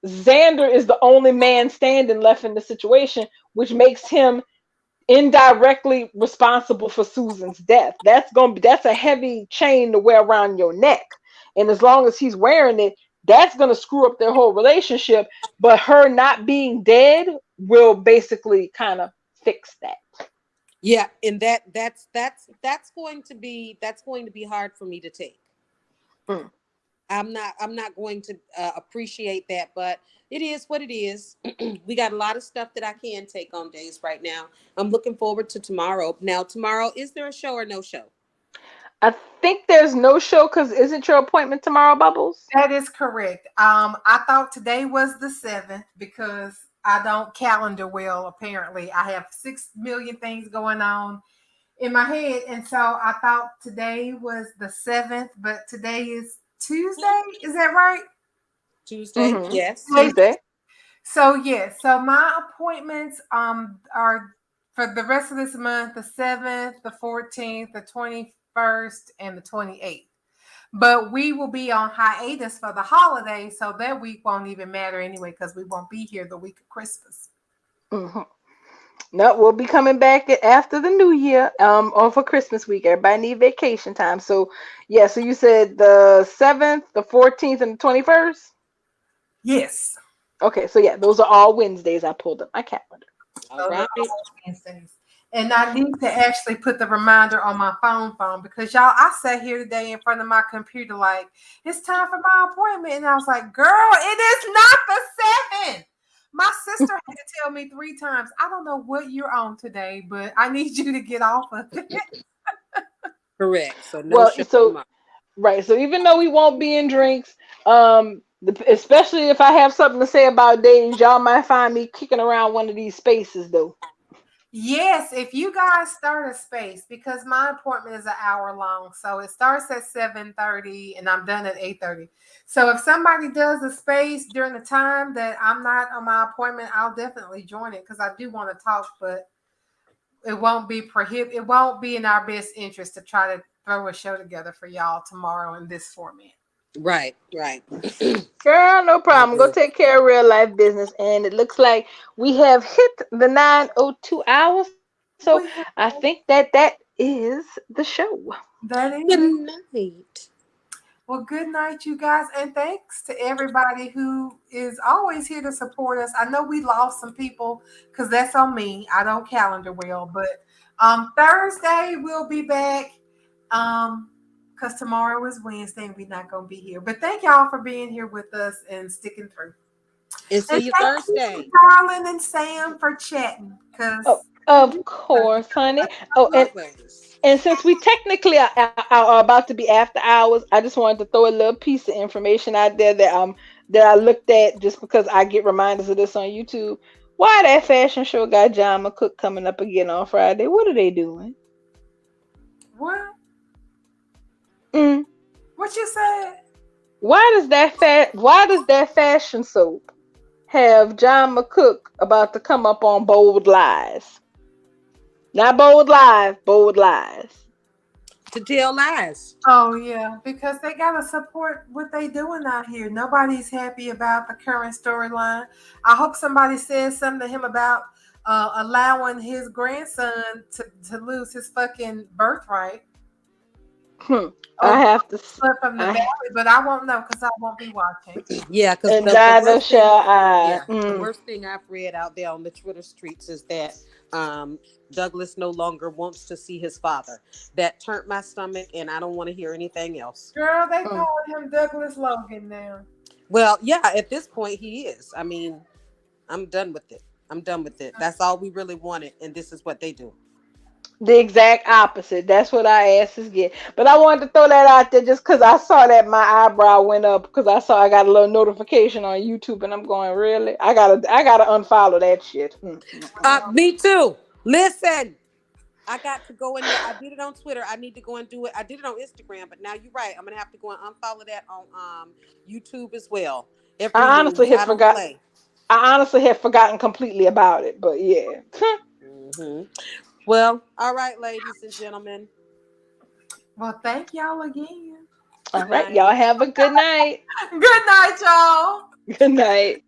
Xander is the only man standing left in the situation, which makes him indirectly responsible for Susan's death. That's a heavy chain to wear around your neck. And as long as he's wearing it, that's gonna screw up their whole relationship. But her not being dead will basically kind of fix that. Yeah, and that's going to be hard for me to take. Mm. I'm not going to appreciate that, but it is what it is. We got a lot of stuff that I can take on days right now. I'm looking forward to tomorrow. Now, tomorrow, is there a show or no show? I think there's no show because isn't your appointment tomorrow, Bubbles? That is correct. I thought today was the 7th because I don't calendar well, apparently. I have 6 million things going on in my head. And so I thought today was the 7th, but today is Tuesday. Is that right? Tuesday? Mm-hmm. Yes. Tuesday. So yes, so my appointments are for the rest of this month, the 7th, the 14th, the 21st, and the 28th. But we will be on hiatus for the holiday, so that week won't even matter anyway because we won't be here the week of Christmas. Mm-hmm. No, we'll be coming back after the new year, or for Christmas week. Everybody need vacation time. So yeah, so you said the 7th, the 14th, and the 21st? Yes. Okay, so yeah, those are all Wednesdays. I pulled up my calendar. All So they're right. all Wednesdays. And I need to actually put the reminder on my phone because y'all, I sat here today in front of my computer like, it's time for my appointment. And I was like, girl, it is not the 7th. My sister had to tell me 3 times, I don't know what you're on today, but I need you to get off of it. Correct. So no Well, show so tomorrow. right, so even though we won't be in drinks, especially if I have something to say about days, y'all might find me kicking around one of these spaces though. Yes, if you guys start a space, because my appointment is an hour long, so it starts at 7:30 and I'm done at 8:30. So if somebody does a space during the time that I'm not on my appointment, I'll definitely join it because I do want to talk, but it won't be in our best interest to try to throw a show together for y'all tomorrow in this format. Right. Right. Girl, no I problem. Go agree. take care of real life business. And it looks like we have hit the 9:02 hours. So We I think that is the show. That is Good it. night. Well, good night, you guys, and thanks to everybody who is always here to support us. I know we lost some people because that's on me. I don't calendar well, but Thursday we'll be back. Because tomorrow is Wednesday and we're not gonna be here. But thank y'all for being here with us and sticking through. And And see you thank you to Thursday. Darlin and Sam for chatting. Oh, Because of course, honey. Oh, Always. and since we technically are about to be after hours, I just wanted to throw a little piece of information out there that I looked at just because I get reminders of this on YouTube. Why that fashion show got John McCook coming up again on Friday? What are they doing? what? Mm. What you said? Why does that fashion soap have John McCook about to come up on Bold Lies? Not Bold Live, Bold Lies. To tell lies. Oh yeah, because they gotta support what they doing out here. Nobody's happy about the current storyline. I hope somebody says something to him about allowing his grandson to lose his fucking birthright Hmm. or I have to. from the I valley, but I won't know because I won't be watching. Yeah, because and the neither worst thing, shall I. yeah, the worst thing I've read out there on the Twitter streets is that Douglas no longer wants to see his father. That turned my stomach, and I don't want to hear anything else. Girl, they Mm. call him Douglas Logan now. Well, yeah, at this point he is. I mean, I'm done with it. I'm done with it. That's all we really wanted, and this is what they do. The exact opposite. That's what our asses get. But I wanted to throw that out there just because I saw that my eyebrow went up because I got a little notification on YouTube and I'm going, really? I gotta unfollow that shit. Me too. Listen, I got to go in there. I did it on Twitter. I need to go and do it. I did it on Instagram, but now you're right. I'm gonna have to go and unfollow that on YouTube as well. Every I honestly news. had I don't forgot. play. I honestly had forgotten completely about it. But yeah. Hmm. Well, all right, ladies and gentlemen. Well, thank y'all again. All Good right, y'all night. have a good night. Good night, y'all. Good night.